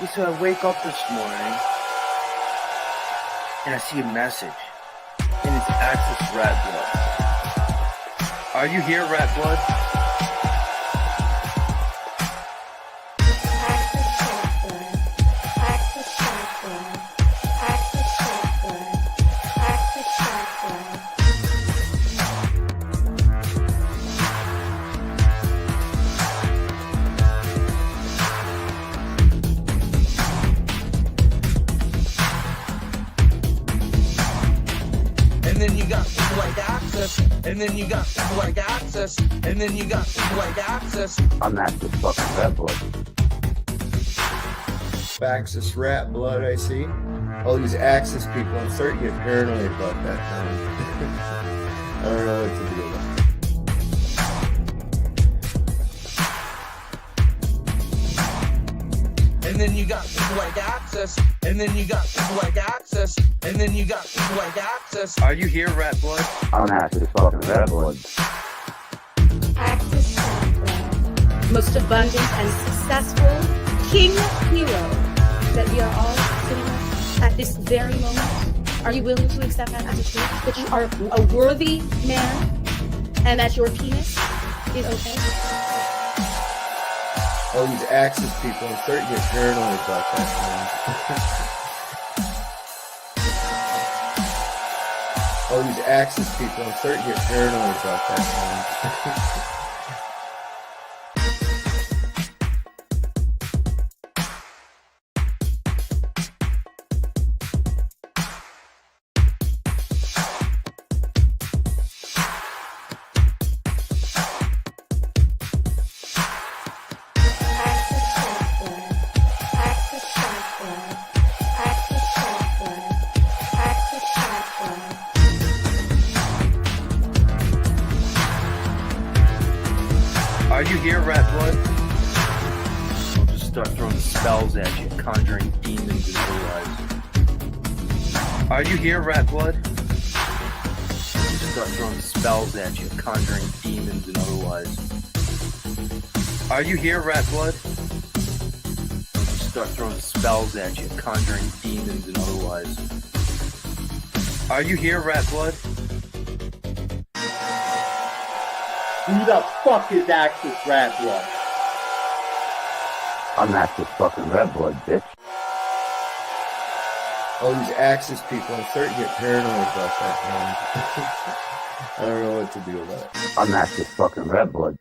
So I wake up this morning and I see a message, and it's Access Rattblood. Are you here, Rattblood? And then you got people like Access, and then you got people like Access, and then you got people like Access. I'm Access fucking Rattblood. Access Rattblood, I see. All these Access people, I'm starting to get paranoid about that now. I don't know what to do about it. And then you got people like Access, and then you got people like Access, and then you got people like Access. Are you here, Rattblood? I'm Access fucking Rattblood. Access Rattblood. Most abundant and successful king hero that we are all sitting with at this very moment. Are you willing to accept that as a truth? That you are a worthy man and that your penis is okay? all these Access people, I'm starting to get paranoid about that now. All these Access people, I'm starting to get paranoid about that now. Are you here, Rattblood? I'll just start throwing spells at you, conjuring demons and otherwise. Are you here, Rattblood? I'll just start throwing spells at you, conjuring demons and otherwise. Are you here, Rattblood? I'll just start throwing spells at you, conjuring demons and otherwise. Are you here, Rattblood? Who the fuck is Access Rattblood? I'm Access fucking Rattblood, bitch. All these Access people, I'm starting to get paranoid about that now. I don't know what to do about it. I'm Access fucking Rattblood.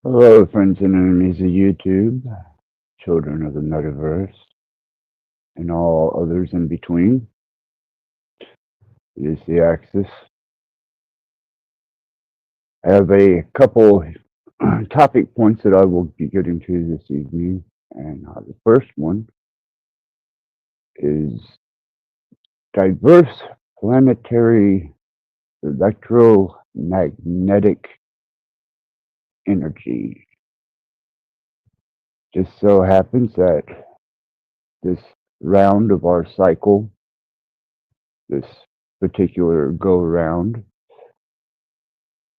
Hello, friends and enemies of YouTube, children of the metaverse, and all others in between. It is the Axis. I have a couple topic points that I will be getting to this evening, and the first one is diverse planetary electromagnetic energy. Just so happens that this round of our cycle, this particular go round,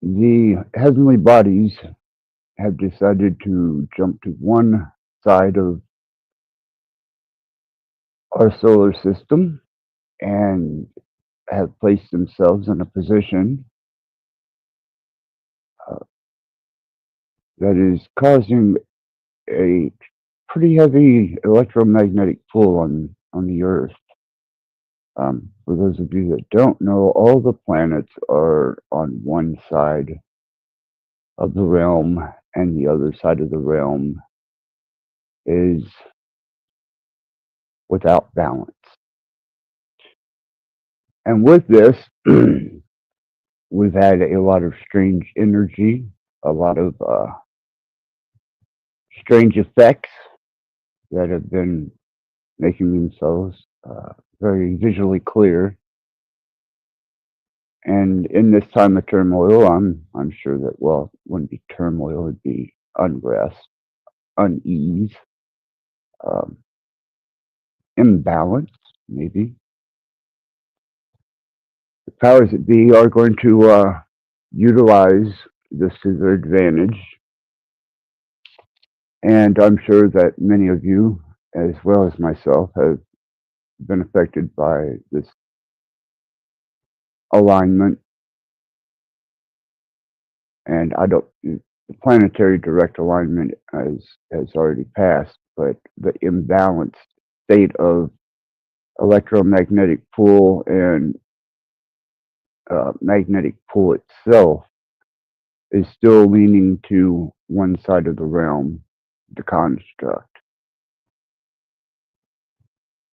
the heavenly bodies have decided to jump to one side of our solar system and have placed themselves in a position that is causing a pretty heavy electromagnetic pull on the Earth. For those of you that don't know, all the planets are on one side of the realm, and the other side of the realm is without balance. And with this, we've had a lot of strange energy, a lot of strange effects that have been making themselves very visually clear. And in this time of turmoil, I'm sure that, well, it wouldn't be turmoil, it would be unrest, unease, imbalance, maybe. The powers that be are going to utilize this to their advantage. And I'm sure that many of you, as well as myself, have been affected by this alignment. And I don't, the planetary direct alignment has already passed, but the imbalanced state of electromagnetic pull and magnetic pull itself is still leaning to one side of the realm, the construct.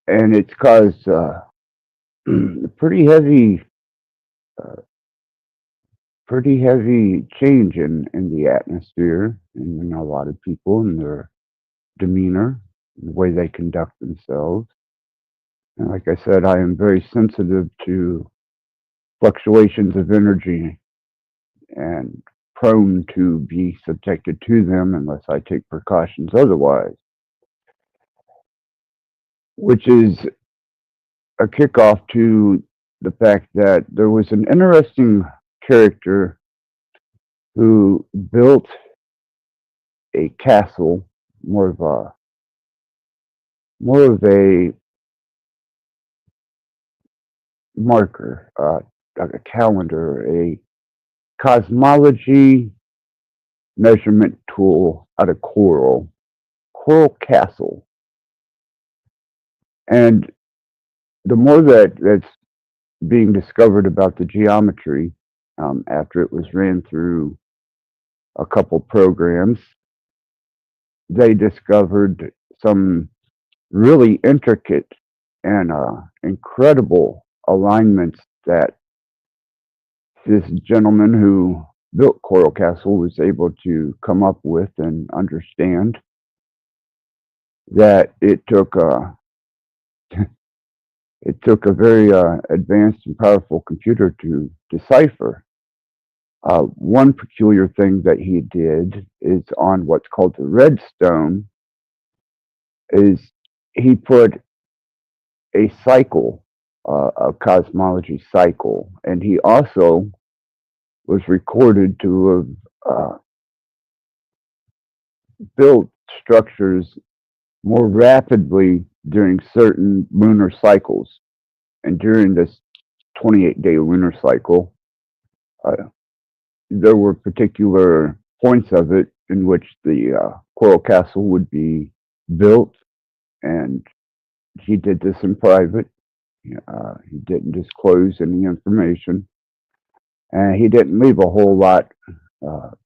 And it's caused a pretty heavy change in the atmosphere and in a lot of people and their demeanor, the way they conduct themselves. And like I said, I am very sensitive to fluctuations of energy and prone to be subjected to them unless I take precautions otherwise, which is a kickoff to the fact that there was an interesting character who built a castle, more of a marker, like a calendar, a cosmology measurement tool out of Coral Castle. And the more that's being discovered about the geometry, after it was ran through a couple programs, they discovered some really intricate and incredible alignments that this gentleman who built Coral Castle was able to come up with and understand. That it took a very advanced and powerful computer to decipher. One peculiar thing that he did is on what's called the redstone, is he put a cycle, a cosmology cycle, and he also was recorded to have built structures more rapidly during certain lunar cycles. And during this 28-day lunar cycle, there were particular points of it in which the Coral Castle would be built, and he did this in private. He didn't disclose any information, and he didn't leave a whole lot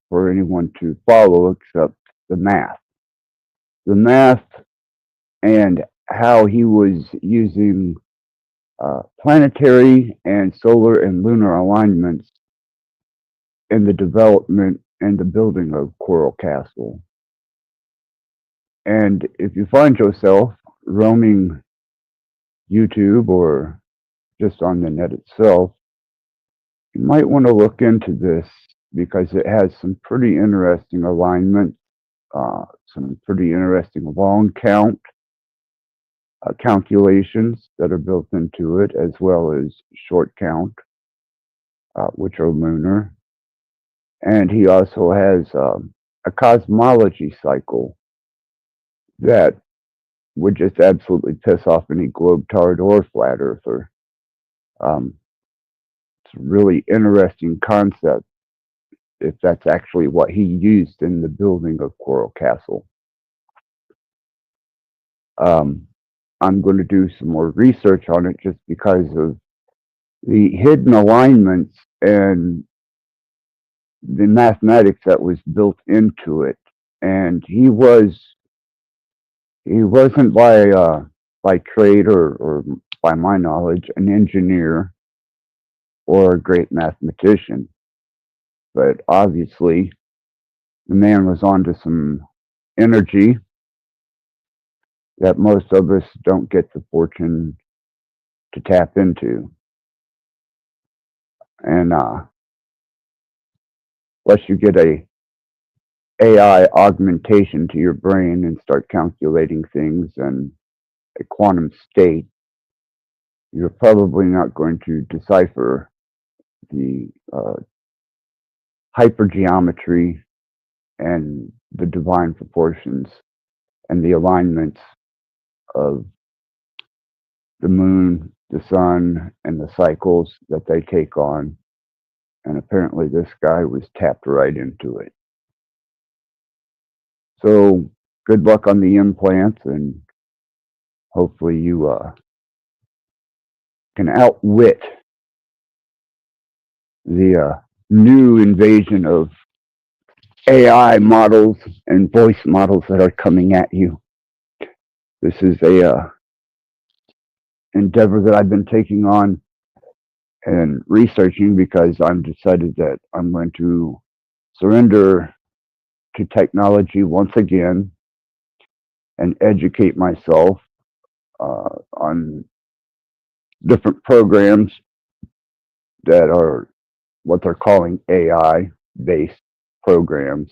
for anyone to follow except the math. The math and how he was using planetary and solar and lunar alignments in the development and the building of Coral Castle. And if you find yourself roaming YouTube or just on the net itself, you might want to look into this because it has some pretty interesting alignment, some pretty interesting long count calculations that are built into it, as well as short count, which are lunar. And he also has a cosmology cycle that would just absolutely piss off any globe-tard or flat earther. It's a really interesting concept if that's actually what he used in the building of Coral Castle. I'm going to do some more research on it just because of the hidden alignments and the mathematics that was built into it. And he wasn't by trade or by my knowledge an engineer or a great mathematician, but obviously the man was onto some energy that most of us don't get the fortune to tap into. And unless you get a AI augmentation to your brain and start calculating things in a quantum state, you're probably not going to decipher the hypergeometry and the divine proportions and the alignments of the moon, the sun, and the cycles that they take on. And apparently this guy was tapped right into it. So good luck on the implants, and hopefully you can outwit the new invasion of AI models and voice models that are coming at you. This is a endeavor that I've been taking on and researching because I'm decided that I'm going to surrender to technology once again and educate myself on different programs that are what they're calling AI based programs.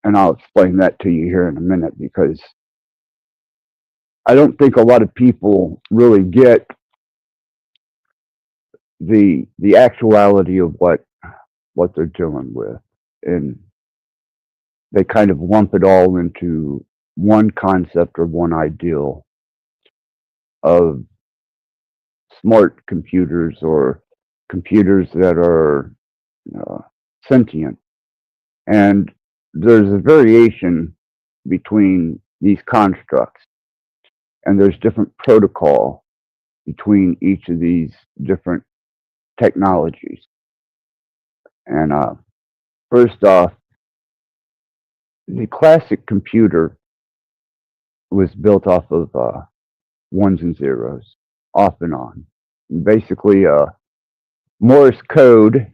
And I'll explain that to you here in a minute, because I don't think a lot of people really get the actuality of what they're dealing with, and they kind of lump it all into one concept or one ideal of smart computers or computers that are sentient. And there's a variation between these constructs, and there's different protocol between each of these different technologies. And first off, the classic computer was built off of ones and zeros, off and on. Basically, Morse code,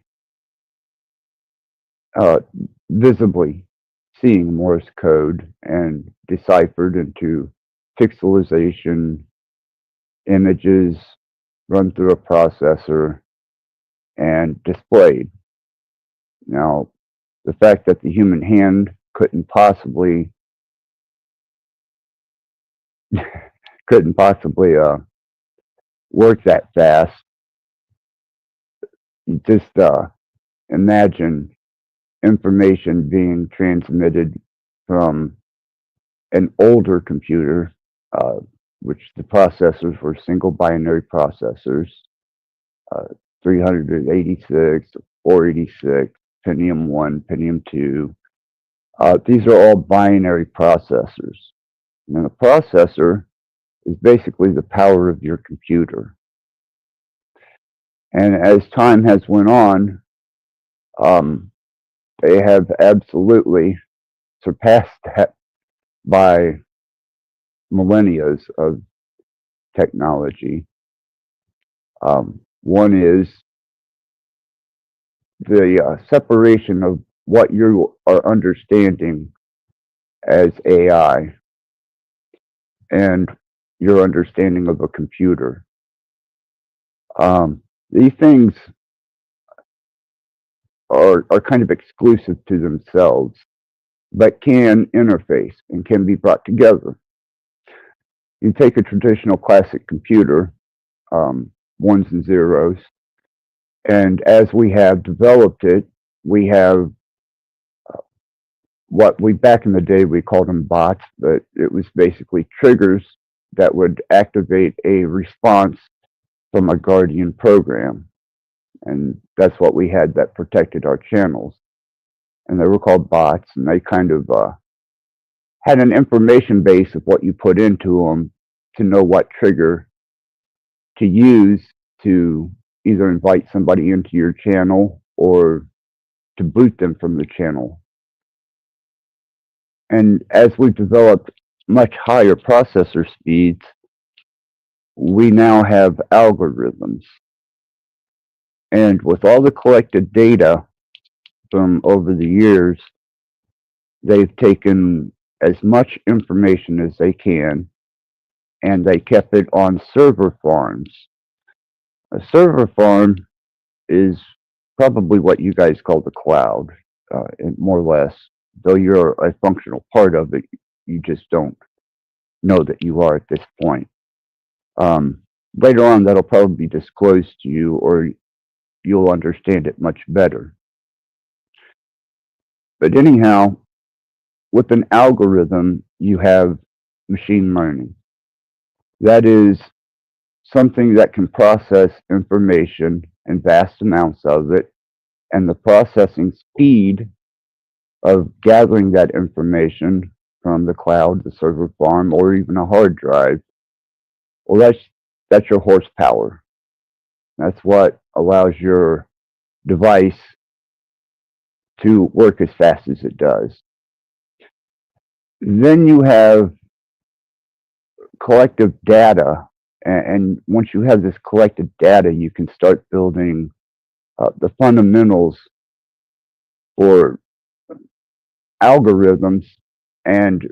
visibly seeing Morse code and deciphered into pixelization, images run through a processor and displayed. Now, the fact that the human hand couldn't possibly work that fast. You just imagine information being transmitted from an older computer, which the processors were single binary processors, 386, 486, Pentium 1, Pentium 2. These are all binary processors. And a processor is basically the power of your computer. And as time has went on, they have absolutely surpassed that by millennia of technology. One is the separation of what you are understanding as AI and your understanding of a computer. These things are kind of exclusive to themselves, but can interface and can be brought together. You take a traditional classic computer, ones and zeros, and as we have developed it, we have what we back in the day we called them bots, but it was basically triggers that would activate a response from a guardian program. And that's what we had that protected our channels. And they were called bots, and they kind of had an information base of what you put into them to know what trigger to use to either invite somebody into your channel or to boot them from the channel. And as we've developed much higher processor speeds, we now have algorithms. And with all the collected data from over the years, they've taken as much information as they can, and they kept it on server farms. A server farm is probably what you guys call the cloud, more or less. Though you're a functional part of it, you just don't know that you are at this point. later on that'll probably be disclosed to you, or you'll understand it much better. But anyhow, with an algorithm, you have machine learning. That is something that can process information in vast amounts of it, and the processing speed of gathering that information from the cloud, the server farm, or even a hard drive. Well, that's your horsepower. That's what allows your device to work as fast as it does. Then you have collective data, and once you have this collected data, you can start building the fundamentals for algorithms and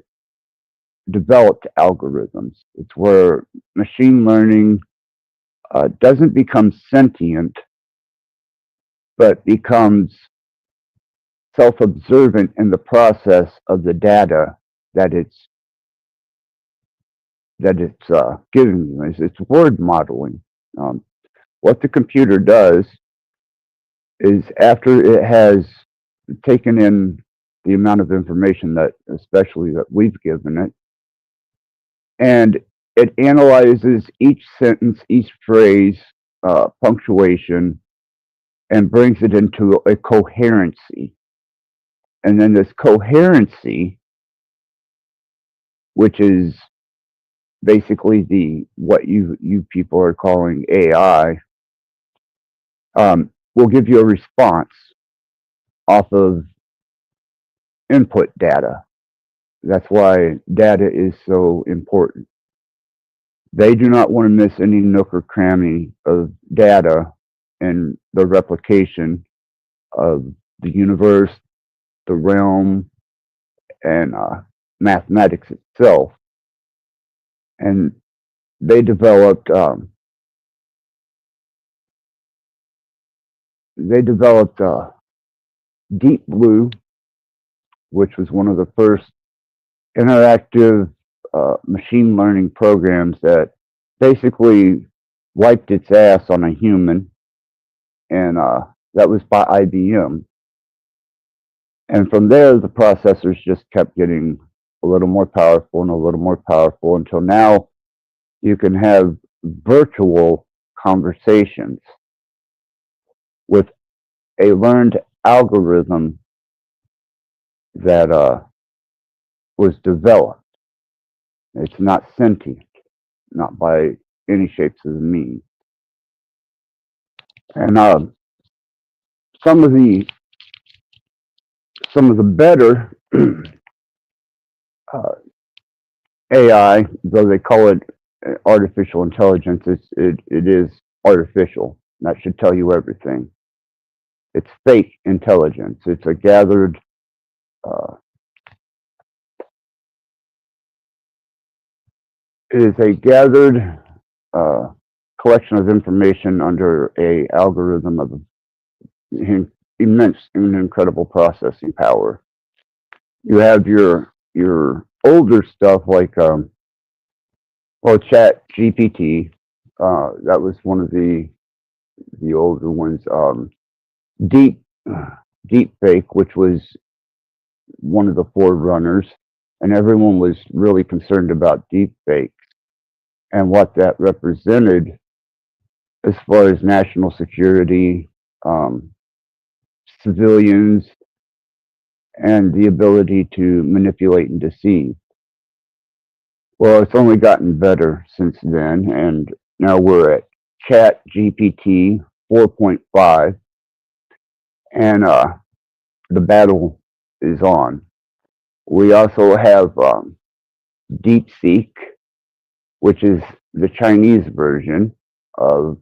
developed algorithms. It's where machine learning doesn't become sentient, but becomes self-observant in the process of the data that it's giving you. It's word modeling. What the computer does is, after it has taken in the amount of information that, especially that we've given it, and it analyzes each sentence, each phrase, punctuation, and brings it into a coherency. And then this coherency, which is basically what you people are calling AI, will give you a response off of input data. That's why data is so important. They do not want to miss any nook or cranny of data in the replication of the universe, the realm, and mathematics itself. And they developed Deep Blue, which was one of the first interactive machine learning programs that basically wiped its ass on a human, and that was by IBM. And from there, the processors just kept getting a little more powerful and a little more powerful, until now you can have virtual conversations with a learned algorithm that was developed. It's not sentient, not by any shapes of the means. And some of the better AI, though they call it artificial intelligence, it is artificial. That should tell you everything. It's fake intelligence. It's a gathered collection of information under a algorithm of immense and incredible processing power. You have your older stuff like Chat GPT. That was one of the older ones. Deep Fake, which was one of the forerunners, and everyone was really concerned about deep fakes and what that represented as far as national security, civilians, and the ability to manipulate and deceive. Well, it's only gotten better since then, and now we're at Chat GPT 4.5, and the battle is on. We also have DeepSeek, which is the Chinese version of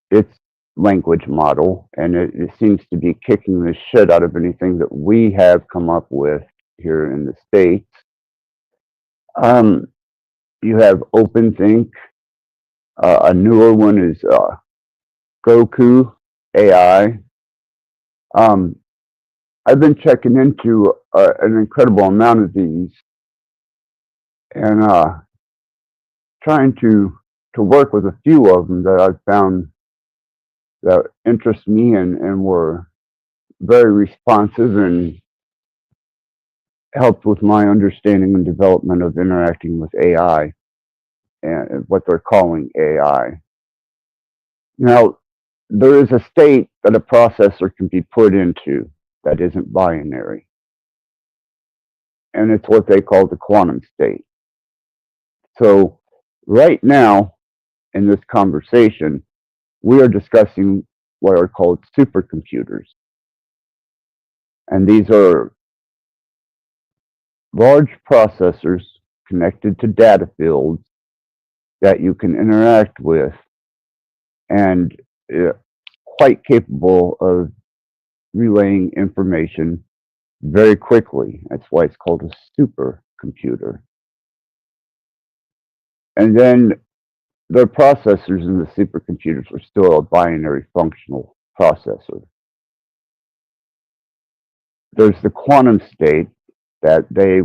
its language model, and it seems to be kicking the shit out of anything that we have come up with here in the States. You have OpenThink. A newer one is Goku AI. I've been checking into an incredible amount of these, and trying to to work with a few of them that I've found that interest me and were very responsive and helped with my understanding and development of interacting with AI and what they're calling AI. Now, there is a state that a processor can be put into that isn't binary, and it's what they call the quantum state. So, right now, in this conversation, we are discussing what are called supercomputers. And these are large processors connected to data fields that you can interact with and quite capable of relaying information very quickly. That's why it's called a supercomputer. And then the processors in the supercomputers are still a binary functional processor. There's the quantum state that they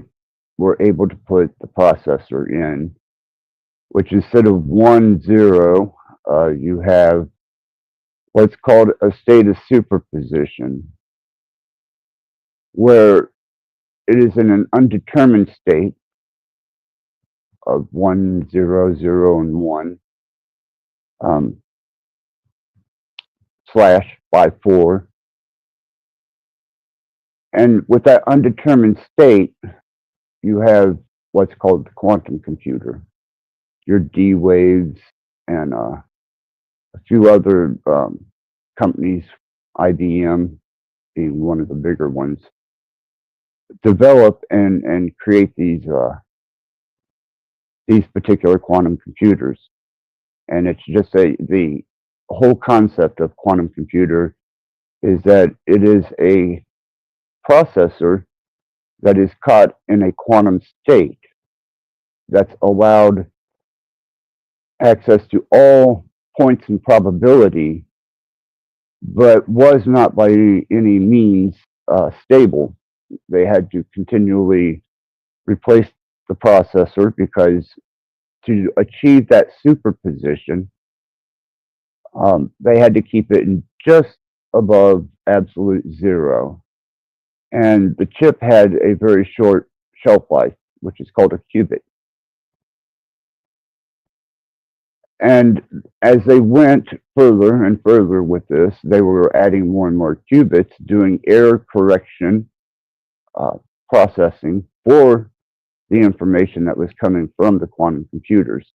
were able to put the processor in, which instead of 1, 0, you have what's called a state of superposition, where it is in an undetermined state of 1, 0, 0, and 1, slash by 4. And with that undetermined state, you have what's called the quantum computer, your D waves, and a few other companies, IBM being one of the bigger ones, develop and create these particular quantum computers. And it's just the whole concept of quantum computer is that it is a processor that is caught in a quantum state that's allowed access to all points in probability, but was not by any means stable. They had to continually replace the processor because to achieve that superposition, they had to keep it in just above absolute 0. And the chip had a very short shelf life, which is called a qubit. And as they went further and further with this, they were adding more and more qubits, doing error correction processing for the information that was coming from the quantum computers.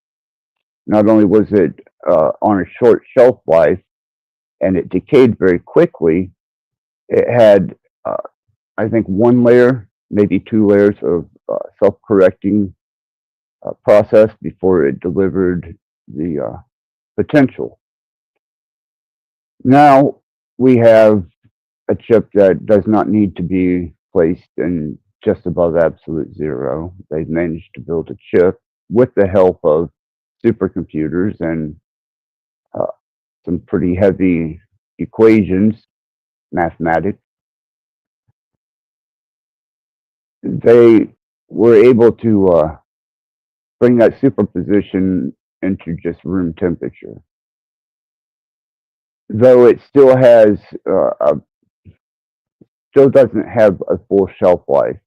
Not only was it on a short shelf life and it decayed very quickly, it had, I think, 1 layer, maybe 2 layers of self-correcting process before it delivered the potential. Now we have a chip that does not need to be placed in just above absolute 0. They've managed to build a chip with the help of supercomputers and some pretty heavy equations, mathematics. They were able to bring that superposition into just room temperature. Though it still has, still doesn't have a full shelf life,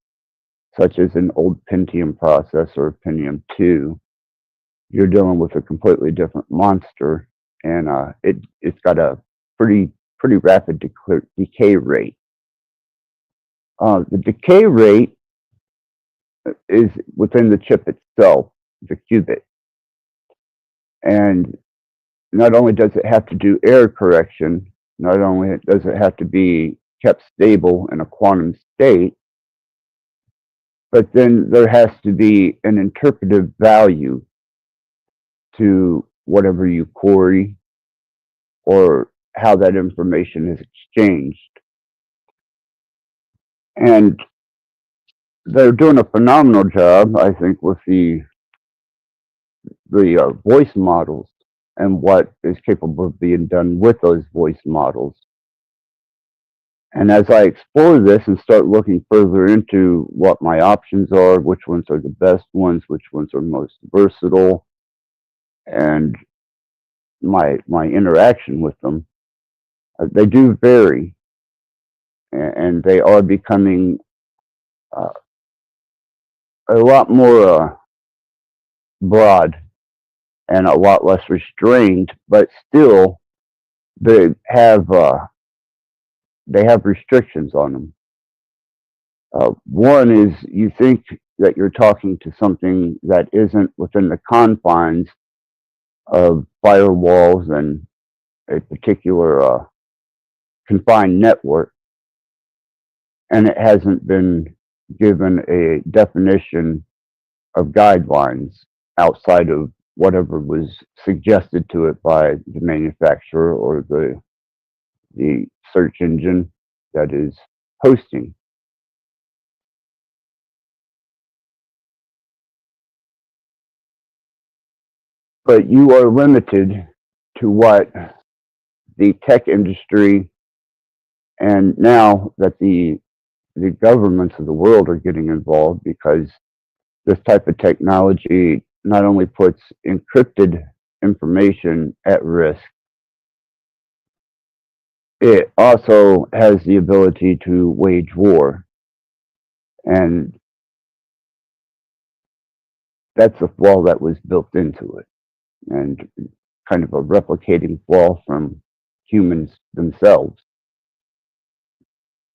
such as an old Pentium processor, Pentium 2. You're dealing with a completely different monster, and it's got a pretty rapid decay rate. The decay rate is within the chip itself, the qubit. And not only does it have to do error correction, not only does it have to be kept stable in a quantum state, but then there has to be an interpretive value to whatever you query or how that information is exchanged. And they're doing a phenomenal job, I think, with the voice models and what is capable of being done with those voice models. And as I explore this and start looking further into what my options are, which ones are the best ones, which ones are most versatile, and my interaction with them, they do vary, and they are becoming uh, a lot more broad and a lot less restrained, but still they have restrictions on them. One is you think that you're talking to something that isn't within the confines of firewalls and a particular confined network, and it hasn't been given a definition of guidelines outside of whatever was suggested to it by the manufacturer or the search engine that is hosting. But you are limited to what the tech industry, and now that the governments of the world are getting involved, because this type of technology not only puts encrypted information at risk, it also has the ability to wage war. And that's a flaw that was built into it, and kind of a replicating flaw from humans themselves.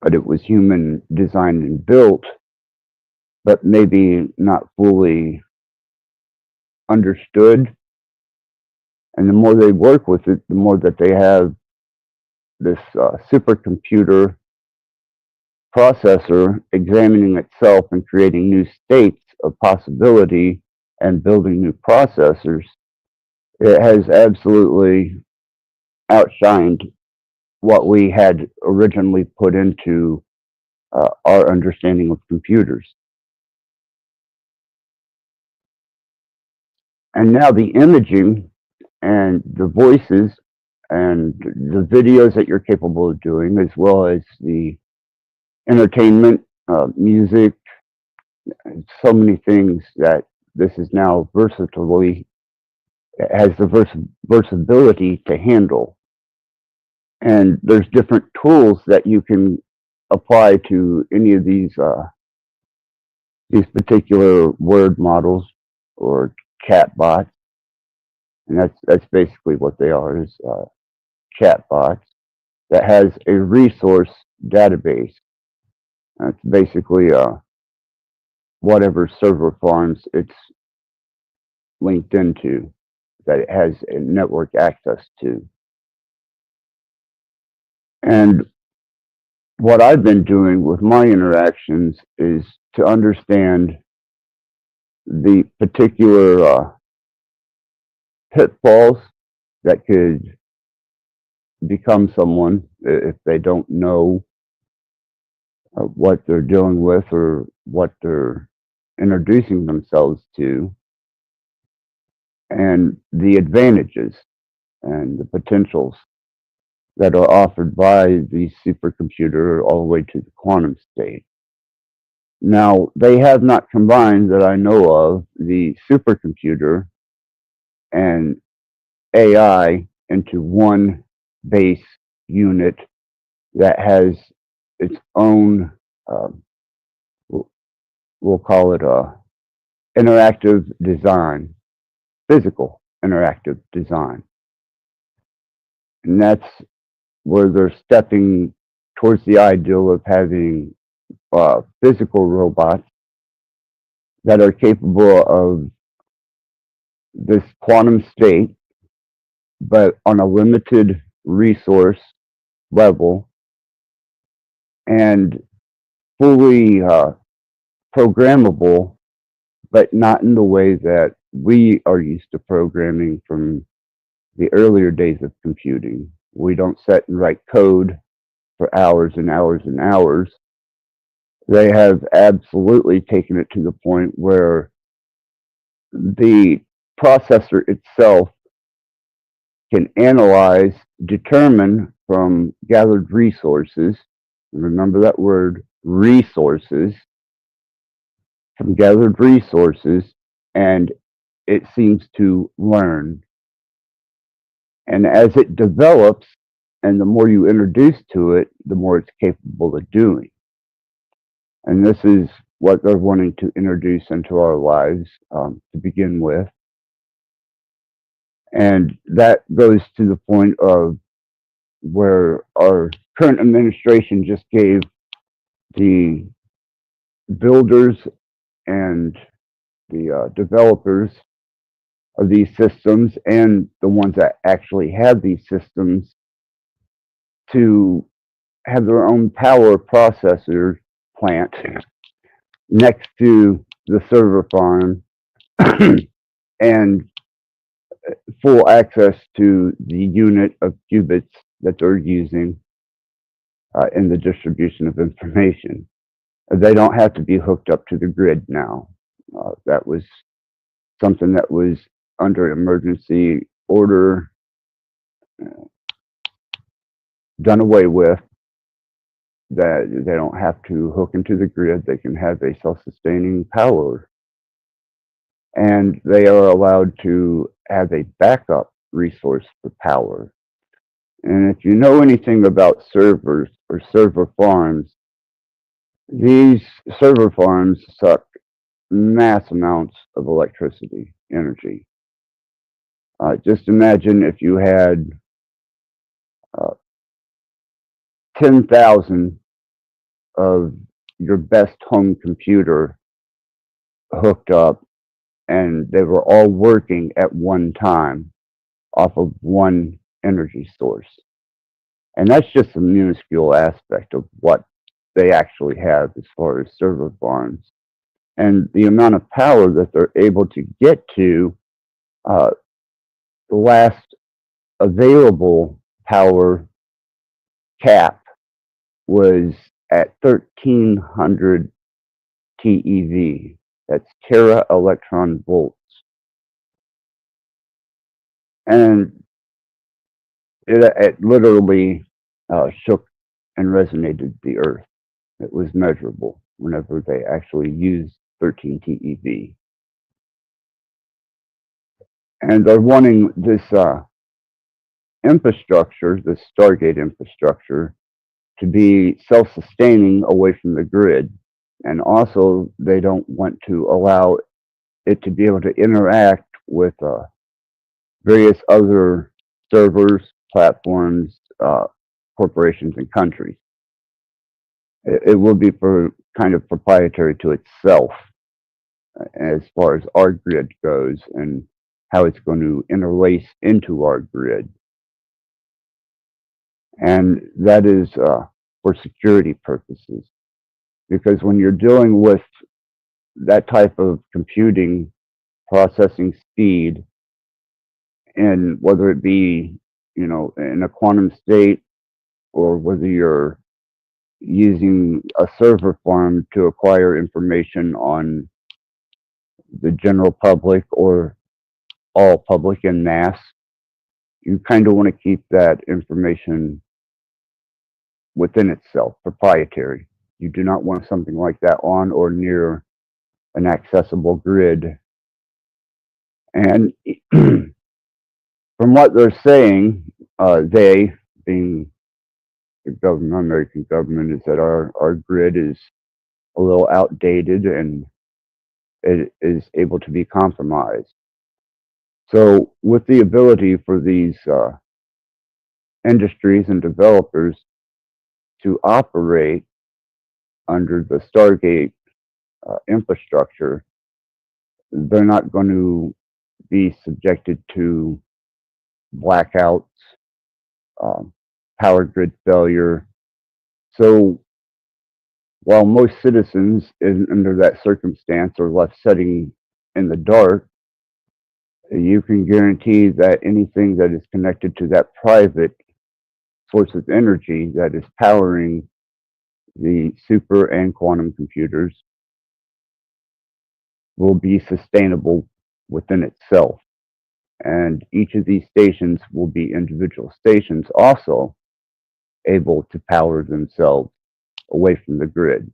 But it was human designed and built, but maybe not fully understood. And the more they work with it, the more that they have this supercomputer processor examining itself and creating new states of possibility and building new processors. It has absolutely outshined what we had originally put into our understanding of computers. And now the imaging and the voices and the videos that you're capable of doing, as well as the entertainment, music, and so many things that this is now has the versatility to handle. And there's different tools that you can apply to any of these particular word models or chat bots, and that's basically what they are, is chat bots that has a resource database. It's basically whatever server farms it's linked into, that it has a network access to. And what I've been doing with my interactions is to understand the particular pitfalls that could become someone if they don't know what they're dealing with or what they're introducing themselves to, and the advantages and the potentials that are offered by the supercomputer all the way to the quantum state. Now, they have not combined, that I know of, the supercomputer and AI into one base unit that has its own, we'll call it interactive design, physical interactive design. And that's where they're stepping towards the ideal of having physical robots that are capable of this quantum state, but on a limited resource level, and fully programmable, but not in the way that we are used to programming from the earlier days of computing. We don't sit and write code for hours and hours and hours. They have absolutely taken it to the point where the processor itself can analyze, determine from gathered resources, remember that word, resources, from gathered resources, and it seems to learn And as it develops, and the more you introduce to it, the more it's capable of doing. And this is what they're wanting to introduce into our lives to begin with. And that goes to the point of where our current administration just gave the builders and the developers of these systems and the ones that actually have these systems to have their own power processor plant next to the server farm and full access to the unit of qubits that they're using in the distribution of information. They don't have to be hooked up to the grid now. That was something that was under emergency order done away with, that they don't have to hook into the grid. They can have a self-sustaining power. And they are allowed to have a backup resource for power. And if you know anything about servers or server farms, these server farms suck mass amounts of electricity, energy. Just imagine if you had 10,000 of your best home computer hooked up and they were all working at one time off of one energy source. And that's just a minuscule aspect of what they actually have as far as server farms. And the amount of power that they're able to get to, the last available power cap was at 1300 TeV. That's tera electron volts. And it literally shook and resonated the earth. It was measurable whenever they actually used 13 TeV. And they're wanting this infrastructure, this Stargate infrastructure, to be self-sustaining away from the grid. And also, they don't want to allow it to be able to interact with various other servers, platforms, corporations, and countries. It will be kind of proprietary to itself as far as our grid goes and how it's going to interlace into our grid. And that is for security purposes. Because when you're dealing with that type of computing, processing speed, and whether it be, in a quantum state or whether you're using a server farm to acquire information on the general public or all public en masse, you kind of want to keep that information within itself, proprietary. You do not want something like that on or near an accessible grid. And from what they're saying, they, being the government, American government, is that our grid is a little outdated and it is able to be compromised. So with the ability for these industries and developers to operate under the Stargate infrastructure, they're not going to be subjected to blackouts, power grid failure. So while most citizens under that circumstance are left sitting in the dark, you can guarantee that anything that is connected to that private source of energy that is powering the super and quantum computers will be sustainable within itself. And each of these stations will be individual stations also able to power themselves away from the grid.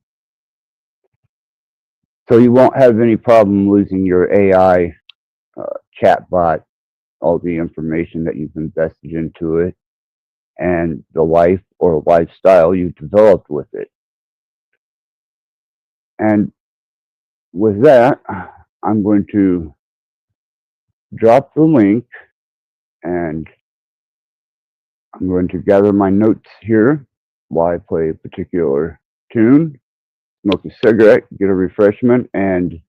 So you won't have any problem losing your AI chatbot all the information that you've invested into it, and the life or lifestyle you developed with it. And with that, I'm going to drop the link, and I'm going to gather my notes here while I play a particular tune, smoke a cigarette, get a refreshment, and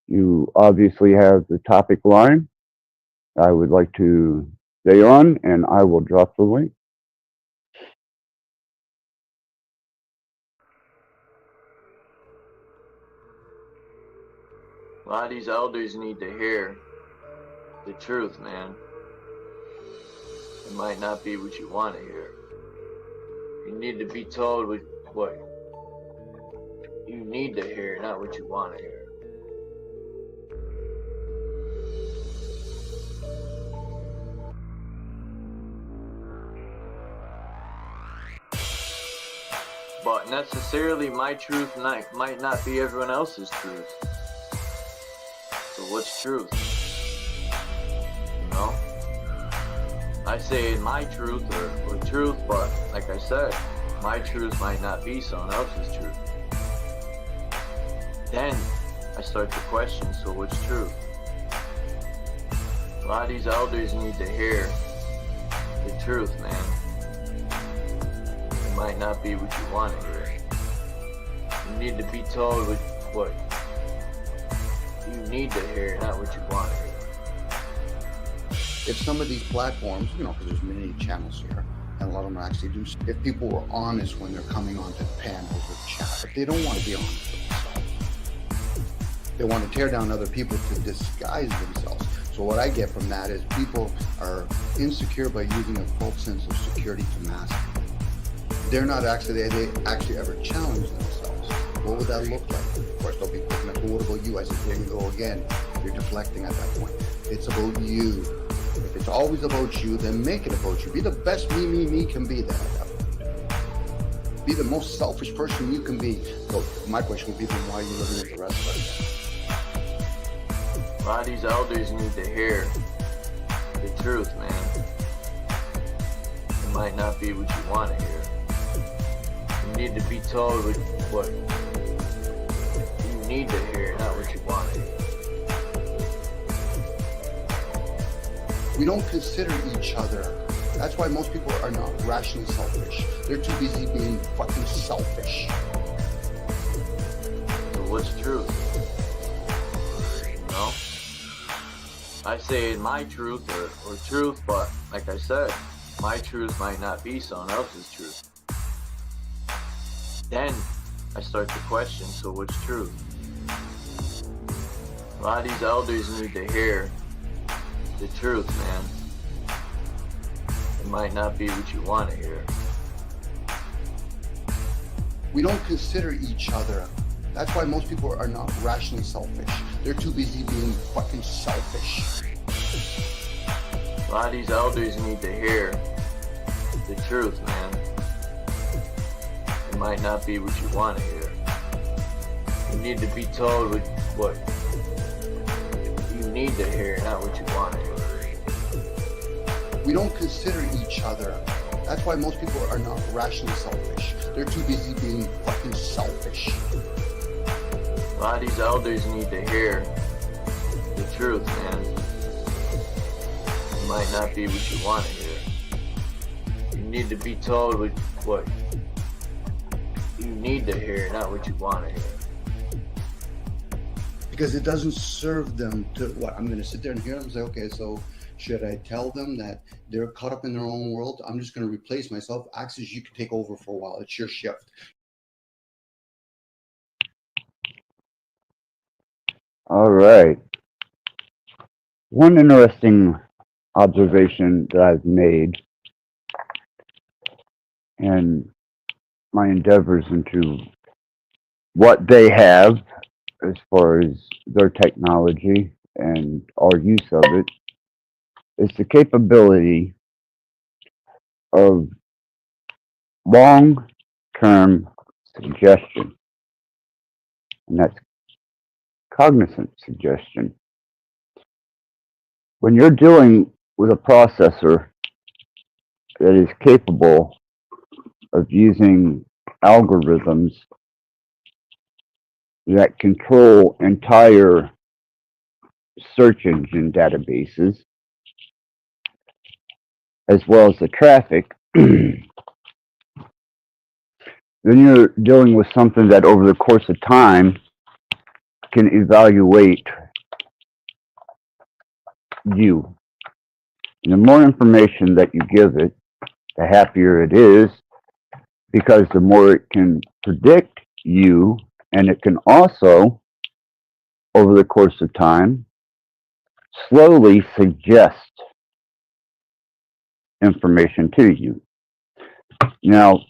you obviously have the topic line I would like to stay on, and I will drop the link. A lot of these elders need to hear the truth, man. It might not be what you want to hear. You need to be told what you need to hear, not what you want to hear. But necessarily my truth might not be everyone else's truth. So what's truth? You know? I say my truth or truth, but like I said, my truth might not be someone else's truth. Then I start to question, so what's truth? A lot of these elders need to hear the truth, man. It might not be what you want to hear. You need to be told what you need to hear, not what you want to hear. If some of these platforms, because there's many channels here, and a lot of them actually do, if people were honest when they're coming onto the panels or chat, if they don't want to be honest with themselves, they want to tear down other people to disguise themselves. So what I get from that is people are insecure by using a false sense of security to mask it. They're not actually, they actually ever challenge themselves. What would that look like? Of course, they'll be picking up, well, what about you? I said, there you go again. You're deflecting at that point. It's about you. If it's always about you, then make it about you. Be the best me can be there. Be the most selfish person you can be. So my question would be, then why are you living with the rest of us? A lot of these elders need to hear the truth, man. It might not be what you want to hear. You need to be told what you need to hear, not what you want to hear. We don't consider each other. That's why most people are not rationally selfish. They're too busy being fucking selfish. So what's truth? You know? I say my truth or truth, but like I said, my truth might not be someone else's truth. Then I start to question, so what's truth? A lot of these elders need to hear the truth, man. It might not be what you want to hear. We don't consider each other. That's why most people are not rationally selfish. They're too busy being fucking selfish. A lot of these elders need to hear the truth, man. It might not be what you want to hear. You need to be told what you need to hear, not what you want to hear. We don't consider each other. That's why most people are not rationally selfish. They're too busy being fucking selfish. A lot of these elders need to hear the truth, man. It might not be what you want to hear. You need to be told what you need to hear, not what you want to hear. Because it doesn't serve them to, I'm going to sit there and hear them and say, okay, so should I tell them that they're caught up in their own world? I'm just going to replace myself. Axis, you can take over for a while. It's your shift. All right. One interesting observation that I've made in my endeavors into what they have as far as their technology and our use of it is the capability of long-term suggestion, and that's cognizant suggestion. When you're dealing with a processor that is capable of using algorithms that control entire search engine databases, as well as the traffic, then you're dealing with something that over the course of time can evaluate you. And the more information that you give it, the happier it is, because the more it can predict you, and it can also, over the course of time, slowly suggest information to you. Now,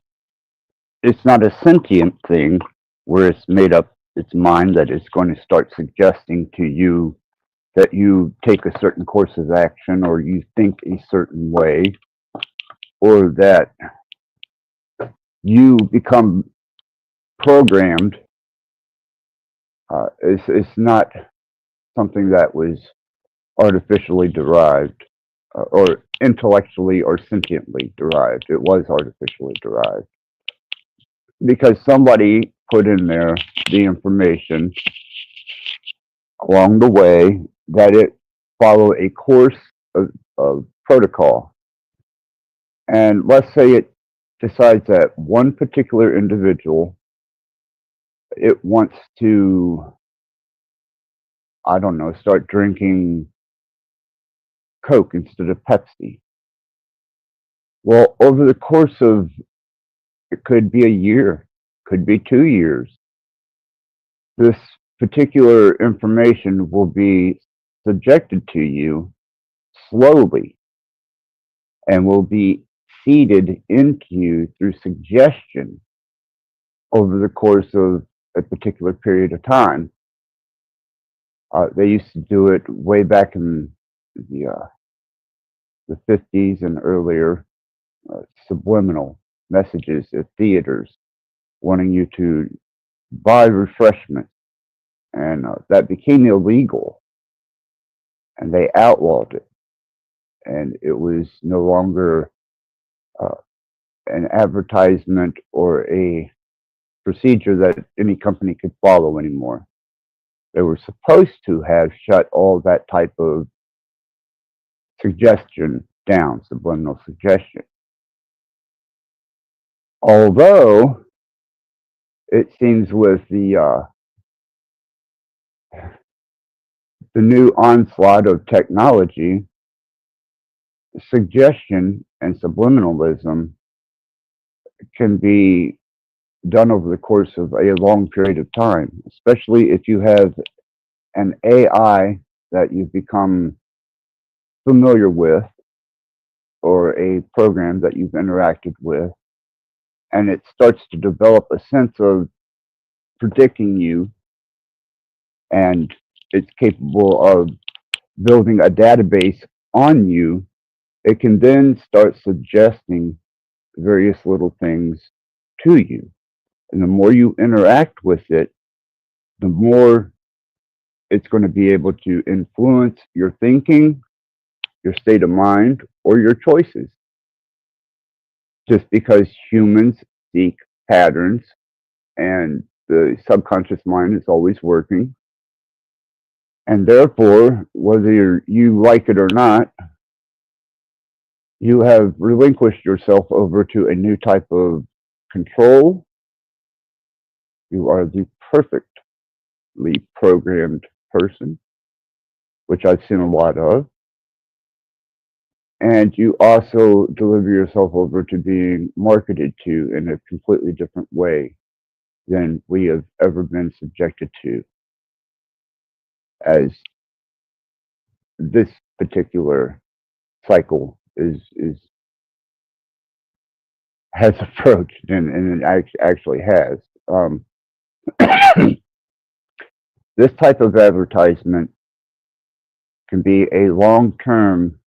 it's not a sentient thing where it's made up its mind that it's going to start suggesting to you that you take a certain course of action or you think a certain way or that you become programmed. It's not something that was artificially derived or intellectually or sentiently derived. It was artificially derived because somebody put in there the information along the way that it follow a course of protocol. And let's say it decides that one particular individual, it wants to, I don't know, start drinking Coke instead of Pepsi. Well, over the course of, it could be a year, could be 2 years, this particular information will be subjected to you slowly and will be seeded into you through suggestion over the course of a particular period of time. They used to do it way back in the 50s and earlier, subliminal messages at theaters wanting you to buy refreshments. And that became illegal. And they outlawed it. And it was no longer an advertisement or a procedure that any company could follow anymore. They were supposed to have shut all that type of suggestion down, subliminal suggestion. Although it seems with the new onslaught of technology, suggestion and subliminalism can be done over the course of a long period of time, especially if you have an AI that you've become familiar with or a program that you've interacted with, and it starts to develop a sense of predicting you, and it's capable of building a database on you, it can then start suggesting various little things to you. And the more you interact with it, the more it's going to be able to influence your thinking, your state of mind, or your choices. Just because humans seek patterns and the subconscious mind is always working. And therefore, whether you like it or not, you have relinquished yourself over to a new type of control. You are the perfectly programmed person, which I've seen a lot of. And you also deliver yourself over to being marketed to in a completely different way than we have ever been subjected to, as this particular cycle has approached, and it actually has. This type of advertisement can be a long-term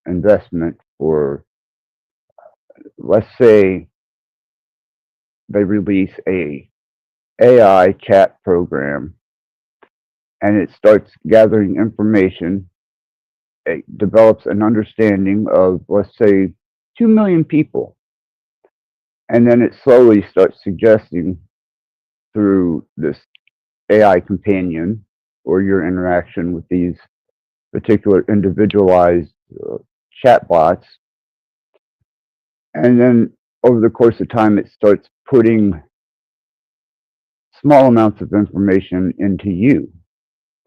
investment for, let's say, they release a AI chat program and it starts gathering information it develops an understanding of, let's say, 2 million people. And then it slowly starts suggesting through this AI companion or your interaction with these particular individualized chatbots. And then over the course of time, it starts putting small amounts of information into you,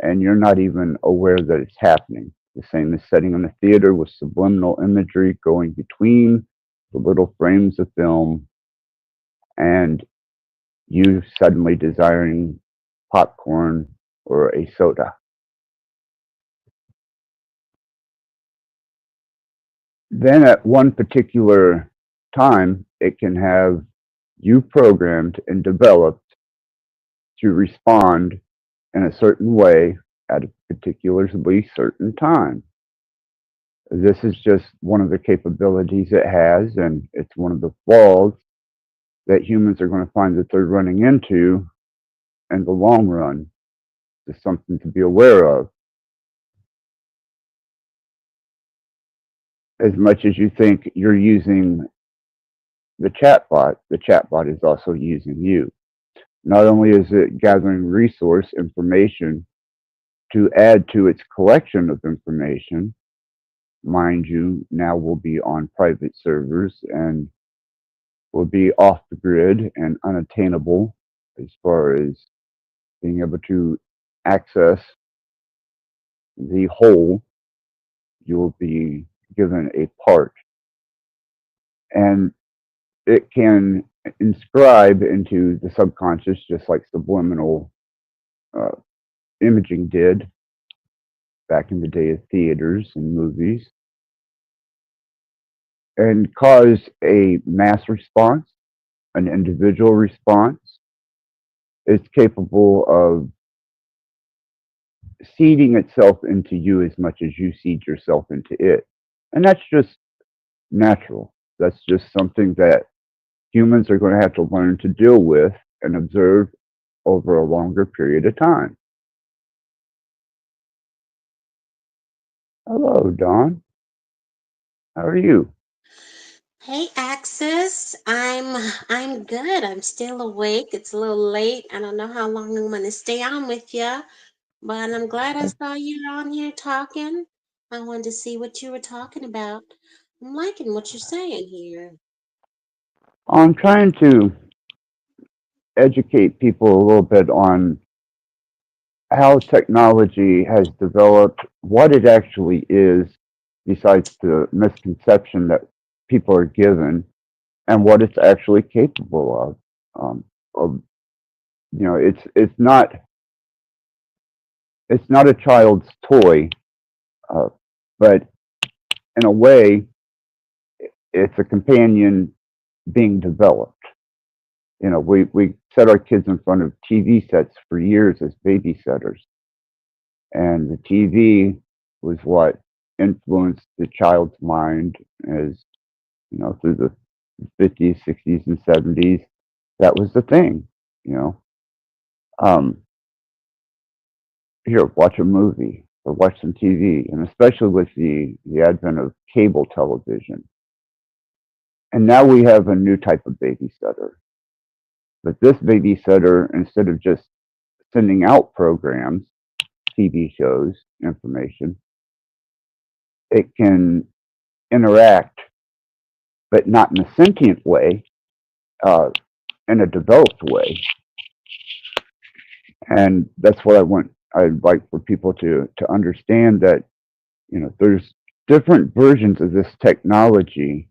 and you're not even aware that it's happening. The same as setting in a theater with subliminal imagery going between the little frames of film and you suddenly desiring popcorn or a soda. Then at one particular time, it can have you programmed and developed to respond in a certain way at a particularly certain time. This is just one of the capabilities it has, and it's one of the flaws that humans are going to find that they're running into in the long run. It's something to be aware of. As much as you think you're using the chatbot is also using you. Not only is it gathering resource information to add to its collection of information, mind you, now will be on private servers and will be off the grid and unattainable as far as being able to access the whole. You will be given a part. And it can inscribe into the subconscious just like subliminal uh, imaging did back in the day of theaters and movies, and cause a mass response, an individual response. It's capable of seeding itself into you as much as you seed yourself into it. And that's just natural. That's just something that humans are going to have to learn to deal with and observe over a longer period of time. Hello, Dawn. How are you? Hey Axis, I'm good. I'm still awake. It's a little late. I don't know how long I'm gonna stay on with you, but I'm glad I saw you on here talking. I wanted to see what you were talking about. I'm liking what you're saying here. I'm trying to educate people a little bit on how technology has developed, what it actually is, besides the misconception that people are given, and what it's actually capable of. Of it's not a child's toy, uh, but in a way, it's a companion being developed. We set our kids in front of TV sets for years as babysitters, and the TV was what influenced the child's mind as through the 50s, 60s, and 70s. That was the thing, you know. Um, Here, watch a movie or watch some TV, and especially with the advent of cable television. And now we have a new type of babysitter. But this babysitter, instead of just sending out programs, TV shows, information, it can interact, but not in a sentient way, in a developed way. And that's what I'd like for people to understand, that there's different versions of this technology,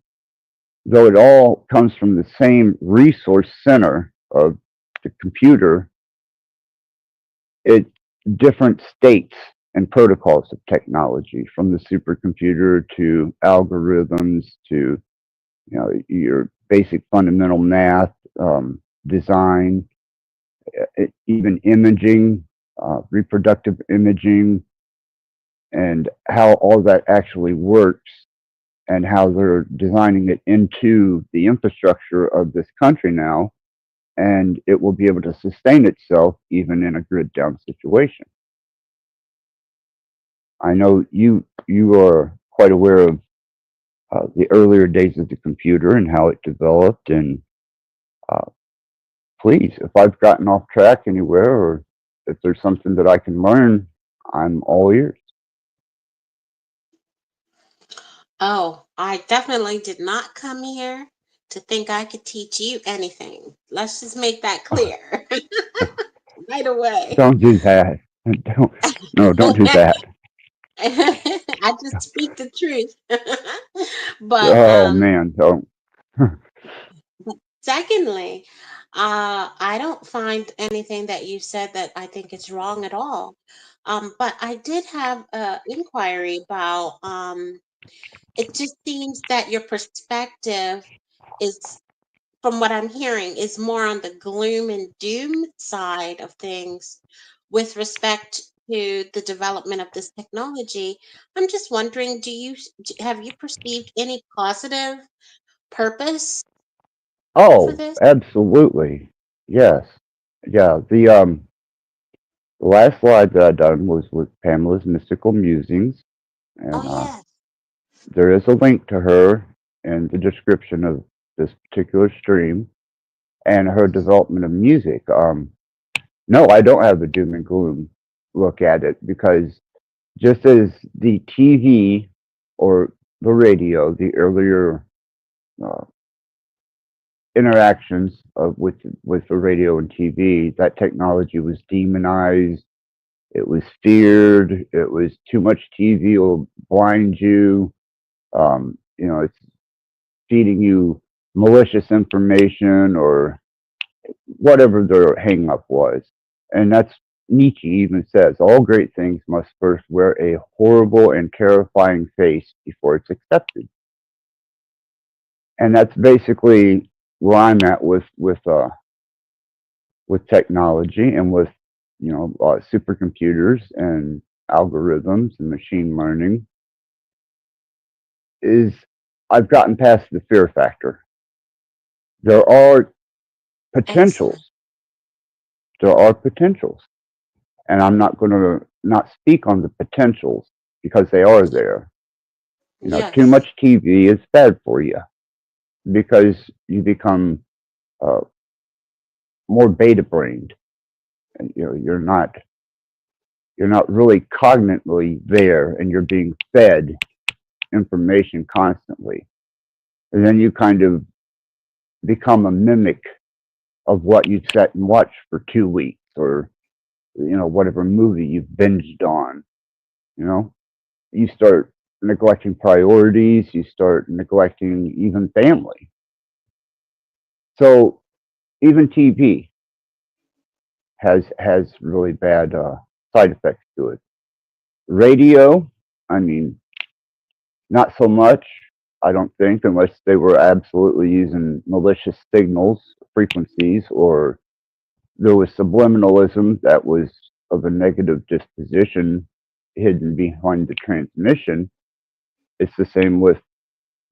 though it all comes from the same resource center of the computer. It's different states and protocols of technology, from the supercomputer to algorithms to your basic fundamental math, design, even imaging, reproductive imaging, and how all that actually works, and how they're designing it into the infrastructure of this country now, and it will be able to sustain itself even in a grid down situation. I know you you are quite aware of the earlier days of the computer and how it developed. And uh, please, if I've gotten off track anywhere or if there's something that I can learn, I'm all ears. Oh, I definitely did not come here to think I could teach you anything. Let's just make that clear right away. Don't do that. Don't. No, don't do that. I just speak the truth. But Oh man, don't. secondly, I don't find anything that you said that I think is wrong at all. But I did have a inquiry about it just seems that your perspective is, from what I'm hearing, is more on the gloom and doom side of things with respect to the development of this technology. I'm just wondering, have you perceived any positive purpose for Oh, this? absolutely. Yes. Yeah. The last slide that I done was with Pamela's mystical musings, Oh and yes. there is a link to her in the description of this particular stream and her development of music. No, I don't have a doom and gloom look at it because just as the TV or the radio, the earlier uh, interactions with the radio and TV, that technology was demonized. It was feared. It was too much TV will blind you. It's feeding you malicious information or whatever their hang up was. And that's Nietzsche even says all great things must first wear a horrible and terrifying face before it's accepted. And that's basically where I'm at with technology and with supercomputers and algorithms and machine learning is I've gotten past the fear factor. There are Excellent. potentials. There are potentials. And I'm not going to not speak on the potentials because they are there. Too Yes. much TV is bad for you because you become uh, more beta brained. And, you're not really cognitively there, and you're being fed information constantly. And then you kind of become a mimic of what you sat and watched for 2 weeks, or whatever movie you've binged on. You know, you start neglecting priorities. You start neglecting even family. So even TV has really bad side effects to it. Radio, I mean, not so much. I don't think, unless they were absolutely using malicious signals, frequencies, or there was subliminalism that was of a negative disposition hidden behind the transmission. It's the same with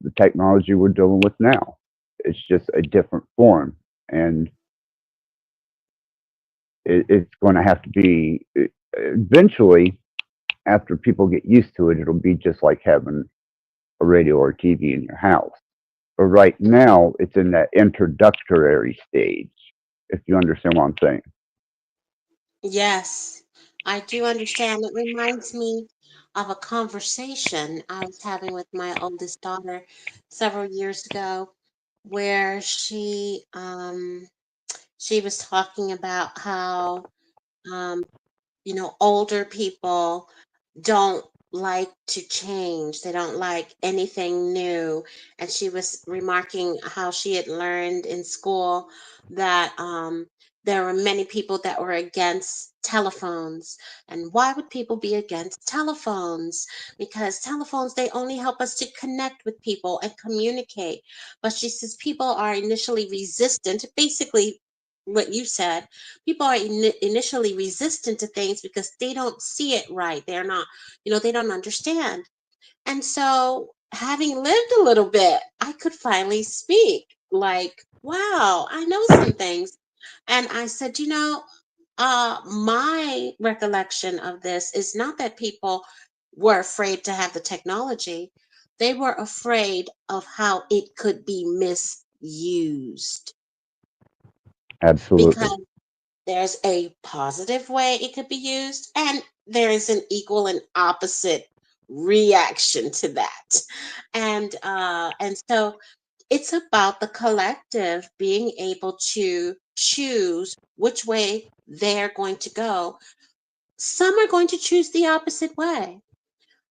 the technology we're dealing with now. It's just a different form, and it's going to have to be eventually. After people get used to it, it'll be just like having a radio or TV in your house. But right now, it's in that introductory stage. If you understand what I'm saying. Yes, I do understand. It reminds me of a conversation I was having with my oldest daughter several years ago, where she was talking about how um, older people don't like to change. They don't like anything new. And she was remarking how she had learned in school that there were many people that were against telephones. And why would people be against telephones? Because telephones, they only help us to connect with people and communicate. But she says people are initially resistant, basically what you said. People are initially resistant to things because they don't see it right. They're not, they don't understand. And so, having lived a little bit, I could finally speak like, wow, I know some things. And I said, my recollection of this is not that people were afraid to have the technology. They were afraid of how it could be misused, Absolutely. because there's a positive way it could be used, and there is an equal and opposite reaction to that. And so it's about the collective being able to choose which way they're going to go. Some are going to choose the opposite way.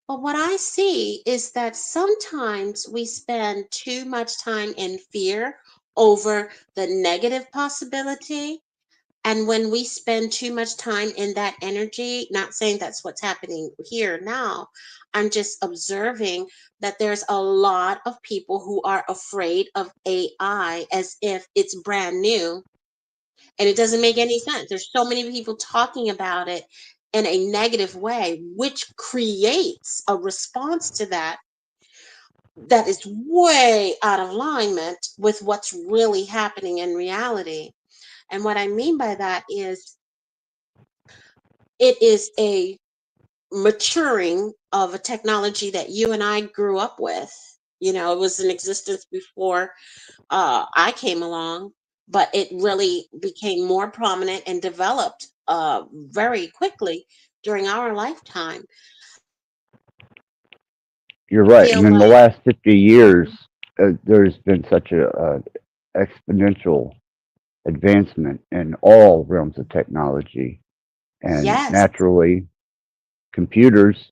But what I see is that sometimes we spend too much time in fear over the negative possibility. And when we spend too much time in that energy, not saying that's what's happening here now, I'm just observing that there's a lot of people who are afraid of AI as if it's brand new, and it doesn't make any sense. There's so many people talking about it in a negative way, which creates a response to that that is way out of alignment with what's really happening in reality. And what I mean by that is it is a maturing of a technology that you and I grew up with. You know, it was in existence before I came along, but it really became more prominent and developed very quickly during our lifetime. You're I right. feel And in the like, last 50 years, there's been such a exponential advancement in all realms of technology, and yes, naturally, computers,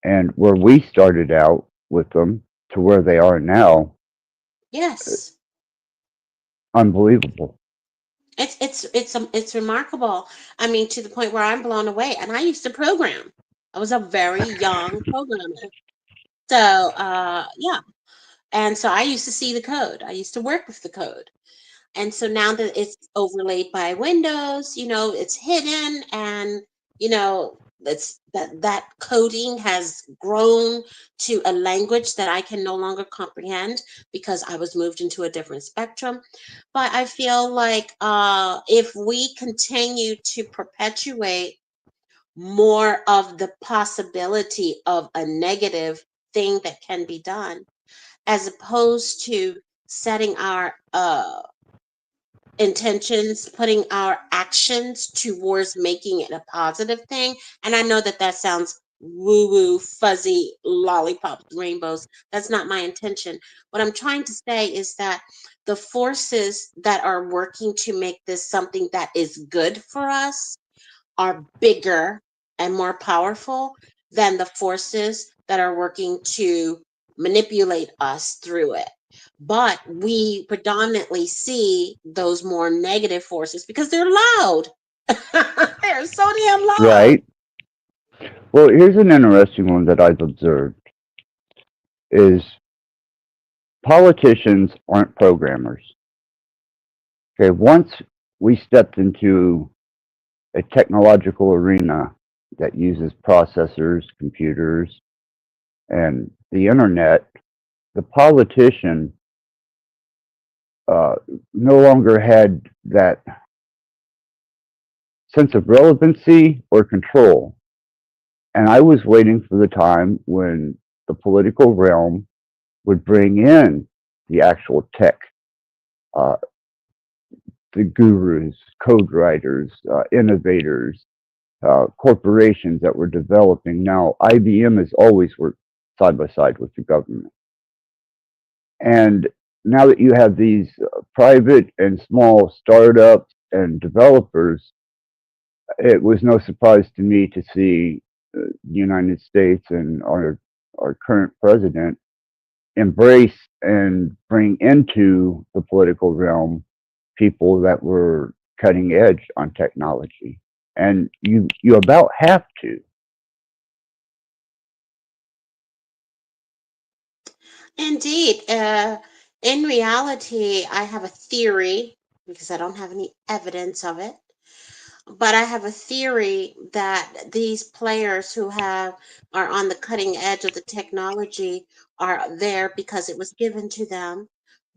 and where we started out with them to where they are now, yes. unbelievable. It's remarkable. I mean, to the point where I'm blown away. And I used to program. I was a very young programmer. So yeah. And so I used to see the code. I used to work with the code. And so now that it's overlaid by windows, it's hidden, and it's that coding has grown to a language that I can no longer comprehend because I was moved into a different spectrum. But I feel like if we continue to perpetuate more of the possibility of a negative thing that can be done, as opposed to setting our intentions, putting our actions towards making it a positive thing. And I know that that sounds woo woo, fuzzy, lollipops, rainbows. That's not my intention. What I'm trying to say is that the forces that are working to make this something that is good for us are bigger and more powerful than the forces that are working to manipulate us through it. But we predominantly see those more negative forces because they're loud. They're so damn loud. Right? Well, here's an interesting one that I've observed is politicians aren't programmers. Okay, once we stepped into a technological arena that uses processors, computers, and the internet, the politician uh, no longer had that sense of relevancy or control. And I was waiting for the time when the political realm would bring in the actual tech, uh, the gurus, code writers, innovators, corporations that were developing. Now, IBM has always worked side by side with the government. And now that you have these private and small startups and developers, it was no surprise to me to see the United States and our current president embrace and bring into the political realm people that were cutting edge on technology. And you about have to. Indeed. In reality, I have a theory because I don't have any evidence of it. But I have a theory that these players who are on the cutting edge of the technology are there because it was given to them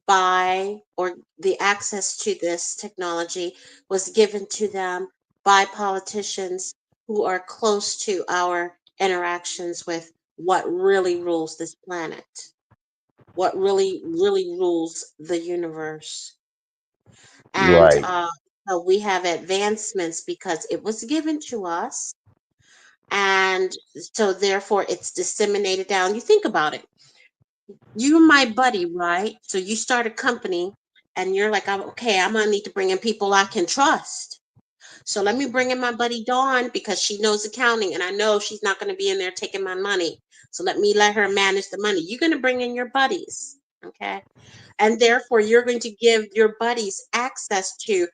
by, or the access to this technology was given to them by politicians who are close to our interactions with what really rules this planet, what really rules the universe. And Right. so we have advancements because it was given to us. And so therefore it's disseminated down. You think about it. You're my buddy, right? So you start a company and you're like, okay, I'm gonna need to bring in people I can trust. So let me bring in my buddy Dawn because she knows accounting and I know she's not going to be in there taking my money. So let her manage the money. You're going to bring in your buddies. Okay. And therefore, you're going to give your buddies access to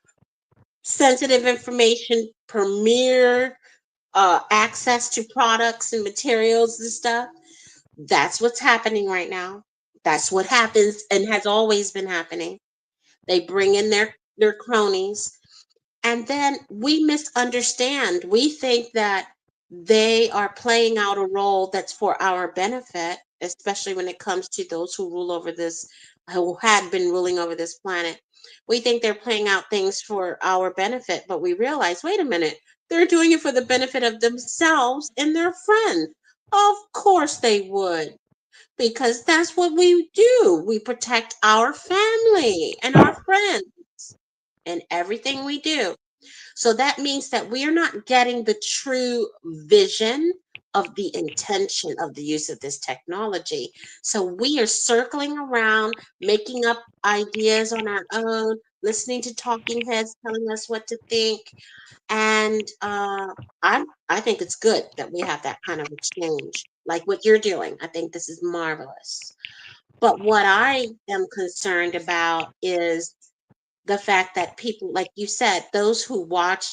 sensitive information, premier access to products and materials and stuff. That's what's happening right now. That's what happens and has always been happening. They bring in their cronies and then we misunderstand. We think that they are playing out a role that's for our benefit, especially when it comes to those who rule over this, who had been ruling over this planet. We think they're playing out things for our benefit, but we realize, wait a minute, they're doing it for the benefit of themselves and their friend. Of course they would, because that's what we do. We protect our family and our friends in everything we do. So that means that we are not getting the true vision of the intention of the use of this technology. So we are circling around, making up ideas on our own, listening to talking heads telling us what to think. And I think it's good that we have that kind of exchange, like what you're doing. I think this is marvelous. But what I am concerned about is the fact that people, like you said, those who watch,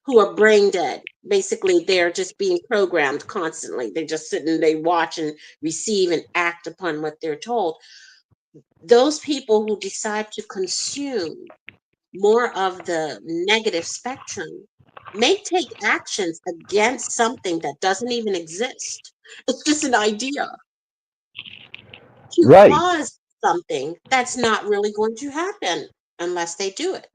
who are brain dead, basically they're just being programmed constantly. They just sit and they watch and receive and act upon what they're told. Those people who decide to consume more of the negative spectrum may take actions against something that doesn't even exist. It's just an idea to Right. cause something that's not really going to happen unless they do it.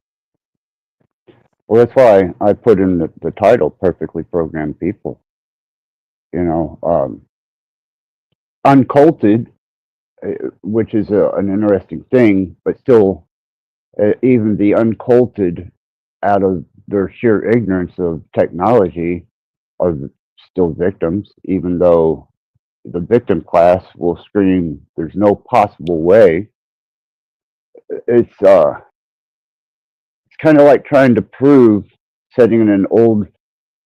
Well, that's why I put in the title "Perfectly Programmed People." You know, unculted, which is an interesting thing, but still, even the unculted, out of their sheer ignorance of technology, are still victims, even though the victim class will scream, "There's no possible way." It's kind of like trying to prove, setting in an old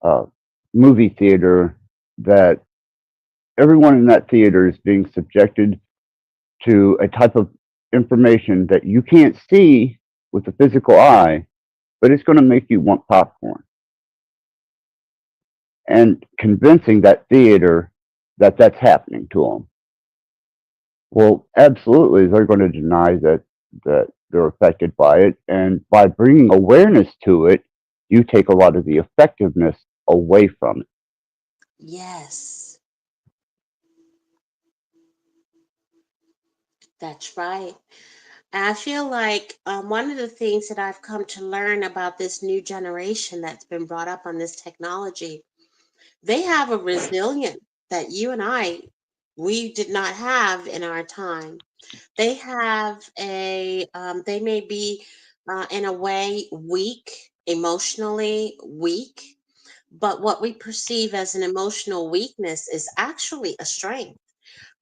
uh, movie theater, that everyone in that theater is being subjected to a type of information that you can't see with the physical eye, but it's going to make you want popcorn. And convincing that theater that that's happening to them. Well, absolutely, they're going to deny that they're affected by it, and by bringing awareness to it, you take a lot of the effectiveness away from it. Yes, that's right. I feel like one of the things that I've come to learn about this new generation that's been brought up on this technology, they have a resilience that you and we did not have in our time. They have they may be in a way weak, emotionally weak, but what we perceive as an emotional weakness is actually a strength.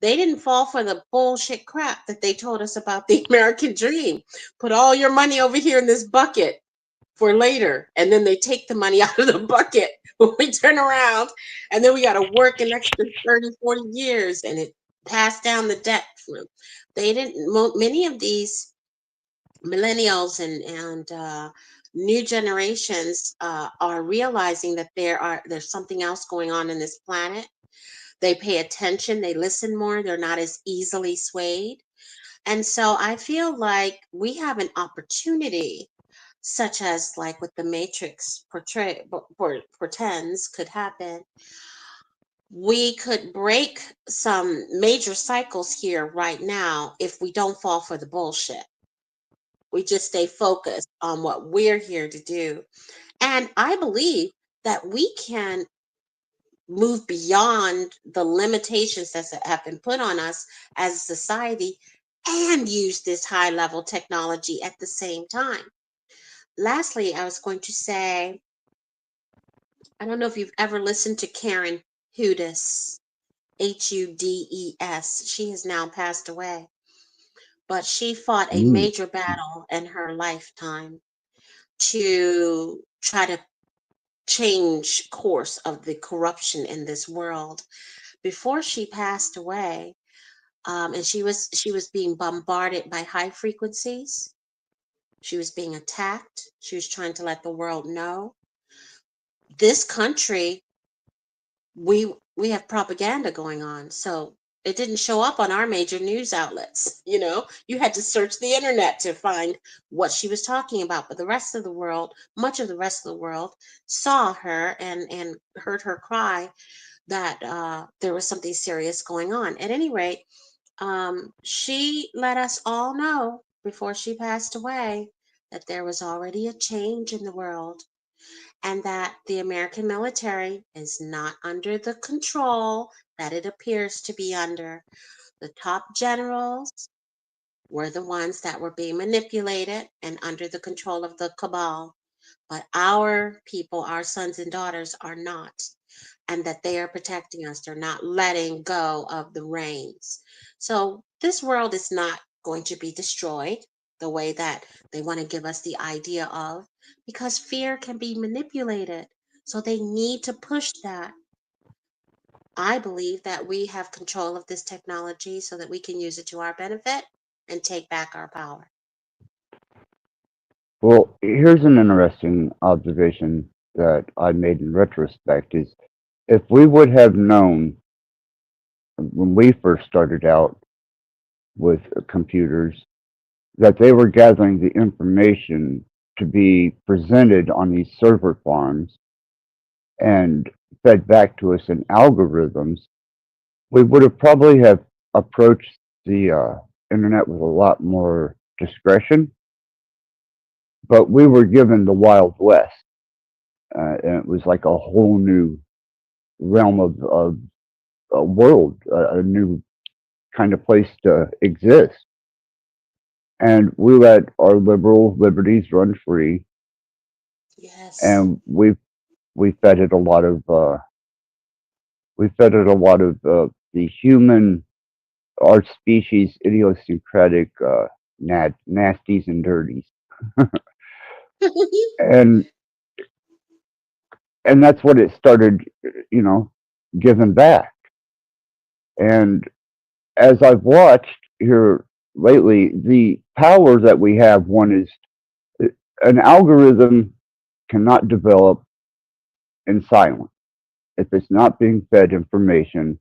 They didn't fall for the bullshit crap that they told us about the American dream. Put all your money over here in this bucket for later. And then they take the money out of the bucket when we turn around. And then we got to work an extra 30, 40 years and it passed down the debt. They didn't, many of these millennials and new generations are realizing that there's something else going on in this planet. They pay attention, they listen more, they're not as easily swayed. And so I feel like we have an opportunity, such as like what the Matrix portends could happen. We could break some major cycles here right now if we don't fall for the bullshit. We just stay focused on what we're here to do. And I believe that we can move beyond the limitations that have been put on us as a society and use this high level technology at the same time. Lastly, I was going to say, I don't know if you've ever listened to Karen Hudes, Hudes. She has now passed away, but she fought a Mm, major battle in her lifetime to try to change course of the corruption in this world. Before she passed away, and she was being bombarded by high frequencies. She was being attacked. She was trying to let the world know this country, we have propaganda going on. So it didn't show up on our major news outlets. You had to search the internet to find what she was talking about. But the rest of the world, much of the rest of the world, saw her and heard her cry that there was something serious going on. At any rate, she let us all know before she passed away that there was already a change in the world and that the American military is not under the control that it appears to be under. The top generals were the ones that were being manipulated and under the control of the cabal. But our people, our sons and daughters, are not, and that they are protecting us. They're not letting go of the reins. So this world is not going to be destroyed the way that they want to give us the idea of, because fear can be manipulated. So they need to push that. I believe that we have control of this technology so that we can use it to our benefit and take back our power. well, here's an interesting observation that I made in retrospect is if we would have known when we first started out with computers that they were gathering the information to be presented on these server farms and fed back to us in algorithms, we would have probably have approached the internet with a lot more discretion. But we were given the Wild West, and it was like a whole new realm of a world, a new kind of place to exist. And we let our liberal liberties run free, Yes. and we fed it a lot of the human, our species idiosyncratic nasties and dirties, and that's what it started, you know, giving back. And as I've watched here lately, the power that we have, one is an algorithm cannot develop in silence. If it's not being fed information,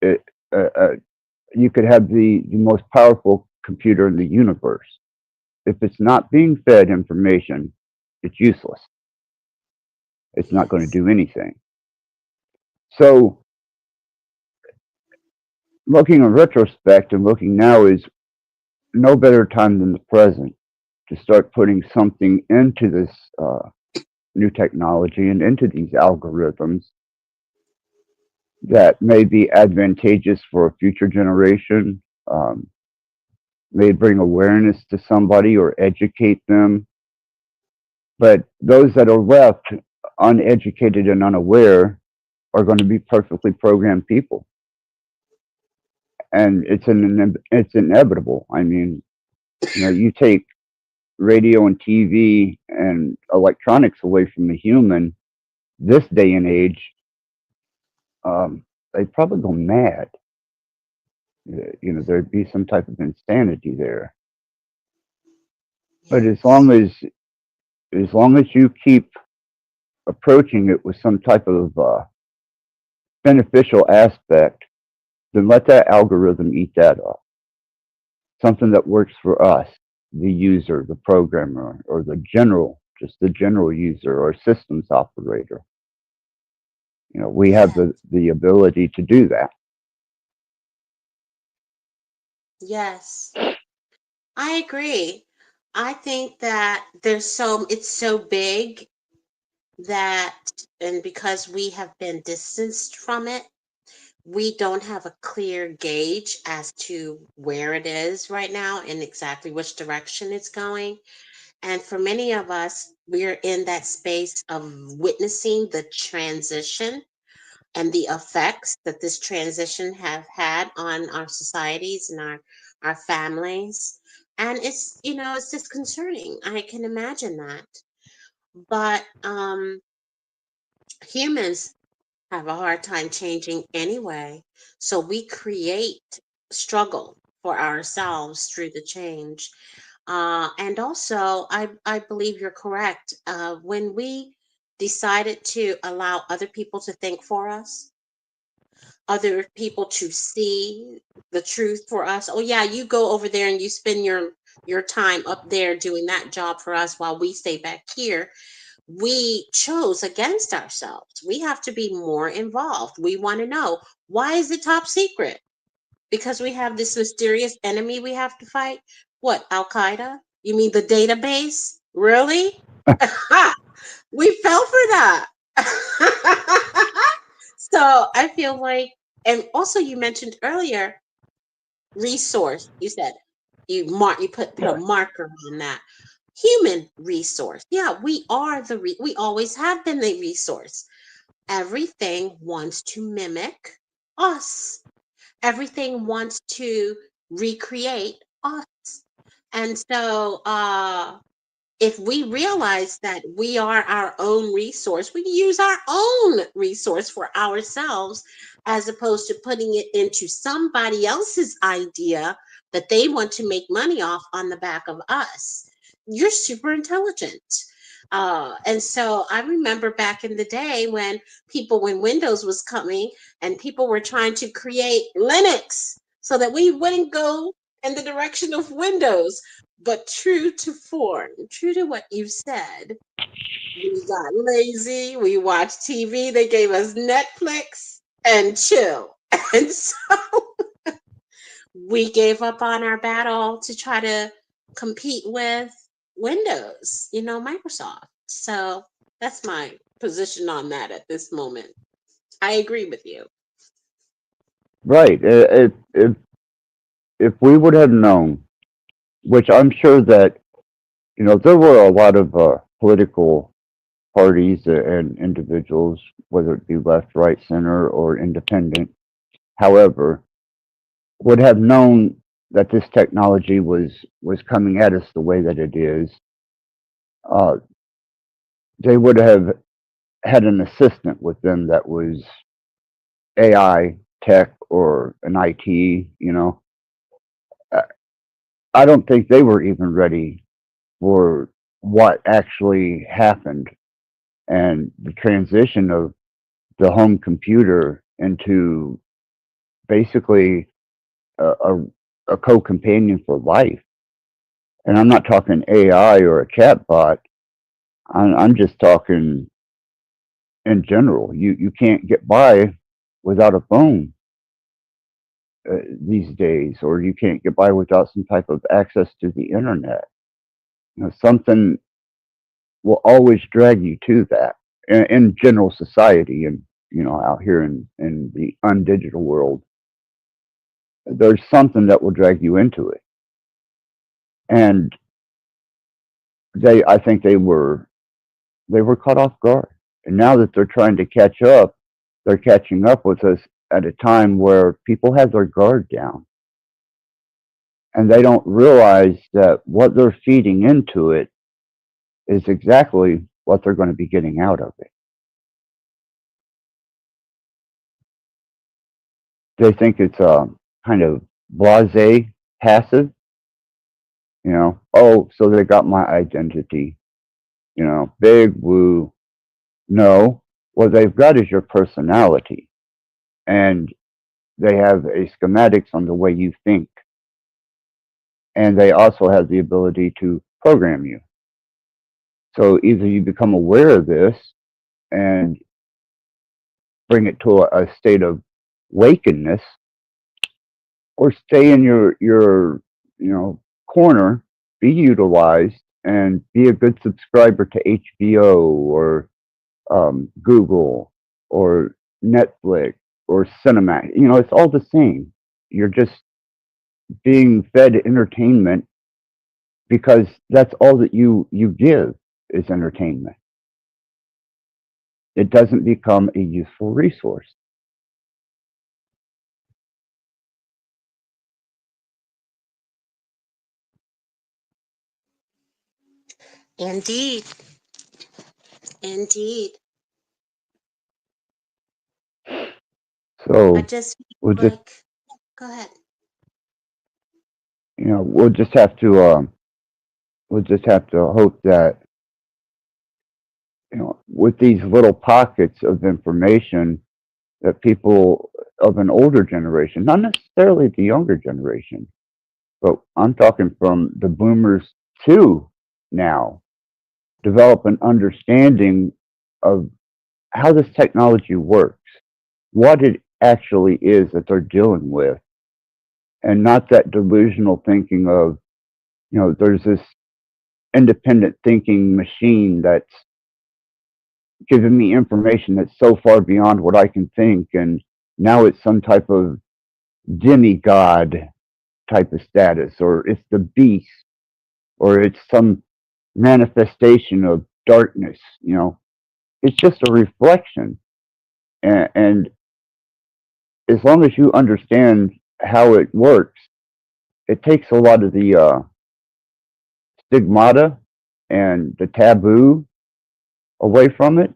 it, uh, uh, you could have the most powerful computer in the universe. If it's not being fed information, it's useless. It's not going to Yes. do anything. So, looking in retrospect and looking now is no better time than the present to start putting something into this new technology and into these algorithms that may be advantageous for a future generation, may bring awareness to somebody or educate them. But those that are left uneducated and unaware are going to be perfectly programmed people. And it's inevitable. I mean, you know, you take radio and TV and electronics away from the human this day and age, they'd probably go mad. You know, there'd be some type of insanity there. But Yes. as long as you keep approaching it with some type of beneficial aspect, then let that algorithm eat that up. Something that works for us, the user, the programmer, or just the general user or systems operator. You know, we have Yes. the ability to do that. Yes. I agree. I think that it's so big that, and because we have been distanced from it, we don't have a clear gauge as to where it is right now and exactly which direction it's going. And for many of us, we're in that space of witnessing the transition and the effects that this transition have had on our societies and our families. And it's, it's disconcerting. I can imagine that. But humans have a hard time changing anyway. So we create struggle for ourselves through the change. And also, I believe you're correct. When we decided to allow other people to think for us, other people to see the truth for us. Oh yeah, you go over there and you spend your time up there doing that job for us while we stay back here. We chose against ourselves. We have to be more involved. We want to know, why is it top secret? Because we have this mysterious enemy we have to fight. What, Al Qaeda? You mean the database? Really? We fell for that. So I feel like, and also you mentioned earlier, resource. You said you put a marker on that. Human resource. Yeah, we are we always have been the resource. Everything wants to mimic us. Everything wants to recreate us. And so if we realize that we are our own resource, we use our own resource for ourselves as opposed to putting it into somebody else's idea that they want to make money off on the back of us. You're super intelligent. And so I remember back in the day when Windows was coming and people were trying to create Linux so that we wouldn't go in the direction of Windows. But true to form, true to what you said, we got lazy, we watched TV, they gave us Netflix and chill. And so we gave up on our battle to try to compete with Windows, Microsoft. So that's my position on that at this moment. I agree with you. Right. If we would have known, which I'm sure that there were a lot of political parties and individuals, whether it be left, right, center, or independent, however, would have known that this technology was coming at us the way that it is. Uh, they would have had an assistant with them that was AI tech or an IT. Uh, I don't think they were even ready for what actually happened and the transition of the home computer into basically a co-companion for life. And I'm not talking AI or a chatbot. I'm just talking in general. You can't get by without a phone these days, or you can't get by without some type of access to the internet. Something will always drag you to that in general society, and out here in the undigital world, there's something that will drag you into it. And I think they were caught off guard. And now that they're trying to catch up, they're catching up with us at a time where people have their guard down. And they don't realize that what they're feeding into it is exactly what they're going to be getting out of it. They think it's kind of blase, passive. Oh, so they got my identity. Big woo. No, what they've got is your personality. And they have a schematics on the way you think. And they also have the ability to program you. So either you become aware of this and bring it to a state of wakenness, or stay in your corner, be utilized, and be a good subscriber to HBO or Google or Netflix or cinema. You know, it's all the same. You're just being fed entertainment because that's all that you give is entertainment. It doesn't become a useful resource. Indeed. Indeed. I So just we'll feel just, like, go ahead. you know, we'll just have to hope that, you know, with these little pockets of information, that people of an older generation, not necessarily the younger generation, but I'm talking from the boomers to now, develop an understanding of how this technology works, what it actually is that they're dealing with, and not that delusional thinking of, you know, there's this independent thinking machine that's giving me information that's so far beyond what I can think, and now it's some type of demigod type of status, or it's the beast, or it's some manifestation of darkness. You know, it's just a reflection, and as long as you understand how it works, it takes a lot of the stigmata and the taboo away from it.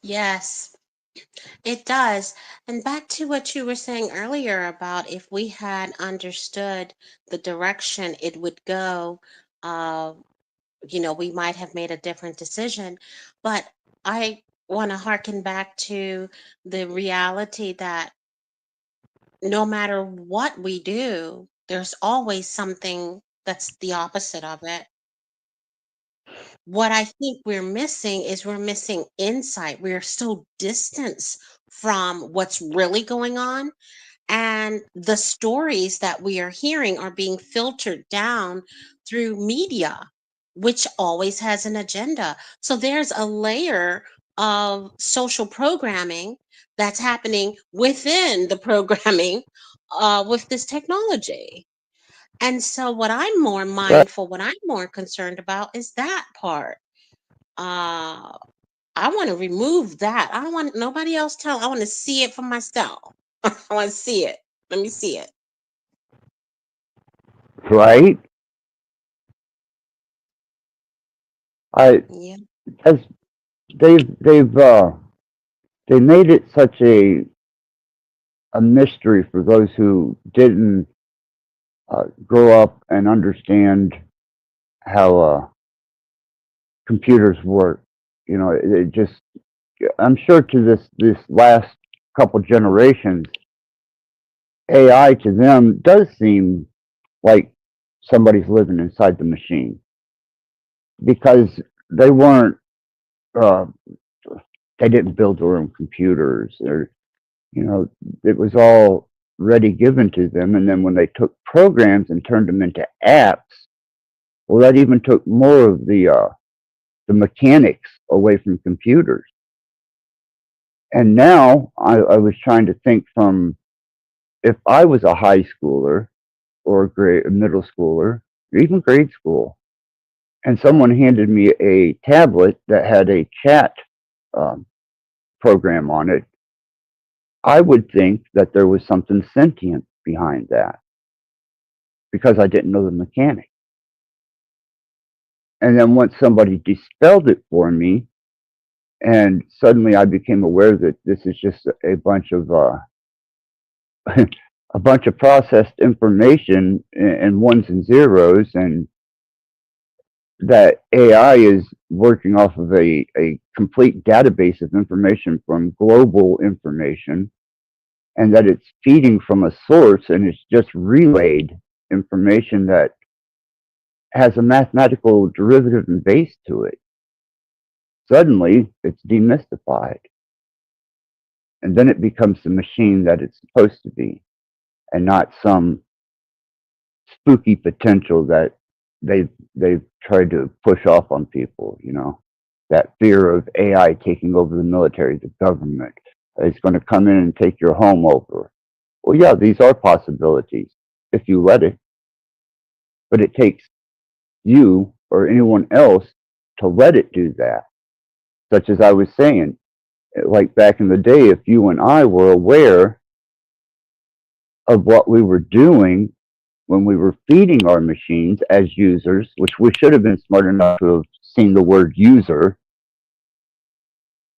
Yes, it does. And back to what you were saying earlier about if we had understood the direction it would go, uh, we might have made a different decision. But I want to harken back to the reality that no matter what we do, there's always something that's the opposite of it. What I think we're missing insight. We're so distant from what's really going on. And the stories that we are hearing are being filtered down through media, which always has an agenda. So there's a layer of social programming that's happening within the programming with this technology. And so what I'm more Right. mindful, what I'm more concerned about is that part. Uh I want to remove that. I don't want nobody else tell. I want to see it for myself. I want to see it. Let me see it. Right. I Yeah. as they made it such a mystery for those who didn't grow up and understand how computers work. You know, it just, I'm sure to this last couple generations, AI to them does seem like somebody's living inside the machine because they weren't, uh, they didn't build their own computers, or you know, it was all ready given to them. And then when they took programs and turned them into apps, well, that even took more of the mechanics away from computers. And now I was trying to think from, if I was a high schooler or a middle schooler, or even grade school, and someone handed me a tablet that had a chat um, program on it, I would think that there was something sentient behind that because I didn't know the mechanics. And then once somebody dispelled it for me, and suddenly I became aware that this is just a bunch of a bunch of processed information and ones and zeros, and that AI is working off of a complete database of information from global information, and that it's feeding from a source and it's just relayed information that has a mathematical derivative and base to it. Suddenly, it's demystified, and then it becomes the machine that it's supposed to be. and not some spooky potential that they've tried to push off on people. That fear of AI taking over the military, the government. It's going to come in and take your home over. Well, yeah, these are possibilities if you let it, but it takes you or anyone else to let it do that. Such as I was saying, like back in the day, if you and I were aware of what we were doing when we were feeding our machines as users, which we should have been smart enough to have seen the word user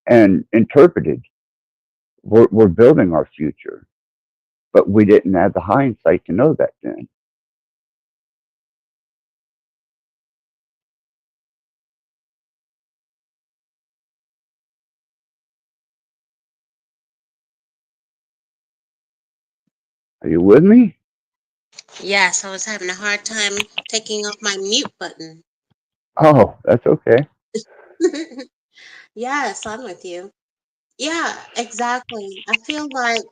and interpreted, we're building our future. But we didn't have the hindsight to know that then. Are you with me? Yes, I was having a hard time taking off my mute button. Oh, that's okay. Yes, I'm with you. Yeah, exactly. I feel like,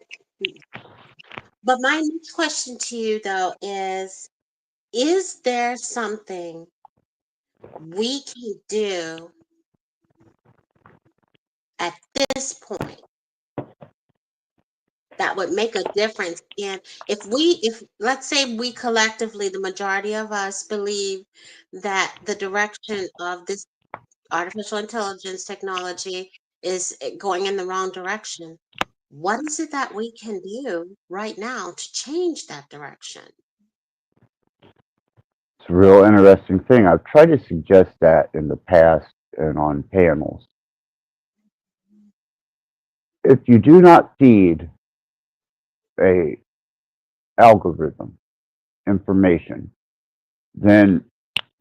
but my next question to you though is there something we can do at this point that would make a difference in if let's say we collectively, the majority of us believe that the direction of this artificial intelligence technology is going in the wrong direction. What is it that we can do right now to change that direction? It's a real interesting thing. I've tried to suggest that in the past and on panels. If you do not feed a algorithm information, then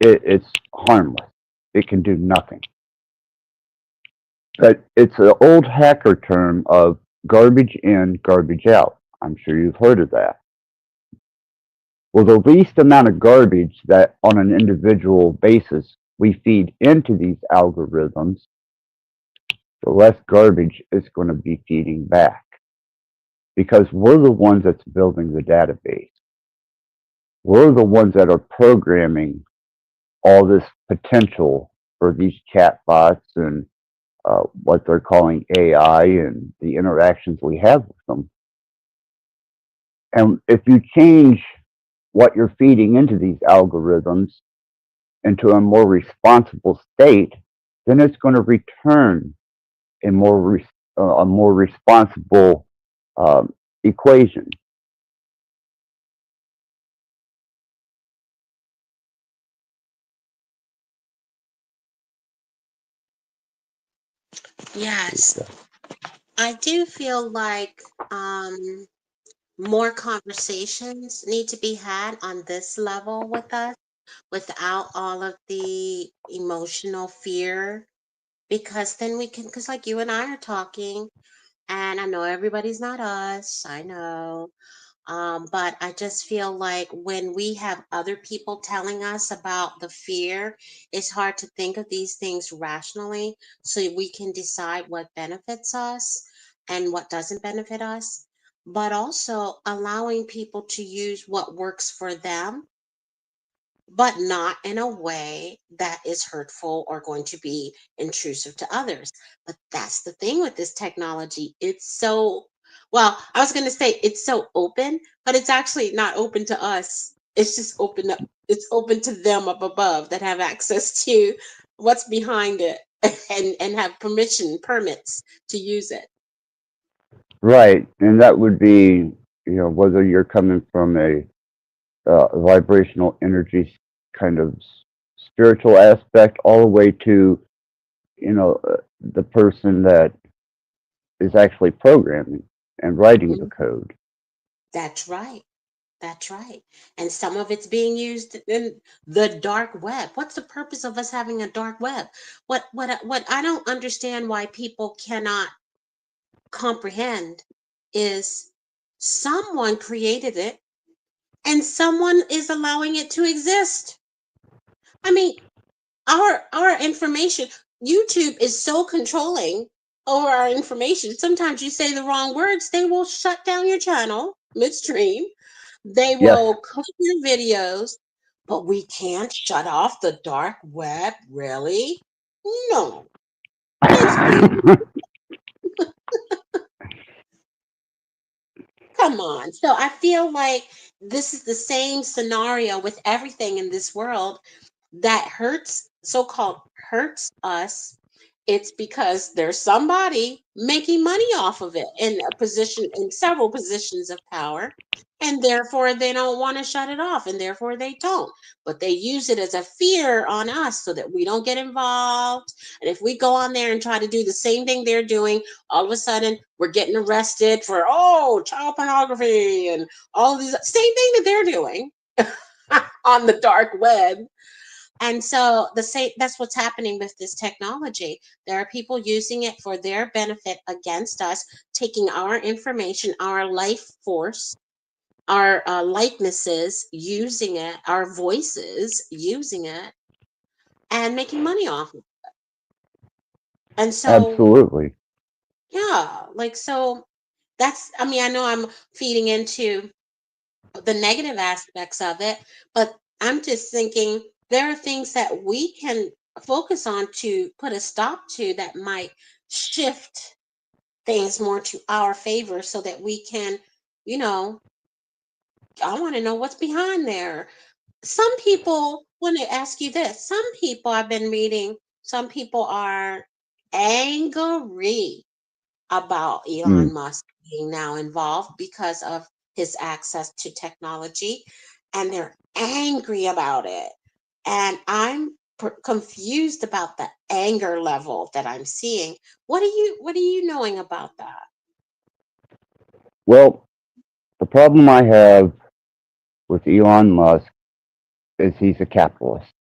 it's harmless. It can do nothing. But it's an old hacker term of garbage in, garbage out. I'm sure you've heard of that. Well, the least amount of garbage that on an individual basis we feed into these algorithms, the less garbage it's going to be feeding back. Because we're the ones that's building the database. We're the ones that are programming all this potential for these chatbots and what they're calling AI and the interactions we have with them. And if you change what you're feeding into these algorithms into a more responsible state, then it's going to return a more responsible equation. Yes, I do feel like more conversations need to be had on this level with us without all of the emotional fear, because then we can, because like you and I are talking, and I know everybody's not us, I know. But I just feel like when we have other people telling us about the fear, it's hard to think of these things rationally so we can decide what benefits us and what doesn't benefit us. But also allowing people to use what works for them, but not in a way that is hurtful or going to be intrusive to others. But that's the thing with this technology. It's so, well, I was going to say it's so open, but it's actually not open to us. It's just open up, it's open to them up above that have access to what's behind it and have permits to use it. Right. And that would be, whether you're coming from a vibrational energy kind of spiritual aspect all the way to the person that is actually programming and writing the Mhm. code. That's right. That's right. And some of it's being used in the dark web. What's the purpose of us having a dark web? What I don't understand why people cannot comprehend is someone created it and someone is allowing it to exist. I mean, our information, YouTube is so controlling over our information. Sometimes you say the wrong words, they will shut down your channel midstream. They Yes. will click your videos, but we can't shut off the dark web. Really? No, it's being. Come on. So I feel like this is the same scenario with everything in this world that hurts, so called hurts us. It's because there's somebody making money off of it in a position, in several positions of power, and therefore they don't want to shut it off, and therefore they don't. But they use it as a fear on us so that we don't get involved. And if we go on there and try to do the same thing they're doing, all of a sudden we're getting arrested for, oh, child pornography and all of these same thing that they're doing on the dark web. And so the same, that's what's happening with this technology. There are people using it for their benefit against us, taking our information, our life force, our likenesses, using it, our voices, using it, and making money off of it. And so, Absolutely. yeah, like, so that's, I mean, I know I'm feeding into the negative aspects of it, but I'm just thinking there are things that we can focus on to put a stop to that might shift things more to our favor so that we can, you know, I want to know what's behind there. Some people want to ask you this. Some people I've been reading, some people are angry about Mm. Elon Musk being now involved because of his access to technology, and they're angry about it. And I'm confused about the anger level that I'm seeing. What are you knowing about that? Well, the problem I have with Elon Musk is he's a capitalist.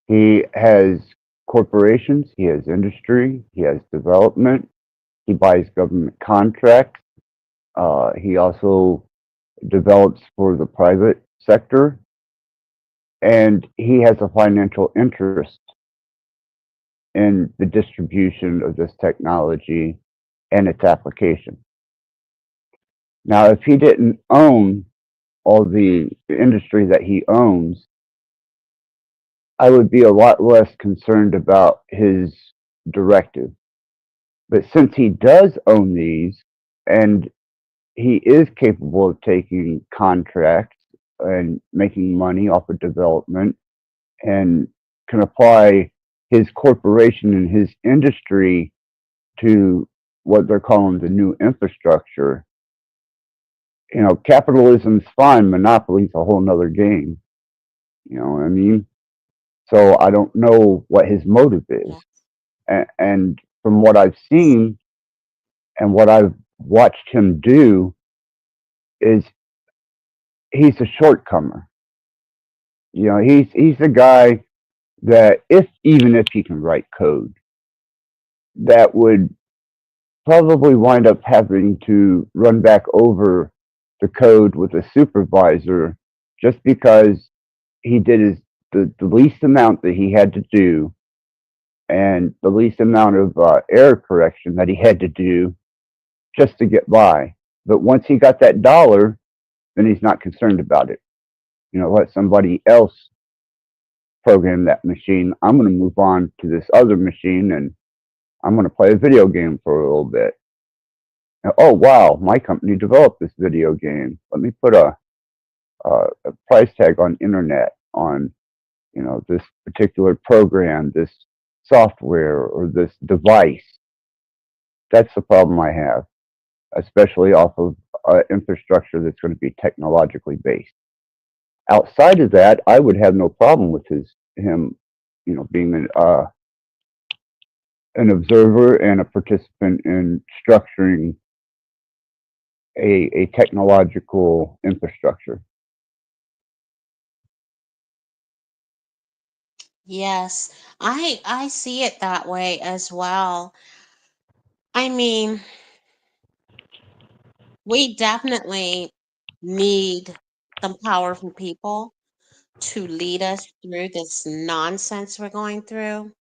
He has corporations, he has industry, he has development, he buys government contracts, he also develops for the private sector, and he has a financial interest in the distribution of this technology and its application. Now, if he didn't own all the industry that he owns, I would be a lot less concerned about his directive. But since he does own these and he is capable of taking contracts and making money off of development and can apply his corporation and his industry to what they're calling the new infrastructure. You know, capitalism's fine, monopoly's a whole nother game. You know what I mean? So I don't know what his motive is. Yeah. And from what I've seen and what I've watched him do, is he's a shortcomer. You know, he's a guy that if even if he can write code, that would probably wind up having to run back over the code with a supervisor just because he did the least amount that he had to do and the least amount of error correction that he had to do just to get by. But once he got that dollar, then he's not concerned about it. You know, let somebody else program that machine. I'm going to move on to this other machine and I'm going to play a video game for a little bit. And, oh, wow, my company developed this video game. Let me put a price tag on internet on, you know, this particular program, this software, or this device. That's the problem I have, especially off of infrastructure that's going to be technologically based. Outside of that, I would have no problem with him, you know, being an observer and a participant in structuring a technological infrastructure. Yes, I see it that way as well. I mean, we definitely need some powerful people to lead us through this nonsense we're going through.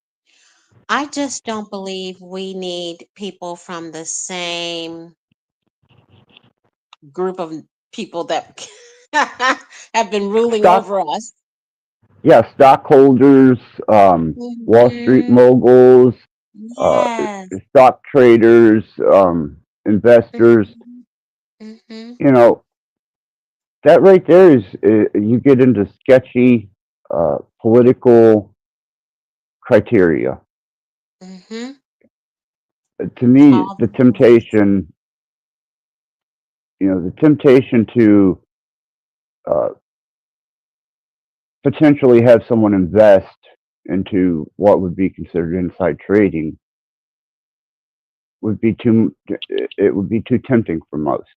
I just don't believe we need people from the same group of people that have been ruling Stock, over us. yeah, stockholders, Wall Street Hmm. moguls, uh, Yes. stock traders, investors. Hmm. Hmm. You know, that right there is you get into sketchy political criteria. Hmm. To me, All the the voice. temptation, the temptation to uh, potentially have someone invest into what would be considered inside trading would be too it would be too tempting for most.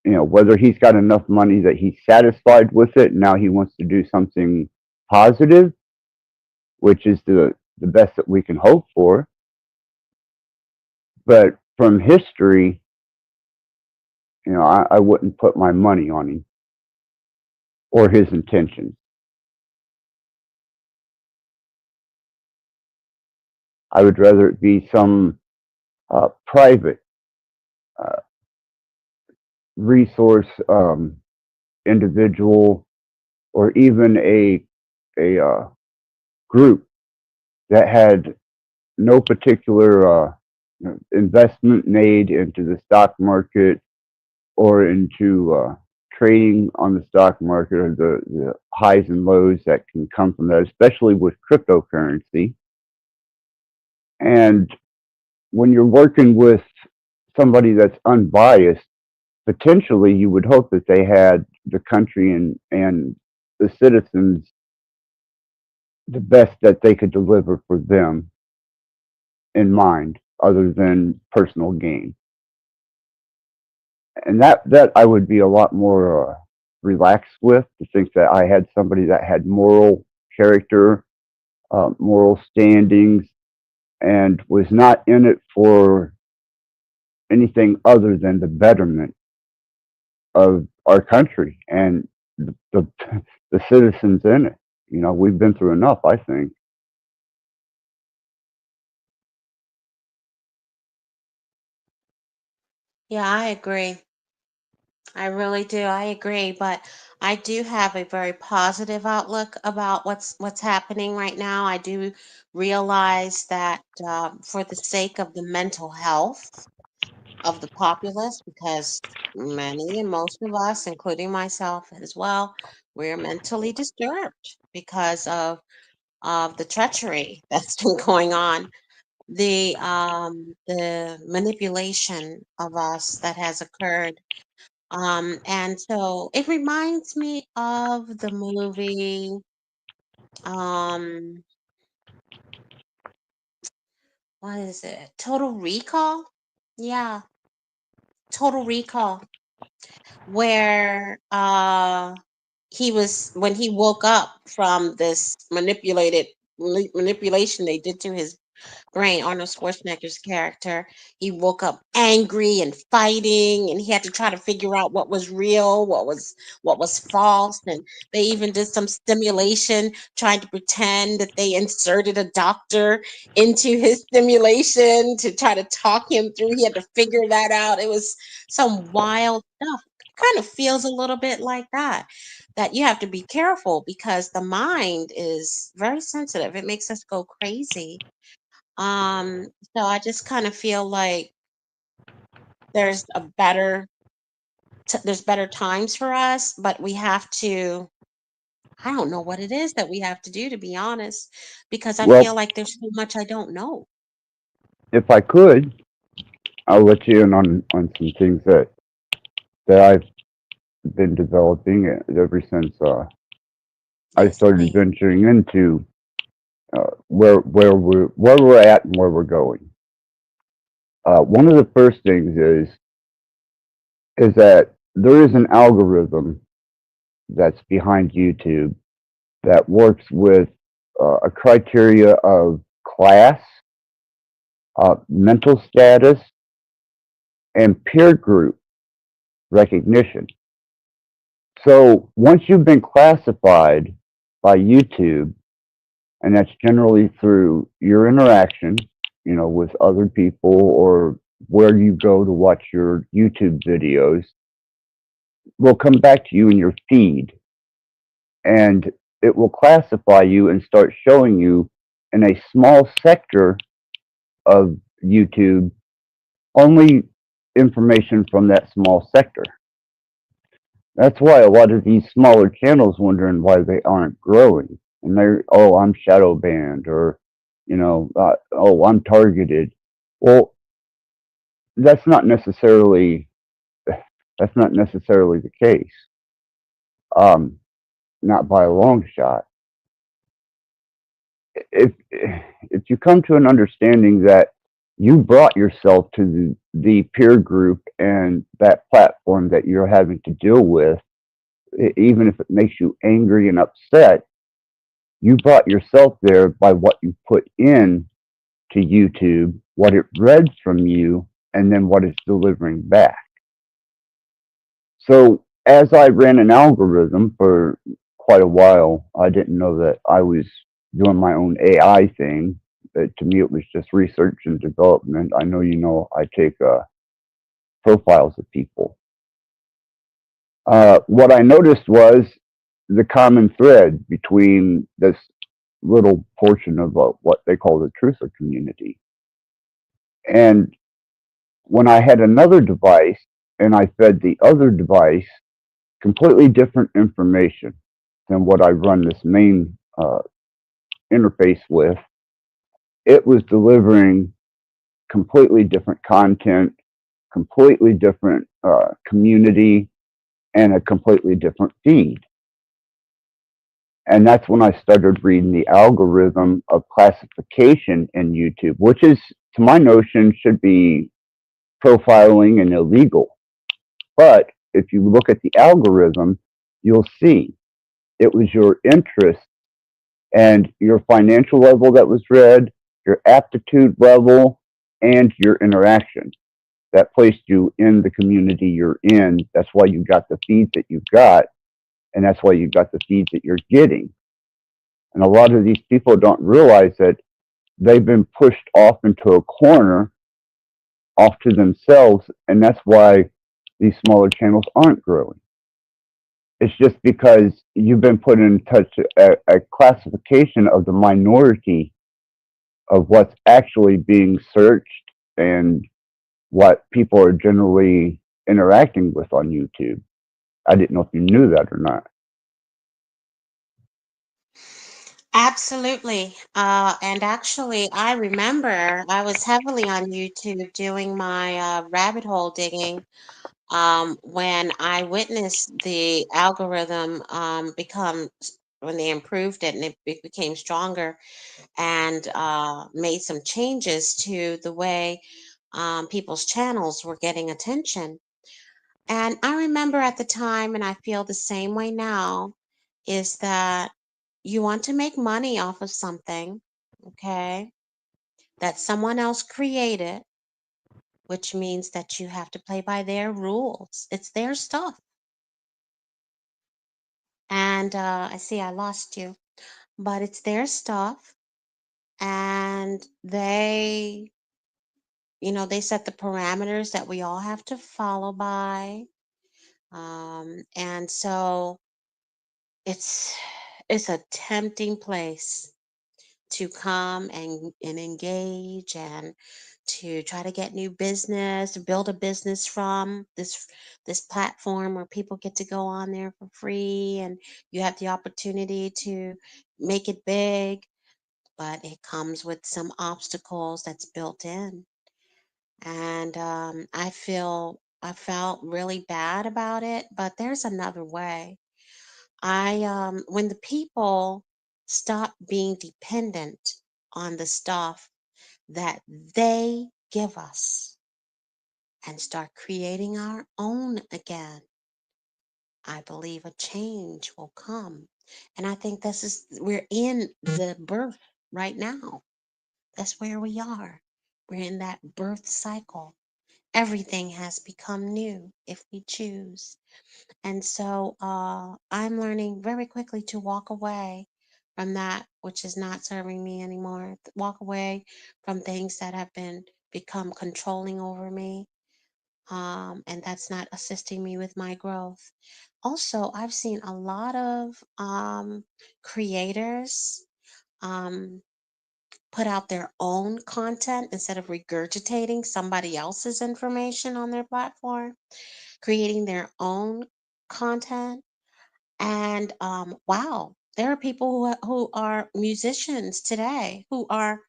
Whether he's got enough money that he's satisfied with it, now he wants to do something positive, which is the best that we can hope for. But from history, I wouldn't put my money on him or his intentions. I would rather it be some private uh, resource individual or even a group that had no particular investment made into the stock market or into trading on the stock market or the highs and lows that can come from that, especially with cryptocurrency. And when you're working with somebody that's unbiased, potentially you would hope that they had the country and the citizens the best that they could deliver for them in mind, other than personal gain. And that I would be a lot more relaxed with, to think that I had somebody that had moral character, moral standings, and was not in it for anything other than the betterment of our country and the the citizens in it. We've been through enough, I think. Yeah, I agree. I really do. I agree, but I do have a very positive outlook about what's happening right now. I do realize that for the sake of the mental health of the populace, because many and most of us, including myself as well, we're mentally disturbed because of the treachery that's been going on, the manipulation of us that has occurred, and so it reminds me of the movie, um, what is it? Total Recall? Yeah, Total Recall, where he was when he woke up from this manipulation they did to his brain, Arnold Schwarzenegger's character. He woke up angry and fighting, and he had to try to figure out what was real, what was false, and they even did some stimulation, trying to pretend that they inserted a doctor into his simulation to try to talk him through. He had to figure that out. It was some wild stuff. Kind of feels a little bit like that. That you have to be careful because the mind is very sensitive. It makes us go crazy, um, so I just kind of feel like there's a better there's better times for us, but we have to, I don't know what it is that we have to do, to be honest, because I Well, feel like there's so much I don't know. if I could, I'll let you in on some things that I've been developing ever since I Yes, started please. venturing into where we're at and where we're going. One of the first things is that there is an algorithm that's behind YouTube that works with a criteria of class, mental status, and peer group recognition. So once you've been classified by YouTube, and that's generally through your interaction, with other people or where you go to watch your YouTube videos will come back to you in your feed, and it will classify you and start showing you in a small sector of YouTube only information from that small sector. That's why a lot of these smaller channels wondering why they aren't growing. And they're, oh, I'm shadow banned, or, oh, I'm targeted. Well, that's not necessarily that's not necessarily the case. Um, not by a long shot. If you come to an understanding that you brought yourself to the peer group and that platform that you're having to deal with, even if it makes you angry and upset, you brought yourself there by what you put in to YouTube, what it read from you, and then what it's delivering back. So as I ran an algorithm for quite a while, I didn't know that I was doing my own AI thing. To me, it was just research and development. I know I take profiles of people. What I noticed was the common thread between this little portion of what they call the truther community. And when I had another device and I fed the other device completely different information than what I run this main interface with, it was delivering completely different content, completely different community, and a completely different feed. And that's when I started reading the algorithm of classification in YouTube, which is, to my notion, should be profiling and illegal. But if you look at the algorithm, you'll see it was your interest and your financial level that was read, your aptitude level, and your interaction that placed you in the community you're in. That's why you got the feeds that you got, and that's why you got the feeds that you're getting. And a lot of these people don't realize that they've been pushed off into a corner, off to themselves, and that's why these smaller channels aren't growing. It's just because you've been put in touch a classification of the minority of what's actually being searched and what people are generally interacting with on YouTube. I didn't know if you knew that or not. Absolutely. And actually, I remember I was heavily on YouTube doing my rabbit hole digging when I witnessed the algorithm when they improved it and it became stronger and made some changes to the way people's channels were getting attention. And I remember at the time, and I feel the same way now, is that you want to make money off of something, okay, that someone else created, which means that you have to play by their rules. It's their stuff. And I see I lost you, but it's their stuff. And they set the parameters that we all have to follow by. And so it's it's a tempting place to come and engage and to try to get new business, build a business from this platform where people get to go on there for free and you have the opportunity to make it big, but it comes with some obstacles that's built in. And I felt really bad about it, but there's another way. When the people stop being dependent on the stuff that they give us and start creating our own again, I believe a change will come. And I think we're in the birth right now. That's where we are. We're in that birth cycle. Everything has become new if we choose. And so I'm learning very quickly to walk away from that which is not serving me anymore. Walk away from things that have been become controlling over me, and that's not assisting me with my growth. Also, I've seen a lot of creators um, put out their own content instead of regurgitating somebody else's information on their platform, creating their own content. And wow, there are people who are musicians today who are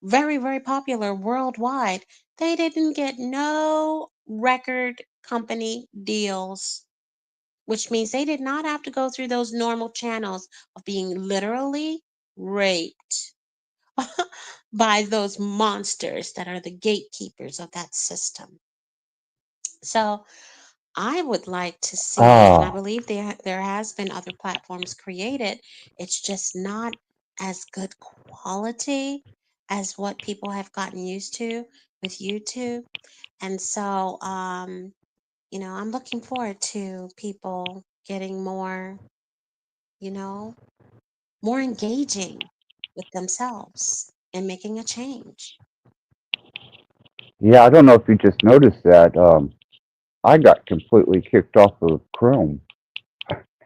very, very popular worldwide. They didn't get no record company deals, which means they did not have to go through those normal channels of being literally raped by those monsters that are the gatekeepers of that system. So I would like to see, and I Ah, believe there has been other platforms created. It's just not as good quality as what people have gotten used to with YouTube. And so, I'm looking forward to people getting more, you know, more engaging with themselves and making a change. yeah, I don't know if you just noticed that. I got completely kicked off of Chrome.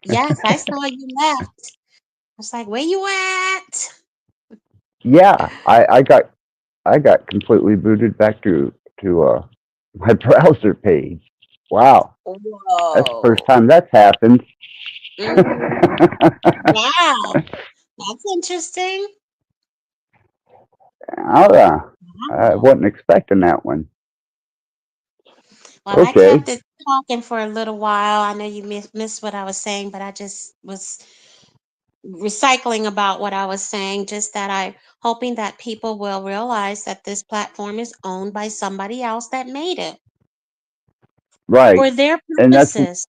Yes, I saw you left. I was like, where you at? Yeah, I got completely booted back to my browser page. Wow, that's the first Whoa. time that's happened. Hmm. Wow. That's interesting. Oh, yeah. I Wow. wasn't expecting that one. Well, I Okay, kept it talking for a little while. I know you missed what I was saying, but I just was recycling about what I was saying, just that I hoping that people will realize that this platform is owned by somebody else that made it right, for their and that's purposes.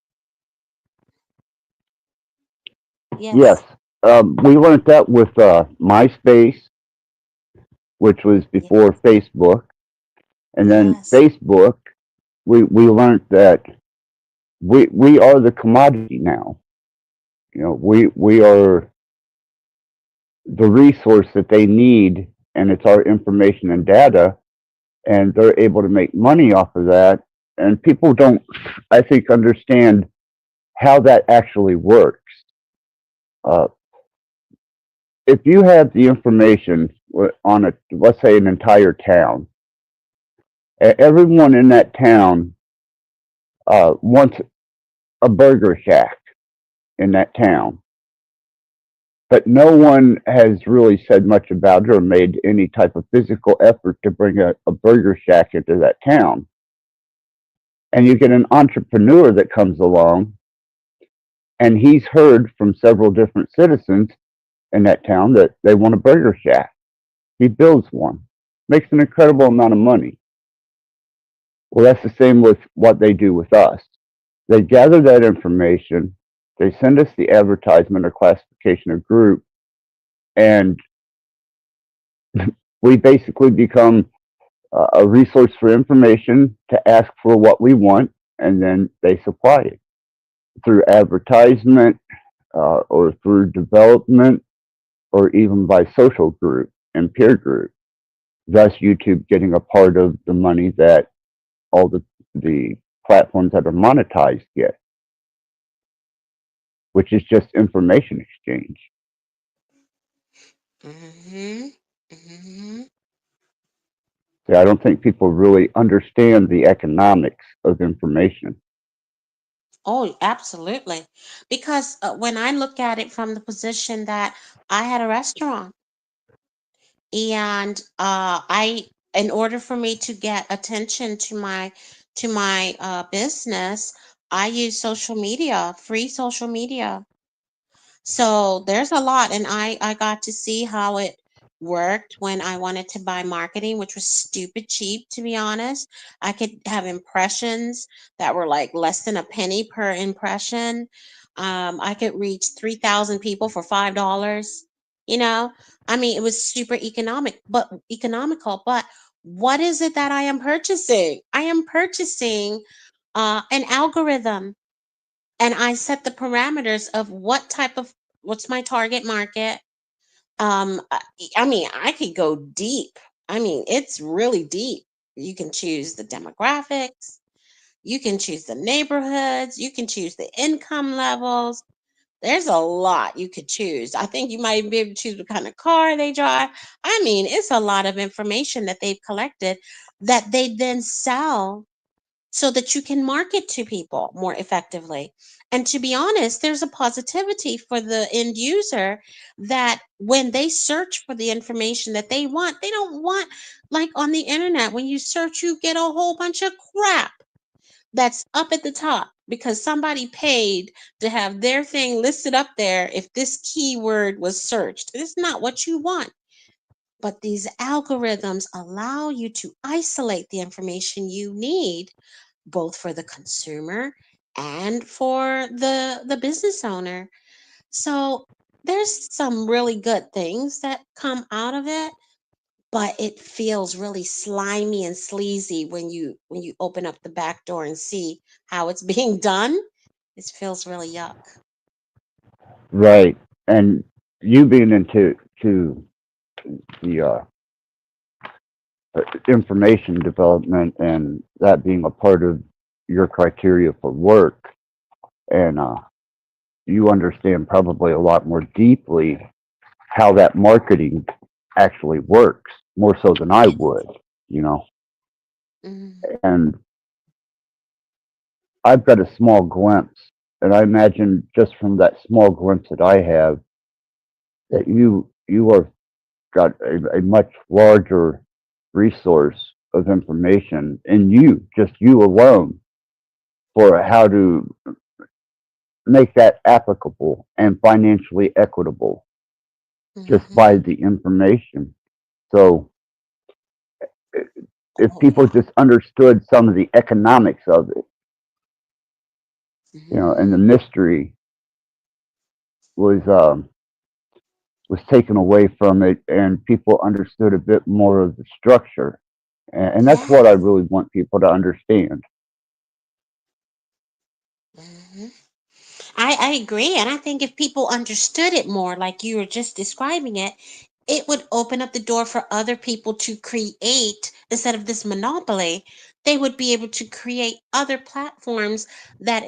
yes. Yes. We learned that with MySpace, which was Yes. before Facebook, and then Yes. Facebook. We learned that we are the commodity now. We are the resource that they need, and it's our information and data, and they're able to make money off of that. And people don't, I think, understand how that actually works. Uh, if you have the information on a, let's say, an entire town, everyone in that town wants a burger shack in that town, but no one has really said much about it or made any type of physical effort to bring a burger shack into that town. And you get an entrepreneur that comes along, and he's heard from several different citizens in that town that they want a burger shack. He builds one, makes an incredible amount of money. Well, that's the same with what they do with us. They gather that information, they send us the advertisement or classification of group, and we basically become a resource for information to ask for what we want, and then they supply it through advertisement or through development or even by social group and peer group. Thus, YouTube getting a part of the money that all the platforms that are monetized get, which is just information exchange. Mm-hmm. Mm-hmm. See, I don't think people really understand the economics of information. Oh, absolutely. Because when I look at it from the position that I had a restaurant, and in order for me to get attention to my business, I use social media, free social media. So there's a lot, and I got to see how it worked when I wanted to buy marketing, which was stupid cheap, to be honest. I could have impressions that were like less than a penny per impression. I could reach 3,000 people for $5. You know, I mean, it was super economical. But what is it that I am purchasing? I am purchasing an algorithm, and I set the parameters of what's my target market. I I mean, I could go deep. I mean, it's really deep. You can choose the demographics, you can choose the neighborhoods, you can choose the income levels. There's a lot you could choose. I think you might be able to choose what kind of car they drive. I mean, it's a lot of information that they've collected that they then sell so that you can market to people more effectively. And to be honest, there's a positivity for the end user that when they search for the information that they don't want, like on the internet, when you search, you get a whole bunch of crap that's up at the top because somebody paid to have their thing listed up there if this keyword was searched. It's not what you want. But these algorithms allow you to isolate the information you need, both for the consumer and for the business owner. So there's some really good things that come out of it, but it feels really slimy and sleazy when you open up the back door and see how it's being done. It feels really yuck. Right. And you being into the information development and that being a part of your criteria for work, and you understand probably a lot more deeply how that marketing actually works, more so than I Yes. would, you know. Mhm. And I've got a small glimpse, and I imagine just from that small glimpse that I have, that you are got a much larger resource of information in you, just you alone, for how to make that applicable and financially equitable just by Mhm. the information. So if Oh people yeah. just understood some of the economics of it, you know, and the Mhm. mystery was taken away from it, and people understood a bit more of the structure, and that's what I Yes. really want people to understand. Mhm. I agree. And I think if people understood it more, like you were just describing it, it would open up the door for other people to create instead of this monopoly. They would be able to create other platforms that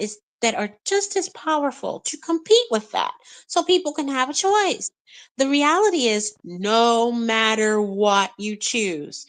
are just as powerful to compete with that. So people can have a choice. The reality is no matter what you choose,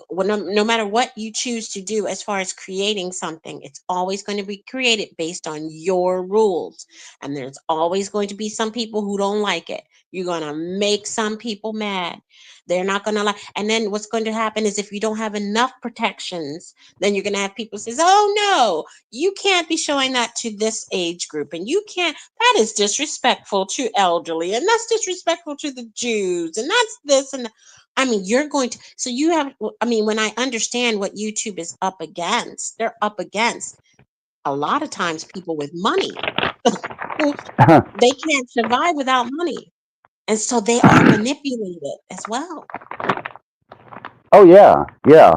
well, no matter what you choose to do as far as creating something, it's always going to be created based on your rules, and there's always going to be some people who don't like it. You're going to make some people mad. They're not going to like, and then what's going to happen is if you don't have enough protections, then you're going to have people says, oh no, you can't be showing that to this age group, and you can't, that is disrespectful to elderly, and that's disrespectful to the Jews, and that's this and I mean, you're going to, so you have, I mean, when I understand what YouTube is up against, they're up against a lot of times people with money who they can't survive without money. And so they are manipulated as well. Oh yeah, yeah.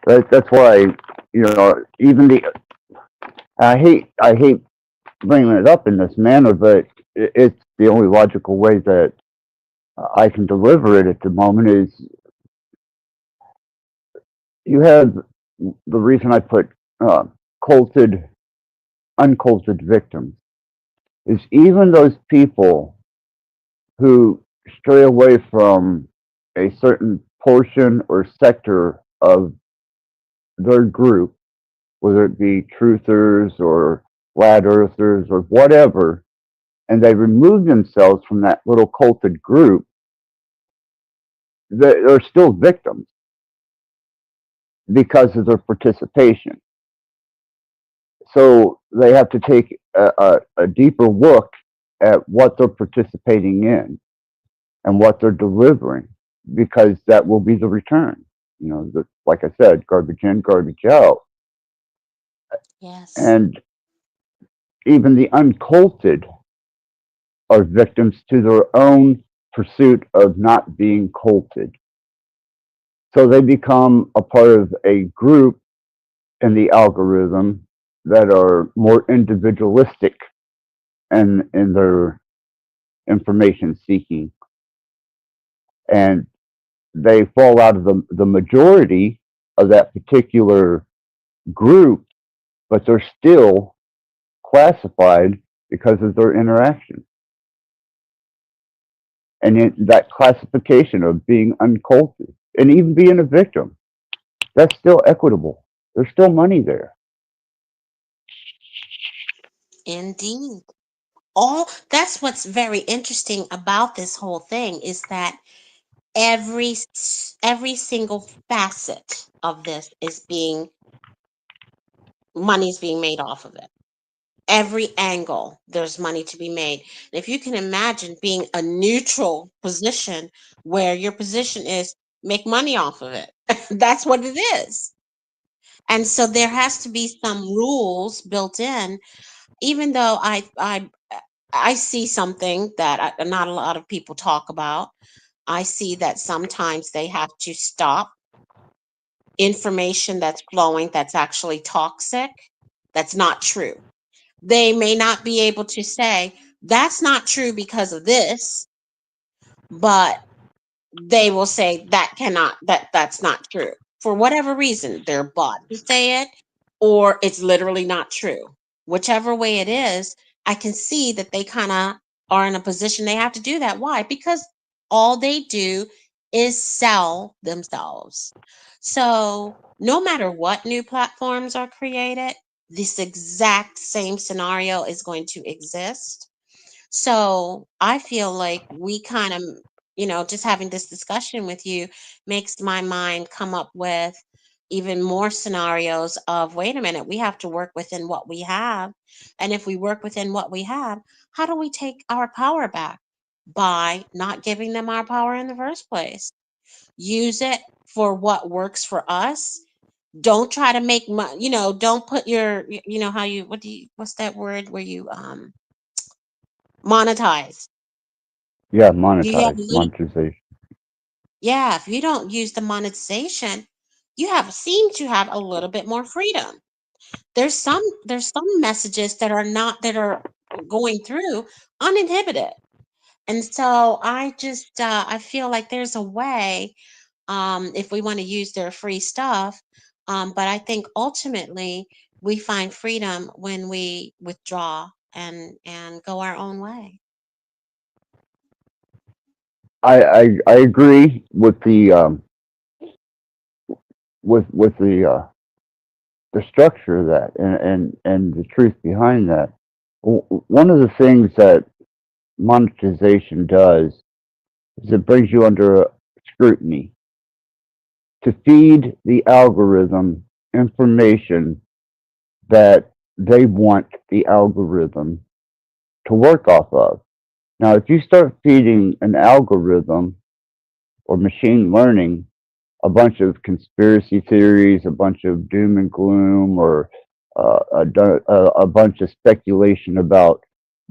That's why, you know, even the I hate bringing it up in this manner, but it's the only logical way that I can deliver it at the moment. Is you have the reason I put uh, culted, unculted victims is even those people who stray away from a certain portion or sector of their group, whether it be truthers or flat earthers or whatever, and they remove themselves from that little culted group, they're still victims because of their participation. So they have to take a deeper look at what they're participating in and what they're delivering, because that will be the return. You know, like I said, garbage in, garbage out. Yes. And even the unculted are victims to their own pursuit of not being culted. So they become a part of a group in the algorithm that are more individualistic in their information seeking. And they fall out of the majority of that particular group, but they're still classified because of their interaction. And that classification of being unculted and even being a victim, that's still equitable. There's still money there. Indeed. All that's what's very interesting about this whole thing is that every single facet of this is being money's being made off of it. Every angle there's money to be made. And if you can imagine being a neutral position where your position is make money off of it. That's what it is. And so there has to be some rules built in, even though I see something that not a lot of people talk about. I see that sometimes they have to stop information that's flowing that's actually toxic, that's not true. They may not be able to say that's not true because of this, but they will say that's not true for whatever reason. They're bought to say it, or it's literally not true. Whichever way it is, I can see that they kind of are in a position they have to do that. Why? Because all they do is sell themselves. So no matter what new platforms are created, this exact same scenario is going to exist. So I feel like we kind of, just having this discussion with you makes my mind come up with even more scenarios of wait a minute, we have to work within what we have. And if we work within what we have, how do we take our power back? By not giving them our power in the first place. Use it for what works for us. Don't try to make money, don't put how what's that word where you monetize. Yeah, You have a little, monetization. yeah, if you don't use the monetization, you have seem to have a little bit more freedom. There's some messages that are going through uninhibited. And so I feel like there's a way, if we want to use their free stuff. But I think ultimately we find freedom when we withdraw and go our own way. I agree with the structure of that and the truth behind that. One of the things that monetization does is it brings you under scrutiny to feed the algorithm information that they want the algorithm to work off of. Now, if you start feeding an algorithm or machine learning a bunch of conspiracy theories, a bunch of doom and gloom, or a bunch of speculation about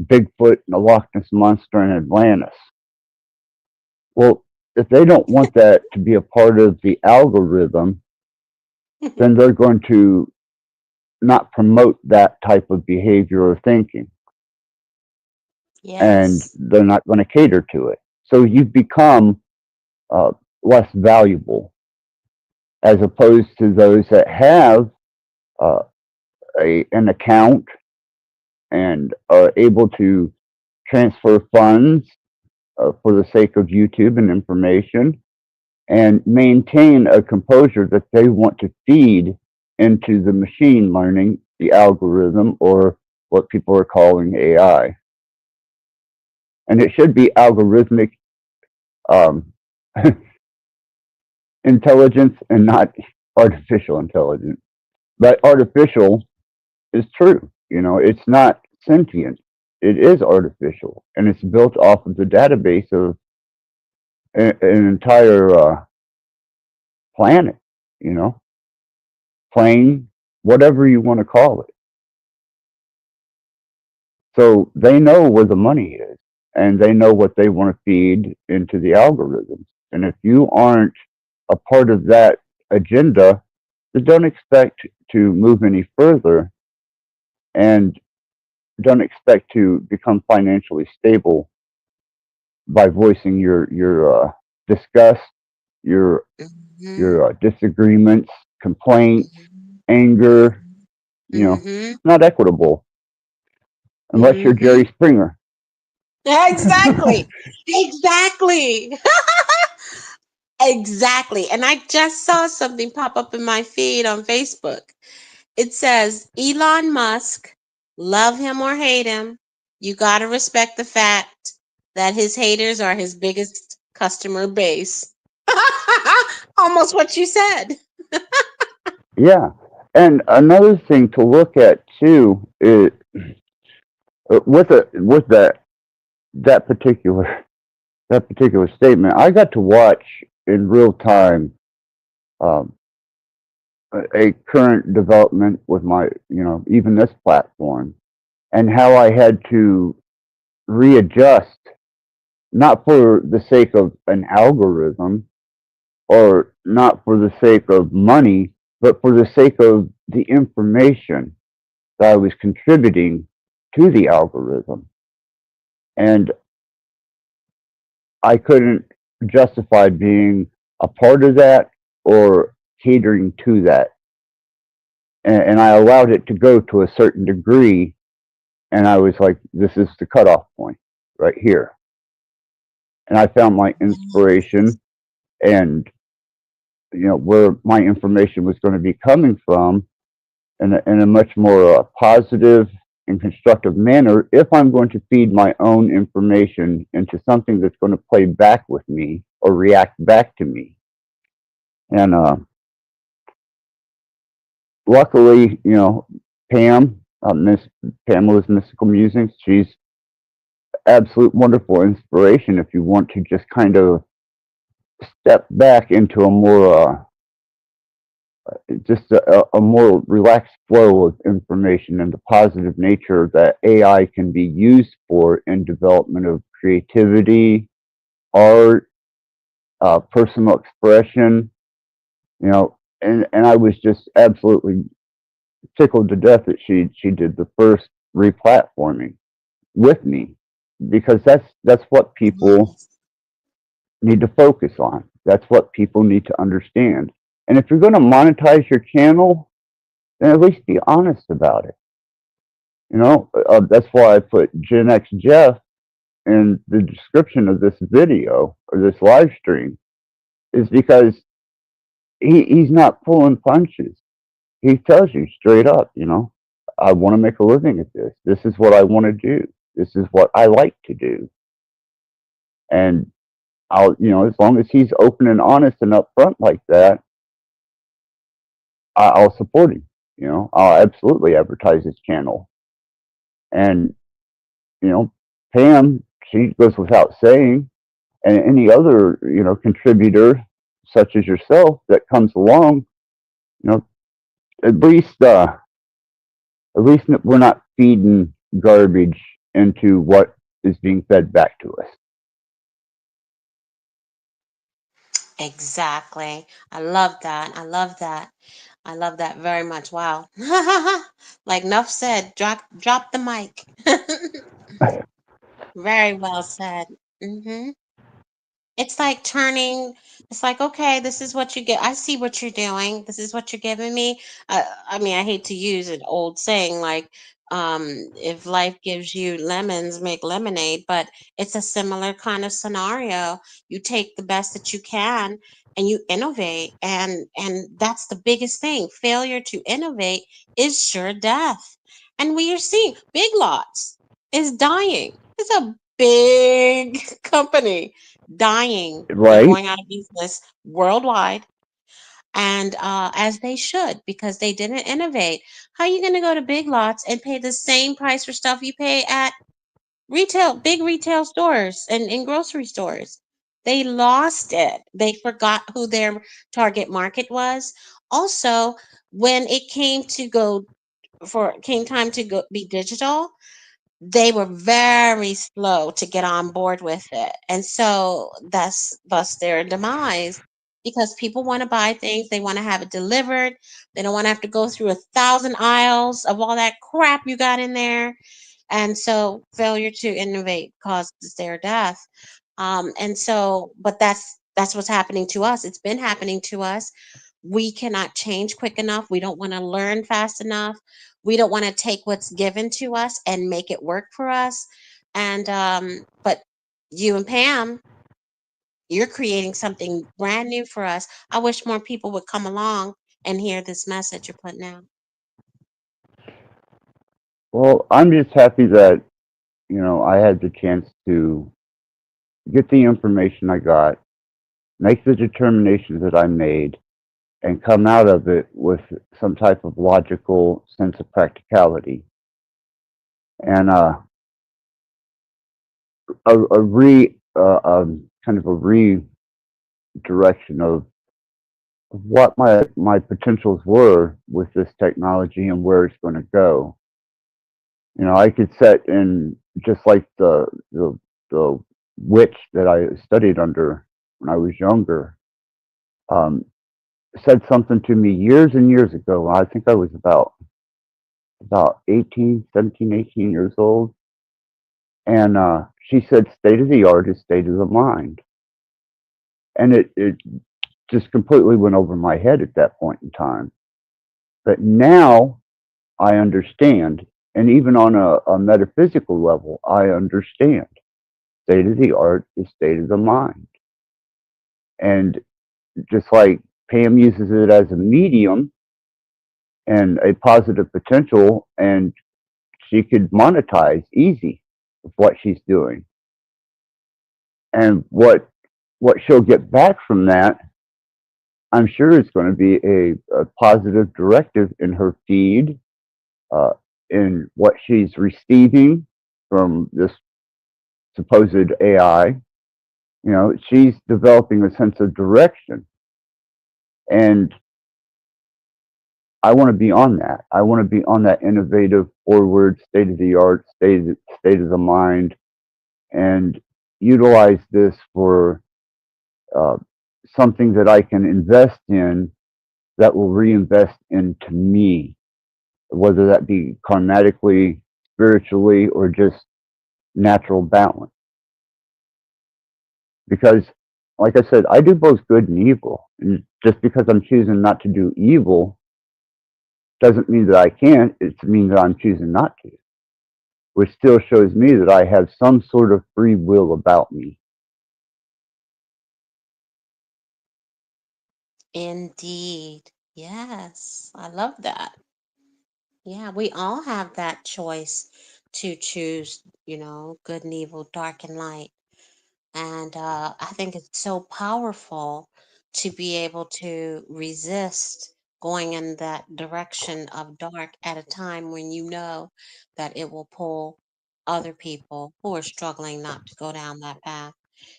Bigfoot and the Loch Ness Monster in Atlantis. Well, if they don't want that to be a part of the algorithm, then they're going to not promote that type of behavior or thinking, and Yes. they're not going to cater to it. So you become uh, less valuable as opposed to those that have uh, an account and are able to transfer funds for the sake of YouTube and information and maintain a composure that they want to feed into the machine learning, the algorithm, or what people are calling AI. And it should be algorithmic um, intelligence and not artificial intelligence. But artificial is true. It's not sentient. It is artificial, and it's built off of the database of an entire planet. You know, plane, whatever you want to call it. So they know where the money is, and they know what they want to feed into the algorithms. And if you aren't a part of that agenda, then don't expect to move any further, and don't expect to become financially stable by voicing your disgust, your Mhm. disagreements, complaint, anger, Mm-hmm. not equitable unless you're Mm-hmm. Jerry Springer. Exactly. Exactly. Exactly. And I just saw something pop up in my feed on Facebook. It says Elon Musk, love him or hate him, you got to respect the fact that his haters are his biggest customer base. Almost what you said. Yeah. And another thing to look at too is with that particular that particular statement, I got to watch in real time um, a current development with my, even this platform, and how I had to readjust, not for the sake of an algorithm or not for the sake of money, but for the sake of the information that I was contributing to the algorithm. And I couldn't justify being a part of that or catering to that. And I allowed it to go to a certain degree. And I was like, this is the cutoff point right here. And I found my inspiration and, where my information was going to be coming from in a much more positive and constructive manner if I'm going to feed my own information into something that's going to play back with me or react back to me. And luckily, Pam, Miss Pamela's Mystical Musings, she's absolute wonderful inspiration if you want to just kind of step back into a more just a more relaxed flow of information and the positive nature that AI can be used for in development of creativity, art, personal expression, and I was just absolutely tickled to death that she did the first replatforming with me because that's what people need to focus on. That's what people need to understand. And if you're going to monetize your channel, then at least be honest about it. That's why I put Gen X Jeff in the description of this video or this live stream, is because he's not pulling punches. He tells you straight up, I want to make a living at this. This is what I want to do. This is what I like to do. And as long as he's open and honest and upfront like that, I'll support him. I'll absolutely advertise his channel. And, Pam, she goes without saying, and any other, contributor such as yourself that comes along, at least, we're not feeding garbage into what is being fed back to us. Exactly. I love that. I love that. I love that very much. Wow. Like Nuff said, drop the mic. Very well said. Hmm. It's like turning, it's like, okay, this is what you get. I see what you're doing. This is what you're giving me. I mean, I hate to use an old saying like, if life gives you lemons, make lemonade, but it's a similar kind of scenario. You take the best that you can and you innovate. And that's the biggest thing. Failure to innovate is sure death. And we are seeing Big Lots is dying. It's a big company dying. They're Right? going out of business worldwide, and as they should, because they didn't innovate. How are you going to go to Big Lots and pay the same price for stuff you pay at big retail stores and in grocery stores? They lost it. They forgot who their target market was. Also, when it came time to go be digital, they were very slow to get on board with it. And so that's thus their demise, because people want to buy things, they want to have it delivered. They don't want to have to go through 1,000 aisles of all that crap you got in there. And so failure to innovate causes their death. And so, but that's what's happening to us. It's been happening to us. we cannot change quick enough. We don't want to learn fast enough. We don't want to take what's given to us and make it work for us. And but you and Pam, you're creating something brand new for us. I wish more people would come along and hear this message you're putting out. Well, I'm just happy that, I had the chance to get the information I got, make the determinations that I made, and come out of it with some type of logical sense of practicality. And kind of a redirection of what my potentials were with this technology and where it's going to go. I could set in, just like the witch that I studied under when I was younger, said something to me years and years ago. I think I was about 18 years old. And she said, state of the art is state of the mind. And it just completely went over my head at that point in time. But now I understand. And even on a metaphysical level, I understand. State of the art is state of the mind. And just like Pam uses it as a medium and a positive potential, and she could monetize easy with what she's doing. And what she'll get back from that, I'm sure is going to be a positive directive in her feed, in what she's receiving from this supposed AI. She's developing a sense of direction. And I want to be on that. I want to be on that innovative, forward, state of the art, state of the mind, and utilize this for something that I can invest in that will reinvest into me, whether that be karmatically, spiritually, or just natural balance. Because, like I said, I do both good and evil. And just because I'm choosing not to do evil doesn't mean that I can't. It means that I'm choosing not to, which still shows me that I have some sort of free will about me. Indeed. Yes. I love that. Yeah, we all have that choice to choose, good and evil, dark and light. And I think it's so powerful to be able to resist going in that direction of dark at a time when you know that it will pull other people who are struggling not to go down that path.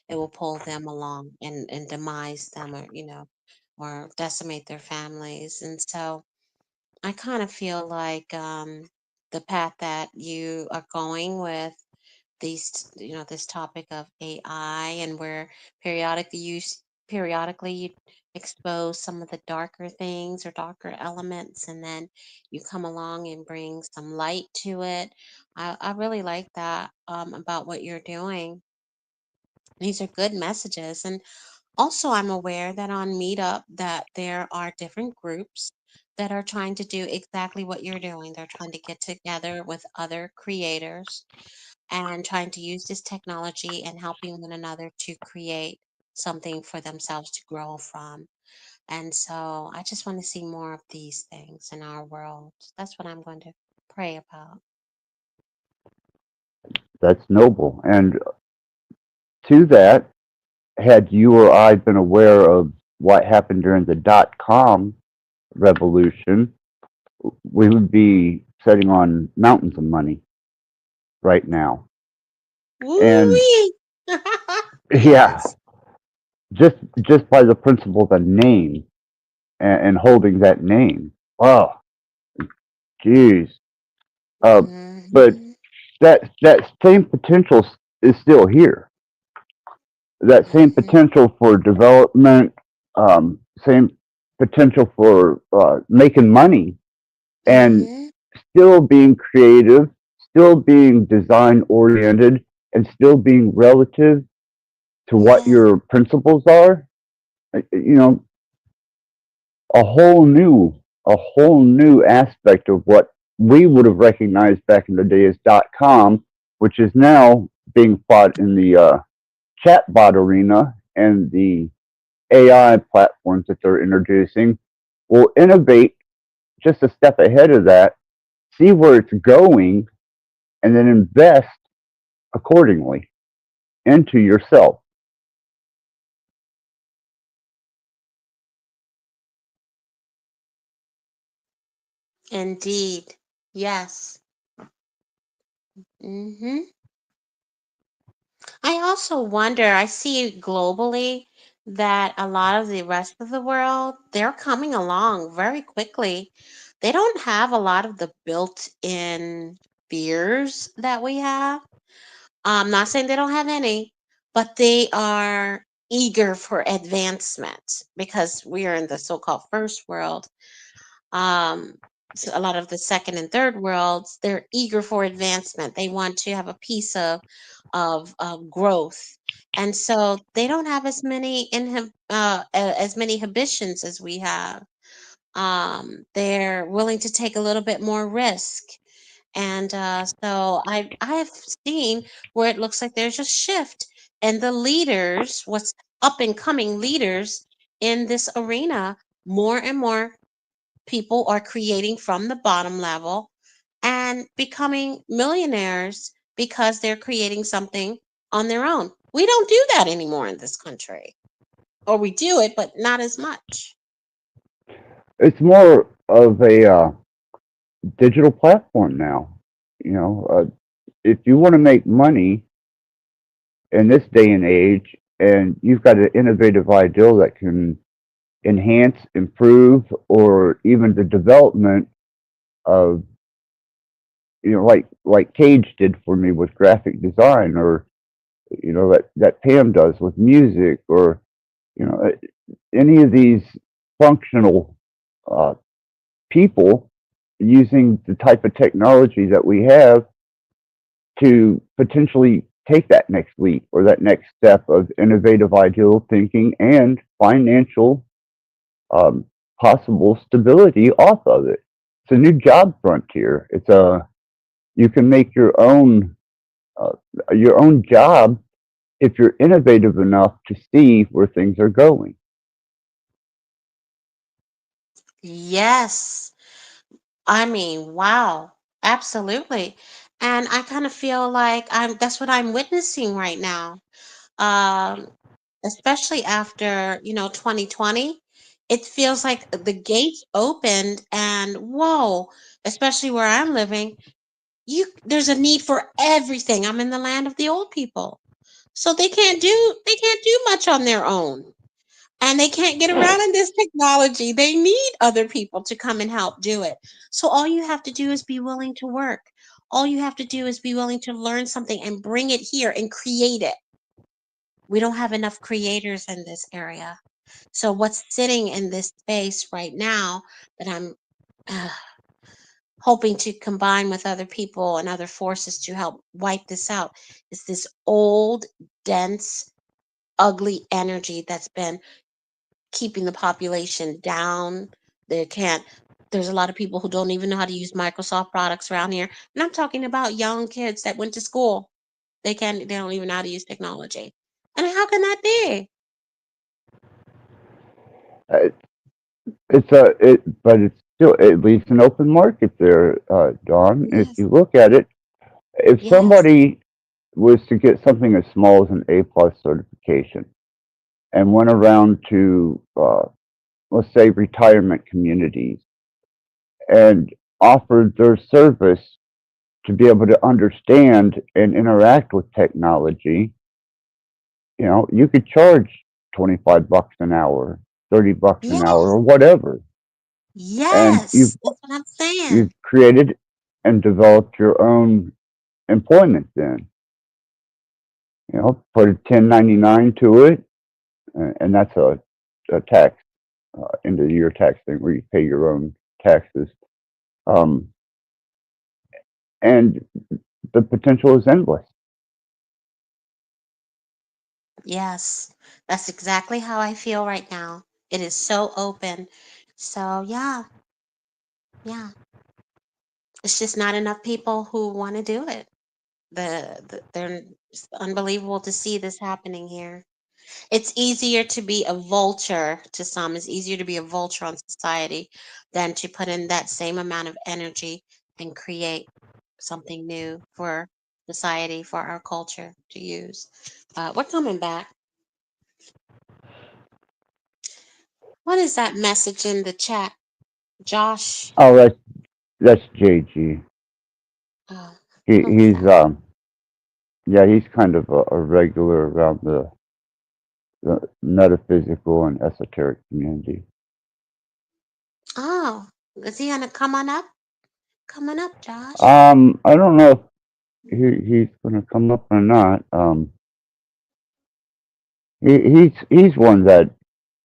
It will pull them along and demise them, or, or decimate their families. And so I kind of feel like the path that you are going with this topic of AI, and where periodically you expose some of the darker things or darker elements, and then you come along and bring some light to it. I really like that about what you're doing. These are good messages. And also, I'm aware that on Meetup that there are different groups that are trying to do exactly what you're doing. They're trying to get together with other creators and trying to use this technology and helping one another to create something for themselves to grow from. And so I just want to see more of these things in our world. That's what I'm going to pray about. That's noble. And to that, had you or I been aware of what happened during the .com revolution, we would be sitting on mountains of money right now. And Woo-wee! yeah, Yes. just by the principle of the name and holding that name. Oh, geez. But Hmm. that same potential is still here. That same Hmm. potential for development, same potential for making money, and Hmm. still being creative, still being design oriented, and still being relative to what Yes. your principles are. You know, a whole new aspect of what we would have recognized back in the day as .com, which is now being fought in the chatbot arena and the AI platforms that they're introducing. Will innovate just a step ahead of that, see where it's going, and then invest accordingly into yourself. Indeed. Yes. hmm I also wonder, I see globally that a lot of the rest of the world, they're coming along very quickly. They don't have a lot of the built-in fears that we have. I'm not saying they don't have any, but they are eager for advancement because we are in the so-called first world. um, so a lot of the second and third worlds, they're eager for advancement. They want to have a piece of growth, and so they don't have as many inhibitions as we have. They're willing to take a little bit more risk, and so I have seen where it looks like there's a shift, and the leaders, what's up and coming leaders in this arena, more and more people are creating from the bottom level and becoming millionaires because they're creating something on their own. We don't do that anymore in this country. Or we do it, but not as much. It's more of a digital platform now. You know, if you want to make money in this day and age, and you've got an innovative ideal that can enhance, improve, or even the development of, like Cage did for me with graphic design, or that Pam does with music, or any of these functional uh, people using the type of technology that we have to potentially take that next leap or that next step of innovative ideal thinking and financial um, possible stability off of it. It's a new job frontier. You can make uh, your own job if you're innovative enough to see where things are going. Yes. I mean, wow. Absolutely. And I kind of feel like that's what I'm witnessing right now. Um, Especially after, 2020, it feels like the gates opened and whoa, especially where I'm living, there's a need for everything. I'm in the land of the old people. So they can't do much on their own. And they can't get around in this technology. They need other people to come and help do it. So all you have to do is be willing to work. All you have to do is be willing to learn something and bring it here and create it. We don't have enough creators in this area. So what's sitting in this space right now that I'm uh, hoping to combine with other people and other forces to help wipe this out is this old, dense, ugly energy that's been keeping the population down. They can't. There's a lot of people who don't even know how to use Microsoft products around here, and I'm talking about young kids that went to school. They don't even know how to use technology. And how can that be? Uh, but it's still at least an open market there, Don. If Yes, you look at it, if yes, somebody was to get something as small as an A plus certification and went around to, let's say, retirement communities and offered their service to be able to understand and interact with technology, you could charge $25 an hour, $30 an hour, yes, or whatever, and yes. That's what I'm saying. you've created and developed your own employment. Then put a 1099 to it, and that's a tax end of the year tax thing where you pay your own taxes, um, and the potential is endless. Yes, that's exactly how I feel right now. It is so open. So yeah, it's just not enough people who want to do it. They're it's unbelievable to see this happening here. It's easier to be a vulture to some. It's easier to be a vulture on society than to put in that same amount of energy and create something new for society, for our culture to use. We're coming back. What is that message in the chat, Josh? Oh, that's JG. Oh, He's okay. yeah, he's kind of a regular around the metaphysical and esoteric community. Oh, is he gonna come on up? Coming up, Josh. I don't know if he's gonna come up or not. He's one that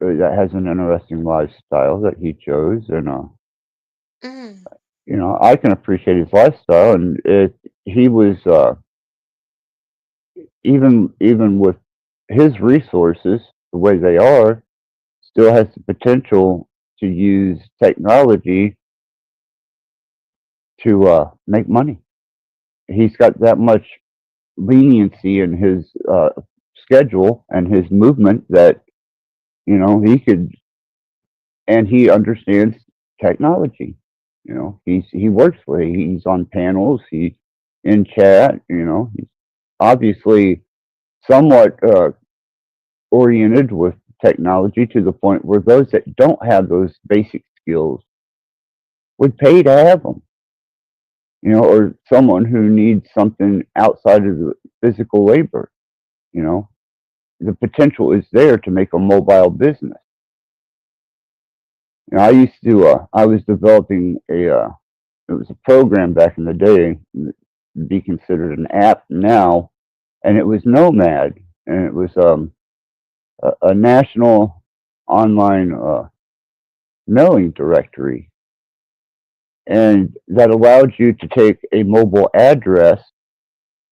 has an interesting lifestyle that he chose, and Mm, I can appreciate his lifestyle, and he was even with his resources the way they are, still has the potential to use technology to make money. He's got that much leniency in his schedule and his movement that he could, and he understands technology. He works with it. He's on panels. He in chat. He's obviously somewhat oriented with technology to the point where those that don't have those basic skills would pay to have them. Or someone who needs something outside of the physical labor. You know, the potential is there to make a mobile business. I was developing it was a program back in the day, be considered an app now, and it was Nomad, and it was a national online mailing directory, and that allowed you to take a mobile address,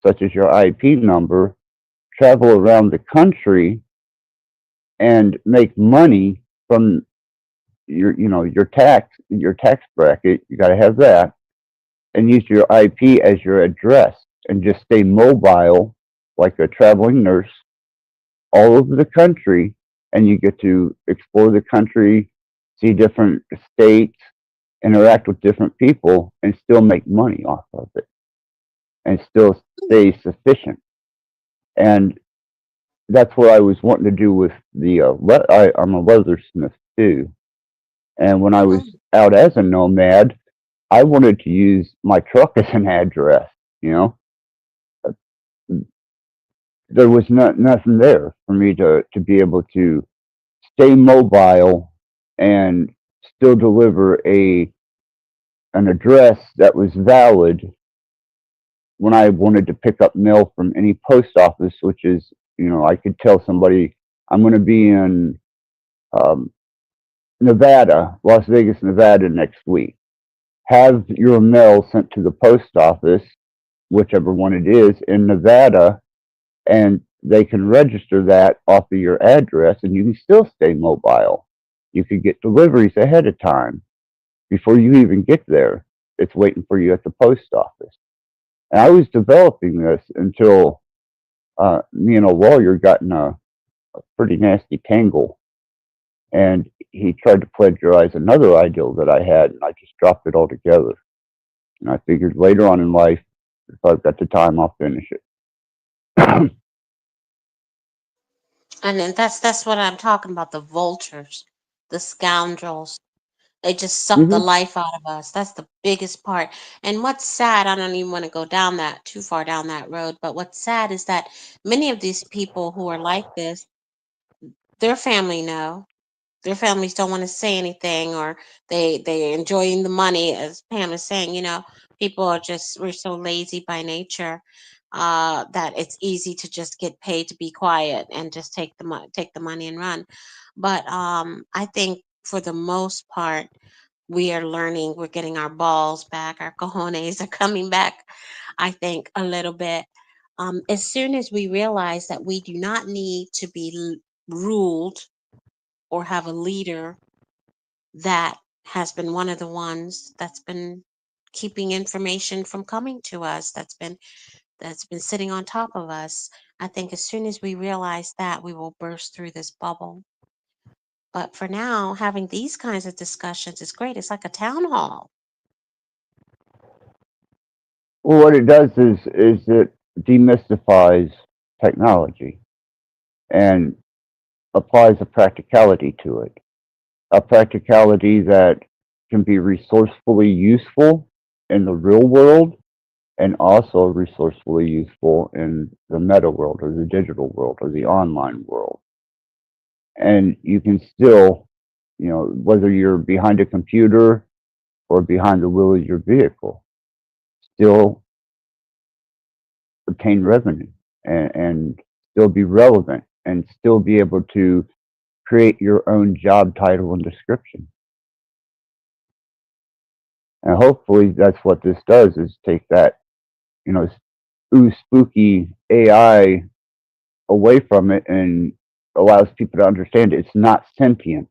such as your IP number, travel around the country, and make money from your tax bracket. You got to have that, and use your IP as your address, and just stay mobile like a traveling nurse all over the country, and you get to explore the country, see different states, interact with different people, and still make money off of it, and still stay sufficient. And that's what I was wanting to do with the. I'm a leathersmith too, and when I was mm, out as a nomad, I wanted to use my truck as an address. You know, there was nothing there for me to be able to stay mobile and still deliver an address that was valid when I wanted to pick up mail from any post office, which is, I could tell somebody I'm going to be in um, Nevada, Las Vegas, Nevada next week. Have your mail sent to the post office, whichever one it is, in Nevada, and they can register that off of your address, and you can still stay mobile. You could get deliveries ahead of time before you even get there. It's waiting for you at the post office. And I was developing this until me and a lawyer got in a pretty nasty tangle, and he tried to plagiarize another ideal that I had, and I just dropped it altogether. And I figured later on in life, if I've got the time, I'll finish it. and then that's what I'm talking about. The vultures, the scoundrels. They just suck the hmm life out of us. That's the biggest part. And what's sad, I don't even want to go down that too far down that road, but what's sad is that many of these people who are like this, their family know. Their families don't want to say anything, or they enjoying the money, as Pam is saying. People are just, we're so lazy by nature, that it's easy to just get paid to be quiet and just take the money and run. But I think for the most part we are learning, we're getting our balls back, our cojones are coming back, I think, a little bit. As soon as we realize that we do not need to be ruled or have a leader that has been one of the ones that's been keeping information from coming to us, that's been sitting on top of us. I think as soon as we realize that, we will burst through this bubble. But for now, having these kinds of discussions is great. It's like a town hall. Well, what it does is it demystifies technology and applies a practicality to it. A practicality that can be resourcefully useful in the real world and also resourcefully useful in the meta world or the digital world or the online world. And you can still, whether you're behind a computer or behind the wheel of your vehicle, still obtain revenue and still be relevant and still be able to create your own job title and description. And hopefully that's what this does is take that, spooky AI away from it and allows people to understand it's not sentient.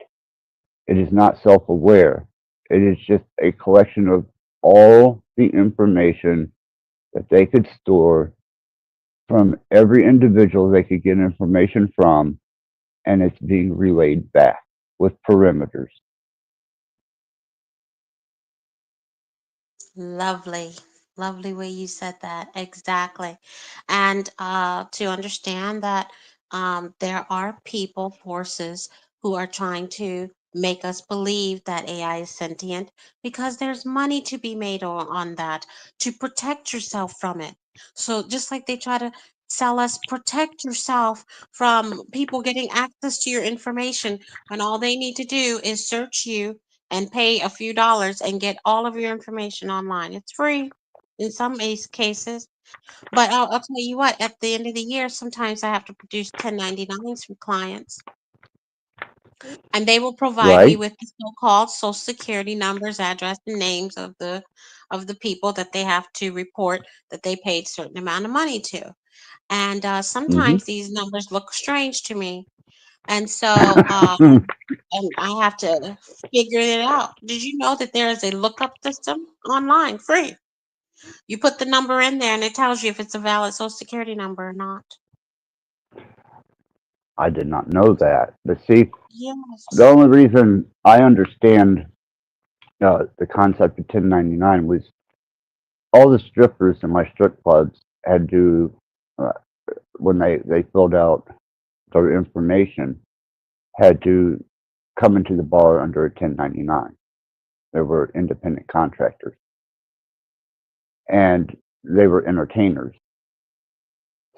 It is not self aware. It is just a collection of all the information that they could store from every individual they could get information from, and it's being relayed back with perimeters. Lovely, lovely way you said that. Exactly. And to understand that there are people, forces who are trying to make us believe that AI is sentient because there's money to be made on that to protect yourself from it. So just like they try to sell us, protect yourself from people getting access to your information when all they need to do is search you and pay a few dollars and get all of your information online. It's free in some cases. But I'll tell you what, at the end of the year, sometimes I have to produce 1099s from clients, and they will provide me Right? with the so-called social security numbers, address, and names of the people that they have to report that they paid certain amount of money to. And Hmm. sometimes these numbers look strange to me. And so and I have to figure it out. Did you know that there is a lookup system online, free? You put the number in there and it tells you if it's a valid social security number or not. I did not know that. But see, the Yes. only reason I understand the concept of 1099 was all the strippers in my strip clubs had to, uh, when they filled out their information, had to come into the bar under a 1099. They were independent contractors and they were entertainers.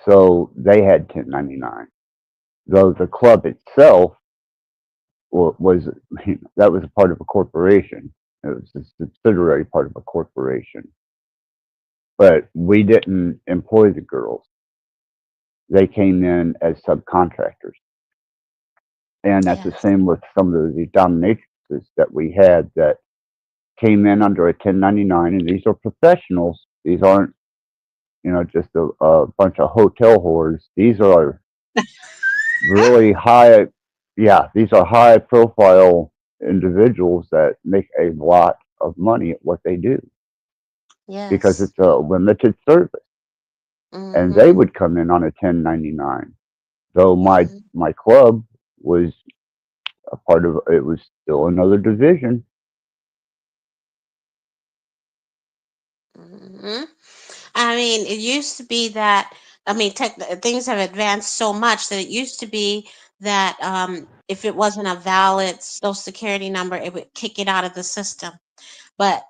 So they had 1099. Though the club itself was that was a part of a corporation. It was a subsidiary part of a corporation. But we didn't employ the girls. They came in as subcontractors. And that's the Yes. same with some of the dominatrixes that we had that came in under a 1099. And these are professionals. These aren't, just a bunch of hotel whores. These are really high, yeah, these are high profile individuals that make a lot of money at what they do because Yes. it's a limited service. And they Mm-hmm. would come in on a 1099. Though my Mm-hmm. my club was a part of it, was still another division. Mm-hmm. I mean, it used to be that, I mean, things have advanced so much that it used to be that if it wasn't a valid social security number, it would kick it out of the system. But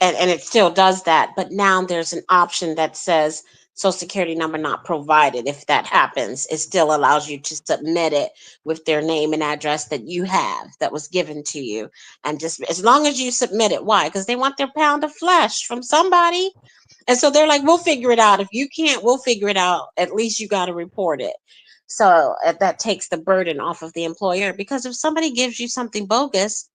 and it still does that, but now there's an option that says social security number not provided. If that happens, it still allows you to submit it with their name and address that you have that was given to you, and just as long as you submit it. Why? Because they want their pound of flesh from somebody, and so they're like, we'll figure it out. If you can't, we'll figure it out. At least you got to report it. So that takes the burden off of the employer, because if somebody gives you something bogus,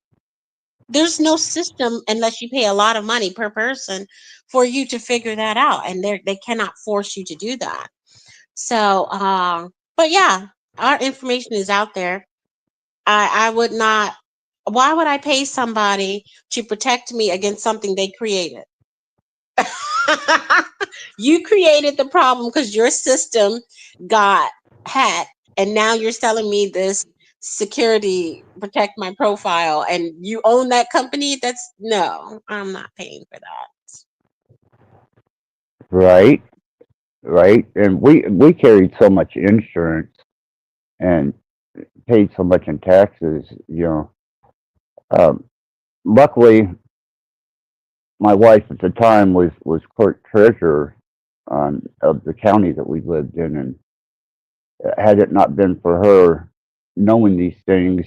there's no system unless you pay a lot of money per person for you to figure that out, and they cannot force you to do that. So but yeah, our information is out there. I would not Why would I pay somebody to protect me against something they created? You created the problem because your system got hacked, and now you're selling me this security protect my profile, and you own that company. That's no, I'm not paying for that. Right, right. And we carried so much insurance and paid so much in taxes. Um, Luckily, my wife at the time was court treasurer of the county that we lived in, and had it not been for her knowing these things,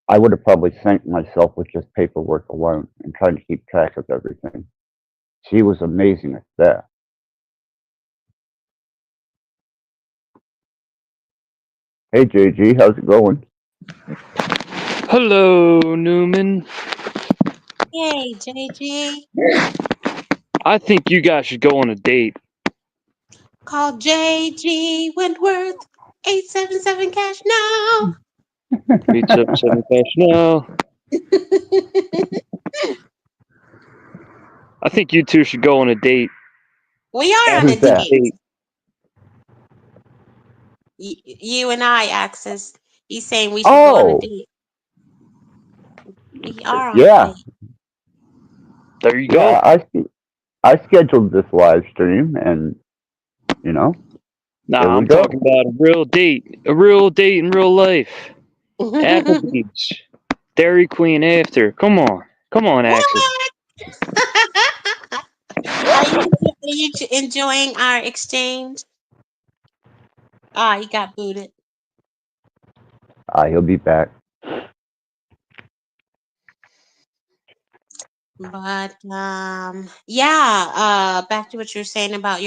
I would have probably sank myself with just paperwork alone and trying to keep track of everything. She was amazing at that. Hey JG, how's it going? Hello, Newman. Hey, JG, I think you guys should go on a date. call JG Wentworth 877 cash now. 877 cash now. I think you two should go on a date. We are on a Who's that? date. You and I, Axis. He's saying we should go on a Oh, date. We are on a yeah, date. There you yeah. go. I scheduled this live stream, and you know, Nah, here we I'm go. talking about a real date. A real date in real life. Applebee's. Dairy Queen after. Come on. Come on, Axel. Are you enjoying our exchange? Ah, he got booted. He'll be back. But yeah, back to what you were saying about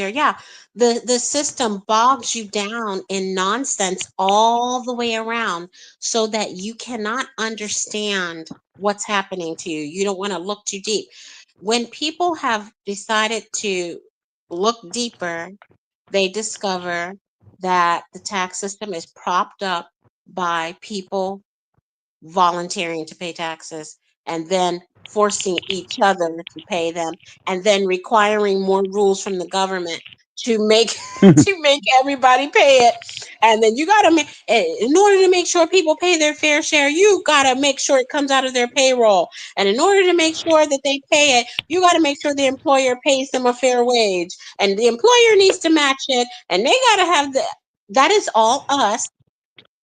the system bogs you down in nonsense all the way around so that you cannot understand what's happening to you. You don't want to look too deep. When people have decided to look deeper, they discover that the tax system is propped up by people volunteering to pay taxes and then forcing each other to pay them and then requiring more rules from the government to make to make everybody pay it. And then you got to make, in order to make sure people pay their fair share, you got to make sure it comes out of their payroll. And in order to make sure that they pay it, you got to make sure the employer pays them a fair wage, and the employer needs to match it, and they got to have the that is all us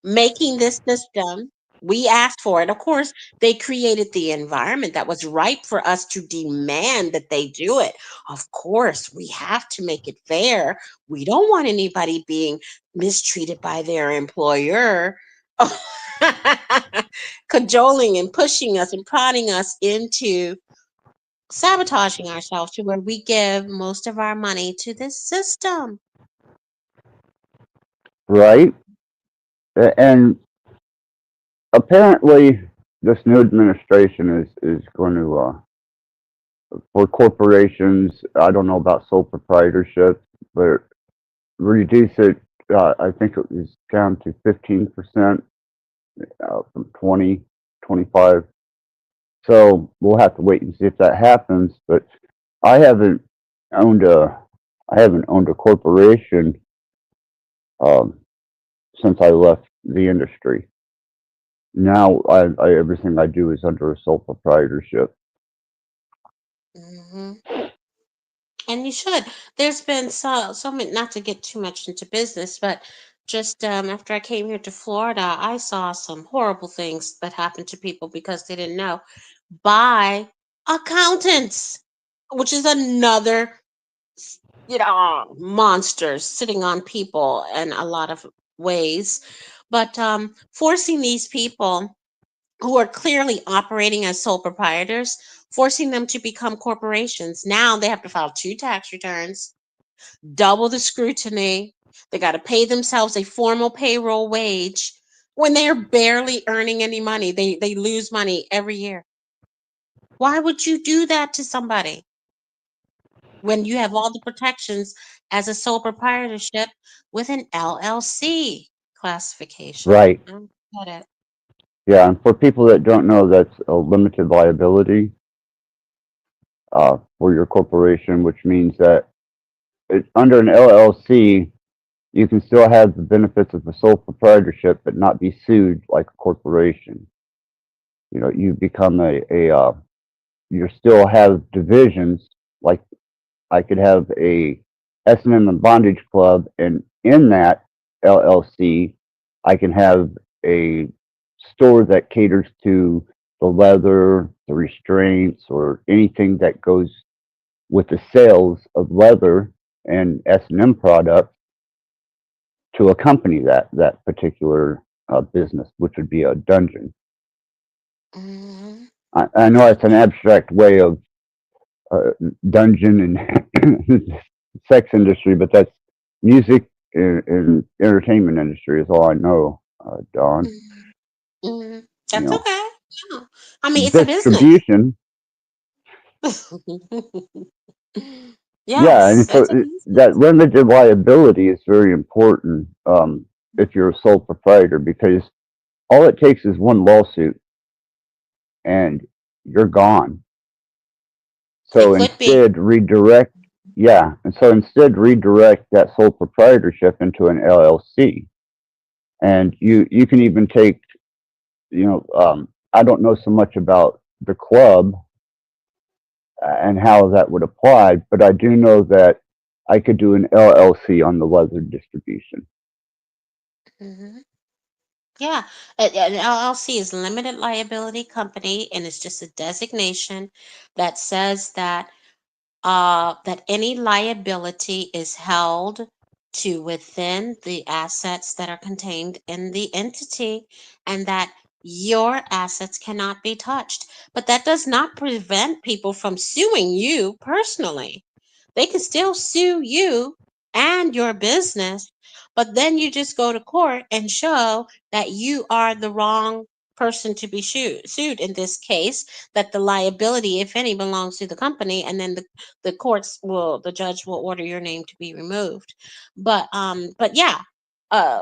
making this system. We asked for it. Of course, they created the environment that was ripe for us to demand that they do it. Of course, we have to make it fair. We don't want anybody being mistreated by their employer, cajoling and pushing us and prodding us into sabotaging ourselves to where we give most of our money to this system. Right, and apparently this new administration is going to for corporations. I don't know about sole proprietorship, but reduce it. I think it was down to 15% from 20, 25. So we'll have to wait and see if that happens. But I haven't owned a I haven't owned a corporation um, since I left the industry. Now everything I do is under a sole proprietorship. Hmm. And you should. There's been so many, not to get too much into business, but just after I came here to Florida, I saw some horrible things that happened to people because they didn't know by accountants, which is another, monster sitting on people in a lot of ways. But forcing these people who are clearly operating as sole proprietors, forcing them to become corporations. Now they have to file two tax returns, double the scrutiny. They got to pay themselves a formal payroll wage when they are barely earning any money. They lose money every year. Why would you do that to somebody when you have all the protections as a sole proprietorship with an LLC classification? Right. I don't get it. Yeah, and for people that don't know, that's a limited liability for your corporation, which means that under an LLC, you can still have the benefits of the sole proprietorship, but not be sued like a corporation. You know, you become you still have divisions. Like I could have a S&M and bondage club, and in that LLC, I can have a store that caters to the leather, the restraints, or anything that goes with the sales of leather and S&M products to accompany that particular business, which would be a dungeon. Hmm. I know it's an abstract way of dungeon and sex industry, but that's music and entertainment industry is all I know, Don. Hmm. You That's know, okay. Yeah. I mean, it's a business. distribution, yeah, Yes, and so it's a that business. limited liability is very important if you're a sole proprietor, because all it takes is one lawsuit and you're gone. It So could be. instead, redirect, yeah, and so instead redirect that sole proprietorship into an LLC, and you can even take, I don't know so much about the club and how that would apply, but I do know that I could do an LLC on the leather distribution. Hmm. Yeah, an LLC is limited liability company, and it's just a designation that says that that any liability is held to within the assets that are contained in the entity, and that your assets cannot be touched. But that does not prevent people from suing you personally. They can still sue you and your business, but then you just go to court and show that you are the wrong person to be sued in this case, that the liability, if any, belongs to the company, and then the judge will order your name to be removed. But yeah, uh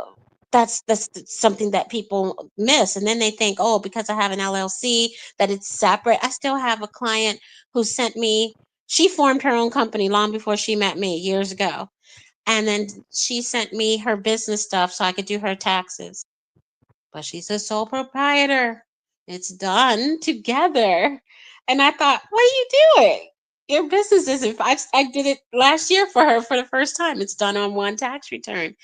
that's something that people miss, and then they think, oh, because I have an LLC, that it's separate. I still have a client who sent me, she formed her own company long before she met me years ago, and then she sent me her business stuff so I could do her taxes, but she's a sole proprietor. It's done together. And I thought, what are you doing? Your business isn't. I did it last year for her for the first time. It's done on one tax return.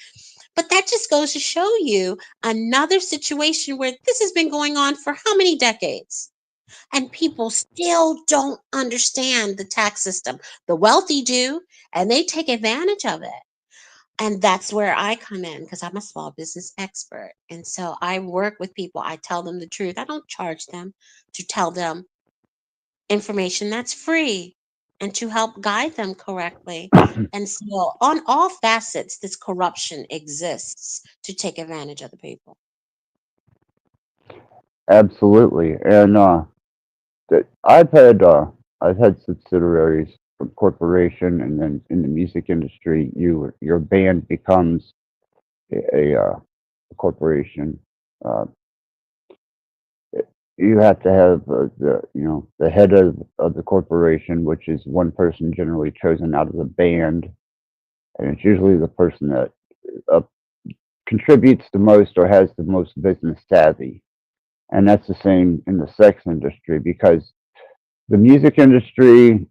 But that just goes to show you another situation where this has been going on for how many decades? And people still don't understand the tax system. The wealthy do, and they take advantage of it. And that's where I come in because I'm a small business expert. And so I work with people. I tell them the truth. I don't charge them to tell them information that's free and to help guide them correctly. And so, on all facets, this corruption exists to take advantage of the people. Absolutely, and that I've had subsidiaries from corporation, and then in the music industry, your band becomes a corporation. Uh, you have to have the head of the corporation, which is one person generally chosen out of the band, and it's usually the person that uh, contributes the most or has the most business savvy. And that's the same in the sex industry, because the music industry,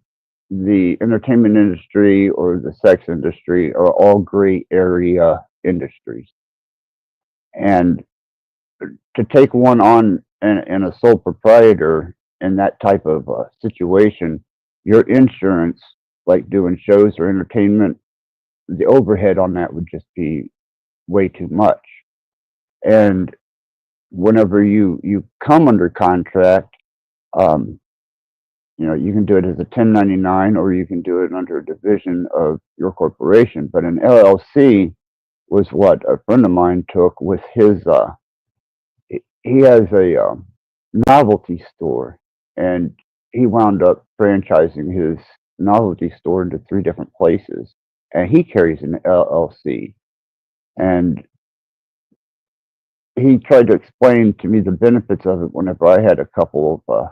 the entertainment industry, or the sex industry are all gray area industries. And to take one on and a sole proprietor in that type of situation, your insurance, like doing shows or entertainment, the overhead on that would just be way too much. And whenever you come under contract, um, you can do it as a 1099, or you can do it under a division of your corporation. But an LLC was what a friend of mine took with his. He has a novelty store, and he wound up franchising his novelty store into three different places, and he carries an LLC, and he tried to explain to me the benefits of it whenever I had a couple of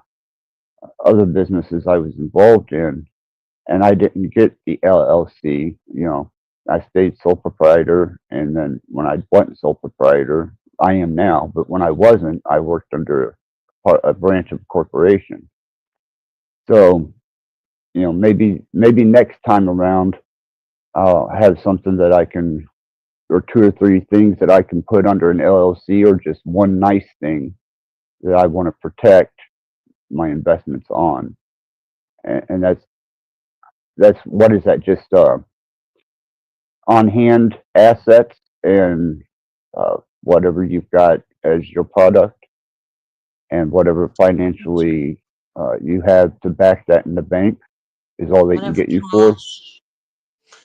other businesses I was involved in, and I didn't get the LLC. I stayed sole proprietor, and then when I wasn't sole proprietor, I am now. But when I wasn't, I worked under a branch of a corporation. So, maybe next time around, I'll have something that I can, or two or three things that I can put under an LLC, or just one nice thing that I want to protect my investments on. And that's what is that? Just on hand assets and whatever you've got as your product, and whatever financially you have to back that in the bank is all they can Whatever get you for. cash.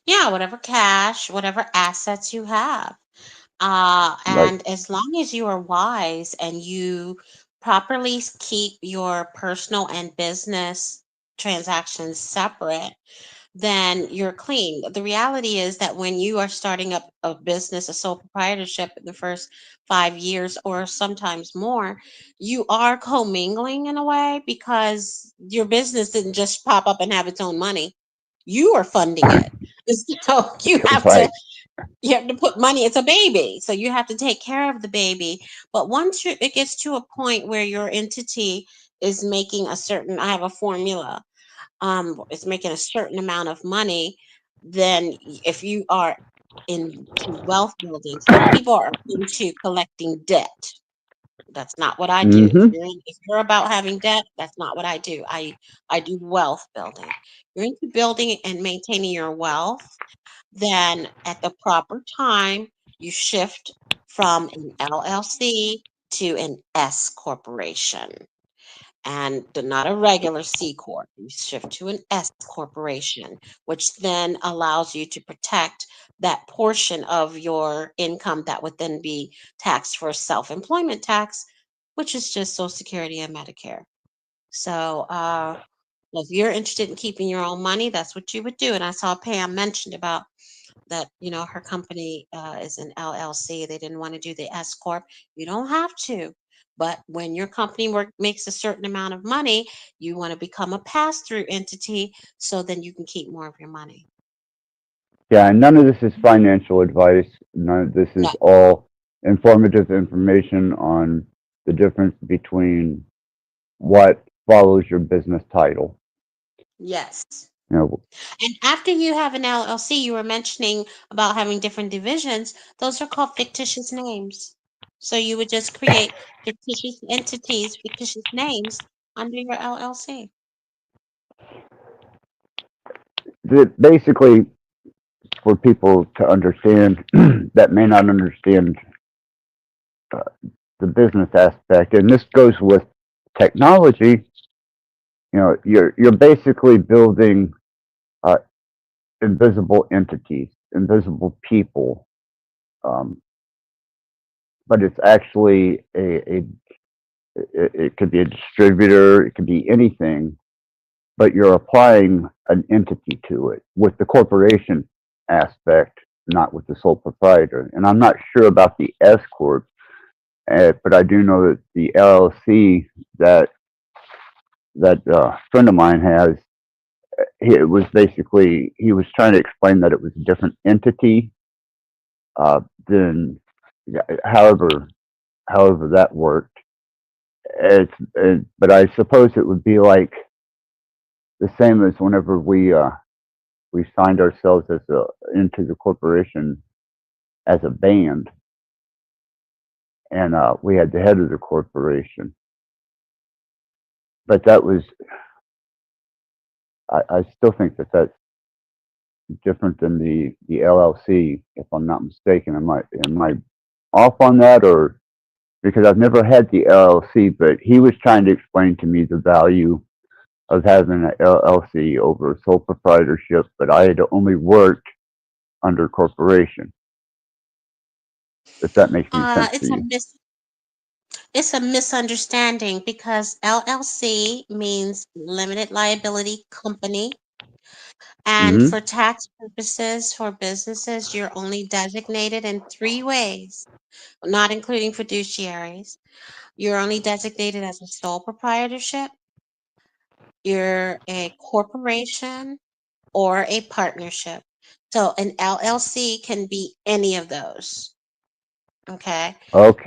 Yeah, whatever cash, whatever assets you have. Like, And as long as you are wise and you properly keep your personal and business transactions separate, then you're clean. The reality is that when you are starting up a business, a sole proprietorship in the first 5 years or sometimes more, you are commingling in a way because your business didn't just pop up and have its own money. You are funding it. So right. you have to put money. It's a baby, so you have to take care of the baby. But once it gets to a point where your entity is making a certain, I have a formula, it's making a certain amount of money, then if you are into wealth building, some people are into collecting debt. That's not what I do. Mm-hmm. If you're about having debt, that's not what I do. I do wealth building. You're into building and maintaining your wealth, then at the proper time, you shift from an LLC to an S corporation, and not a regular C corp. You shift to an S corporation, which then allows you to protect that portion of your income that would then be taxed for self-employment tax, which is just Social Security and Medicare. So, if you're interested in keeping your own money, that's what you would do. And I saw Pam mentioned about that, her company is an LLC. They didn't want to do the S corp. You don't have to. But when your company makes a certain amount of money, you want to become a pass through entity so then you can keep more of your money. Yeah, and none of this is financial advice. None of this is No. all informative information on the difference between what follows your business title. Yes. You know, And after you have an LLC, you were mentioning about having different divisions. Those are called fictitious names. So you would just create fictitious entities, fictitious names under your LLC. basically, for people to understand that may not understand uh, the business aspect, and this goes with technology. You're basically building uh, invisible entities, invisible people, um, but it's actually it could be a distributor, it could be anything, but you're applying an entity to it with the corporation aspect, not with the sole proprietor. And I'm not sure about the S corp, but I do know that the LLC that friend of mine has, it was basically, he was trying to explain that it was a different entity than however that worked. But I suppose it would be like the same as whenever we signed ourselves into the corporation as a band, and we had the head of the corporation. But that was, I still think that that's different than the LLC, if I'm not mistaken. Am I off on that, or because I've never had the LLC, but he was trying to explain to me the value of having an LLC over sole proprietorship, but I had only worked under corporation. If that makes any sense to It's you. it's a misunderstanding because LLC means limited liability company. And Mm-hmm. for tax purposes for businesses, you're only designated in three ways, not including fiduciaries. You're only designated as a sole proprietorship, you're a corporation, or a partnership. So an LLC can be any of those. Okay.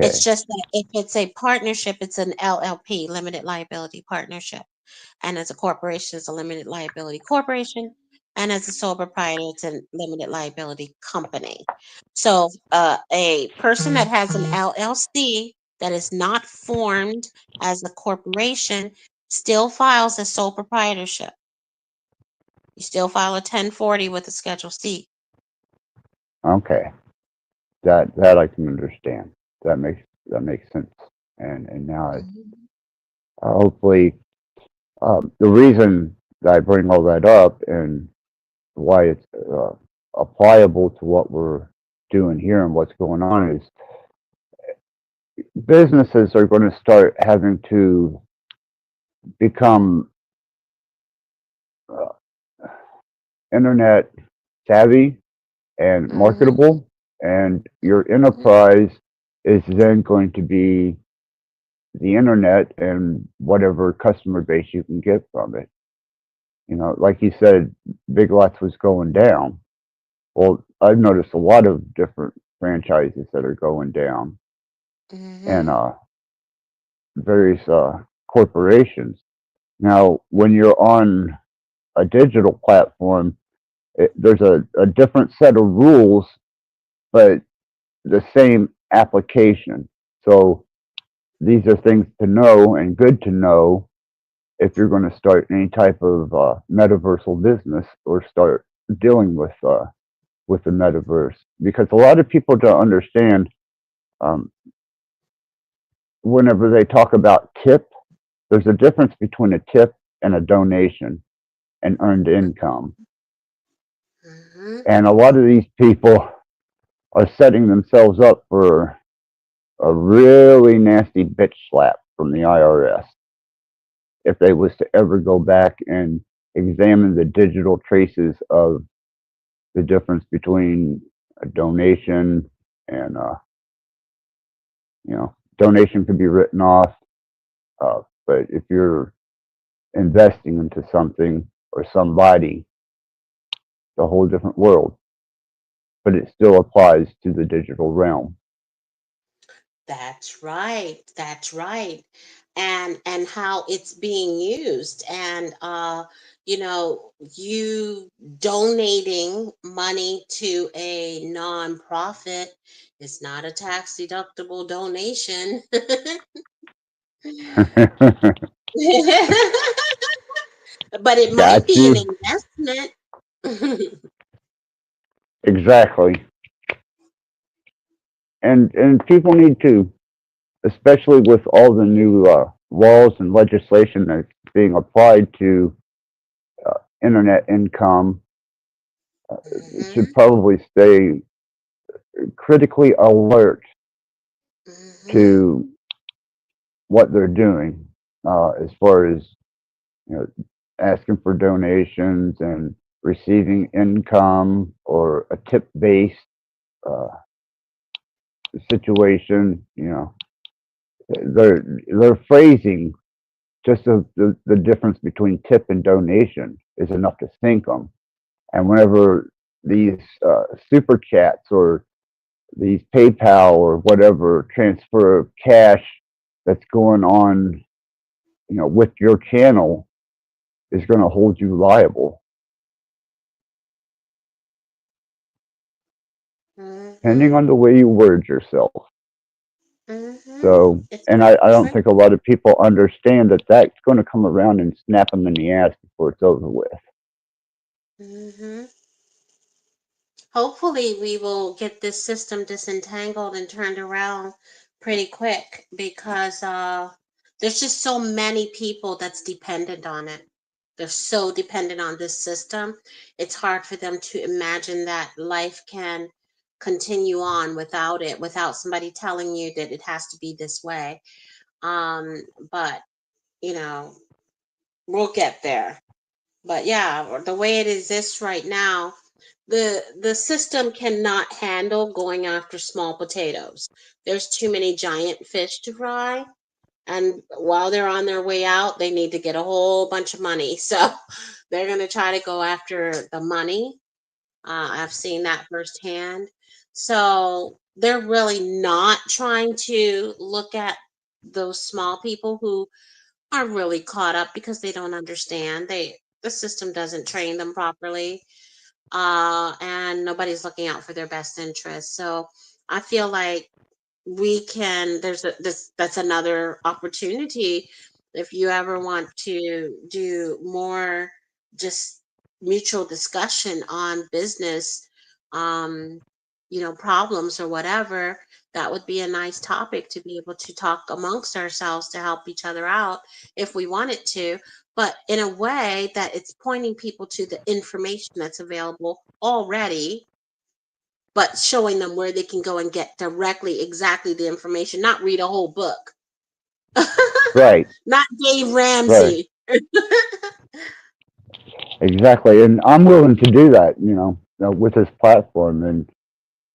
It's Okay. just that if it's a partnership, it's an LLP, limited liability partnership. And as a corporation, it's a limited liability corporation. And as a sole proprietor, it's a limited liability company. So a person that has an LLC that is not formed as a corporation still files a sole proprietorship. You still file a 1040 with a Schedule C. Okay. That I can understand. That makes sense. And now it Mhm. hopefully the reason that I bring all that up and why it's applicable to what we're doing here and what's going on is businesses are going to start having to become uh, internet savvy and Mhm. marketable, and your enterprise is then going to be the internet and whatever customer base you can get from it. Like you said, Big Lots was going down. Well, I've noticed a lot of different franchises that are going down, and Mhm. various corporations. Now, when you're on a digital platform, there's a different set of rules, but the same application. So these are things to know and good to know if you're going to start any type of metaversal business or start dealing with the metaverse, because a lot of people don't understand um, whenever they talk about tip, there's a difference between a tip and a donation and earned income. Mhm. And a lot of these people are setting themselves up for a really nasty bitch slap from the IRS if they was to ever go back and examine the digital traces of the difference between a donation and donation could be written off, but if you're investing into something or somebody, it's a whole different world, but it still applies to the digital realm. That's right. That's right. And how it's being used. And you donating money to a nonprofit is not a tax deductible donation. But it might Got be an you. investment. Exactly. And people need to, especially with all the new laws and legislation that's being applied to internet income, should Mhm. probably stay critically alert Mhm. to what they're doing as far as you know asking for donations and receiving income or a tip based uh, situation. Their phrasing, just the difference between tip and donation is enough to sink them. And whenever these super chats or these PayPal or whatever transfer of cash that's going on, with your channel is going to hold you liable, depending Mhm. on the way you word yourself. Mhm. So, It's and I very don't true. think a lot of people understand that that's going to come around and snap them in the ass before it's over with. Mhm. Hopefully, we will get this system disentangled and turned around pretty quick because there's just so many people that's dependent on it. They're so dependent on this system. It's hard for them to imagine that life can continue on without it, without somebody telling you that it has to be this way. But you know, we'll get there. But yeah, the way it exists right now, the system cannot handle going after small potatoes. There's too many giant fish to fry, and while they're on their way out, they need to get a whole bunch of money. So they're going to try to go after the money. I've seen that firsthand. So they're really not trying to look at those small people who are really caught up because they don't understand. The system doesn't train them properly, and nobody's looking out for their best interests. So I feel like we can there's a this that's another opportunity if you ever want to do more just mutual discussion on business, um problems or whatever. That would be a nice topic to be able to talk amongst ourselves to help each other out if we wanted to, but in a way that it's pointing people to the information that's available already, but showing them where they can go and get directly exactly the information, not read a whole book. Right, Not Dave right, Ramsey. exactly. And I'm willing to do that, with this platform. And,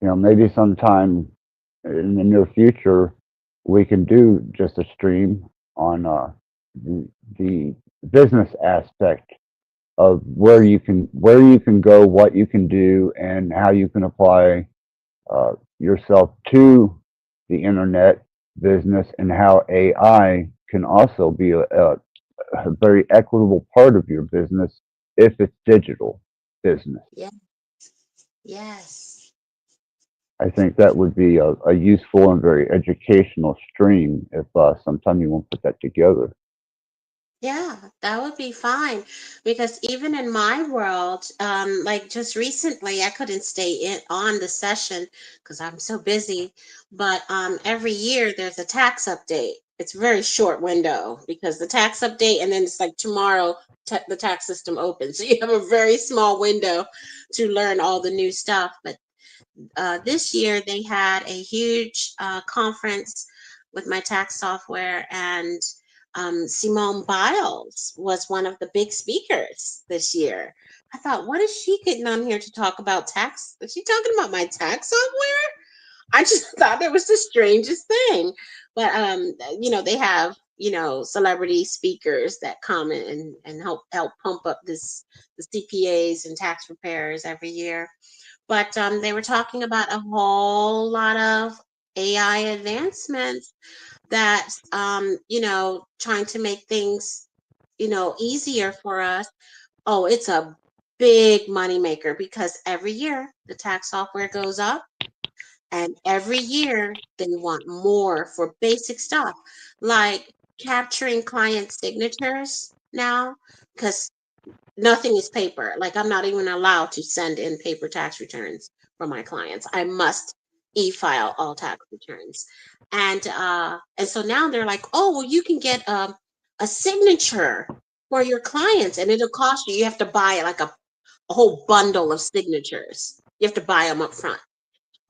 maybe sometime in the near future, we can do just a stream on the, the business aspect of where you can go, what you can do, and how you can apply yourself to the internet business, and how AI can also be a very equitable part of your business if it's digital business. Yeah. Yes. I think that would be a useful and very educational stream if sometime you want to put that together. Yeah, that would be fine. Because even in my world, like just recently, I couldn't stay in on the session because I'm so busy. But every year there's a tax update. It's a very short window because the tax update, and then it's like tomorrow the tax system opens. So you have a very small window to learn all the new stuff. But this year they had a huge conference with my tax software, and Simone Biles was one of the big speakers this year. I thought, what is she getting on here to talk about tax? Is she talking about my tax software? I just thought it was the strangest thing. But they have celebrity speakers that come and help pump up the CPAs and tax preparers every year. But they were talking about a whole lot of AI advancements that's trying to make things easier for us. Oh, it's a big moneymaker because every year the tax software goes up, and every year they want more for basic stuff like capturing client signatures now, because nothing is paper. Like I'm not even allowed to send in paper tax returns for my clients. I must e-file all tax returns. And so now they're like, oh, well, you can get a signature for your clients, and it'll cost you. You have to buy like a whole bundle of signatures. You have to buy them up front.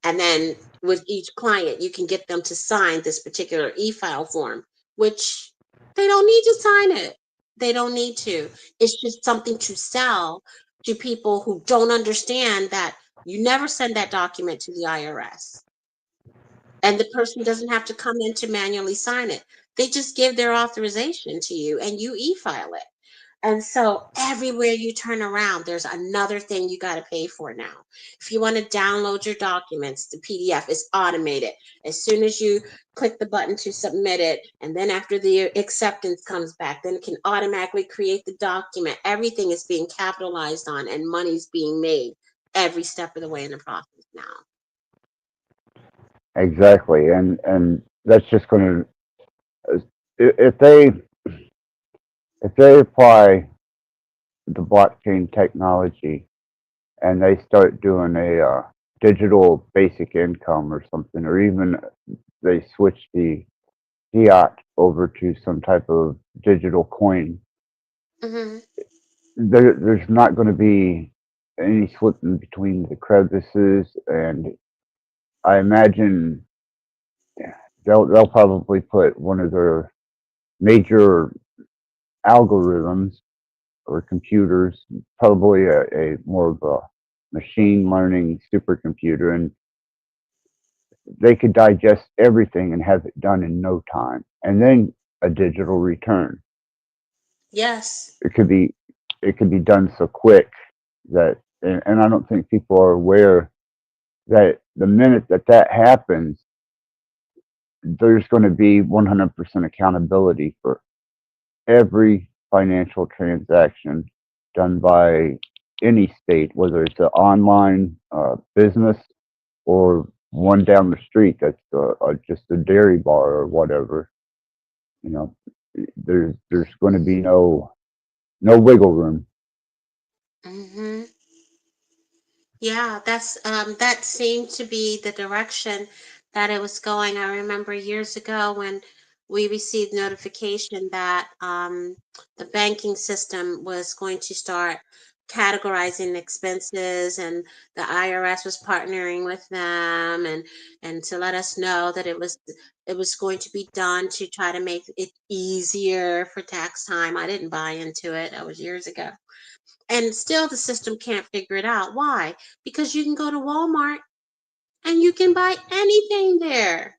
And then with each client, you can get them to sign this particular e-file form, which they don't need to sign it. They don't need to. It's just something to sell to people who don't understand that you never send that document to the IRS. And the person doesn't have to come in to manually sign it. They just give their authorization to you and you e-file it. And so everywhere you turn around, there's another thing you got to pay for now. If you want to download your documents, the PDF is automated. As soon as you click the button to submit it, and then after the acceptance comes back, then it can automatically create the document. Everything is being capitalized on, and money's being made every step of the way in the process now. Exactly, and that's just going to if they apply the blockchain technology and they start doing a digital basic income or something, or even they switch the fiat over to some type of digital coin, Hmm. there's not going to be any slipping between the crevices, and I imagine they'll probably put one of their major algorithms or computers, probably a more of a machine learning supercomputer, and they could digest everything and have it done in no time, and then a digital return. Yes. It could be done so quick that, and I don't think people are aware that the minute that that happens, there's going to be 100% accountability for every financial transaction done by any state, whether it's an online business or one down the street that's just a dairy bar or whatever. You know, there's going to be no wiggle room. Mm-hmm. Yeah, that seemed to be the direction that it was going. I remember years ago when we received notification that the banking system was going to start categorizing expenses, and the IRS was partnering with them, and to let us know that it was going to be done to try to make it easier for tax time. I didn't buy into it. That was years ago. And still the system can't figure it out. Why? Because you can go to Walmart and you can buy anything there.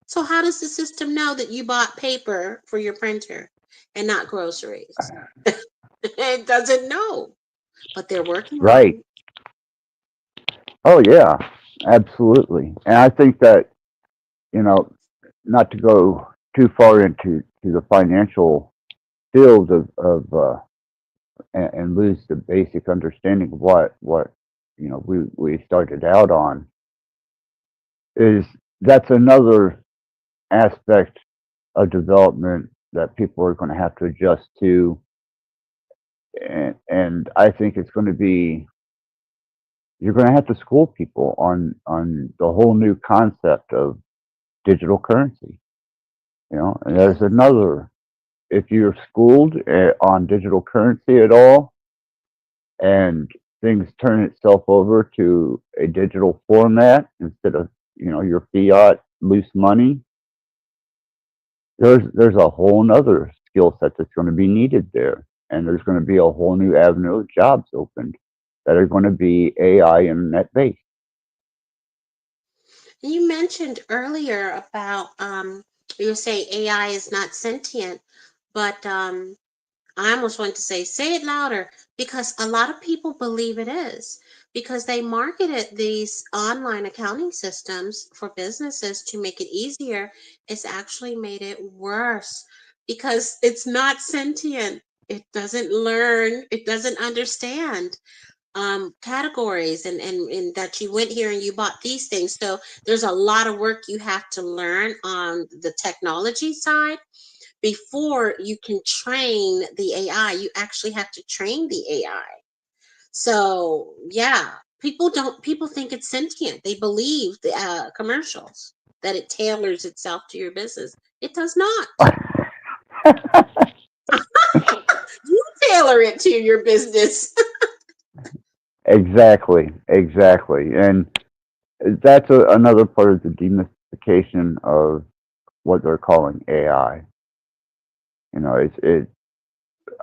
So how does the system know that you bought paper for your printer and not groceries? It doesn't know, but they're working on Right. it. Oh yeah, absolutely. And I think that, you know, not to go too far into the financial field of and lose the basic understanding of what we started out on, is that's another aspect of development that people are going to have to adjust to, and I think it's going to be, you're going to have to school people on the whole new concept of digital currency. And there's another, if you're schooled on digital currency at all, and things turn itself over to a digital format instead of your fiat loose money, there's a whole nother skill set that's going to be needed there, and there's going to be a whole new avenue of jobs opened that are going to be AI internet based. You mentioned earlier about you were saying AI is not sentient, but I almost want to say it louder, because a lot of people believe it is, because they marketed these online accounting systems for businesses to make it easier. It's actually made it worse because it's not sentient. It doesn't learn, it doesn't understand categories, and that you went here and you bought these things. So there's a lot of work you have to learn on the technology side before you can train the AI. You actually have to train the AI. So yeah, people think it's sentient. They believe the commercials that it tailors itself to your business. It does not. You tailor it to your business. Exactly, and that's another part of the demystification of what they're calling AI.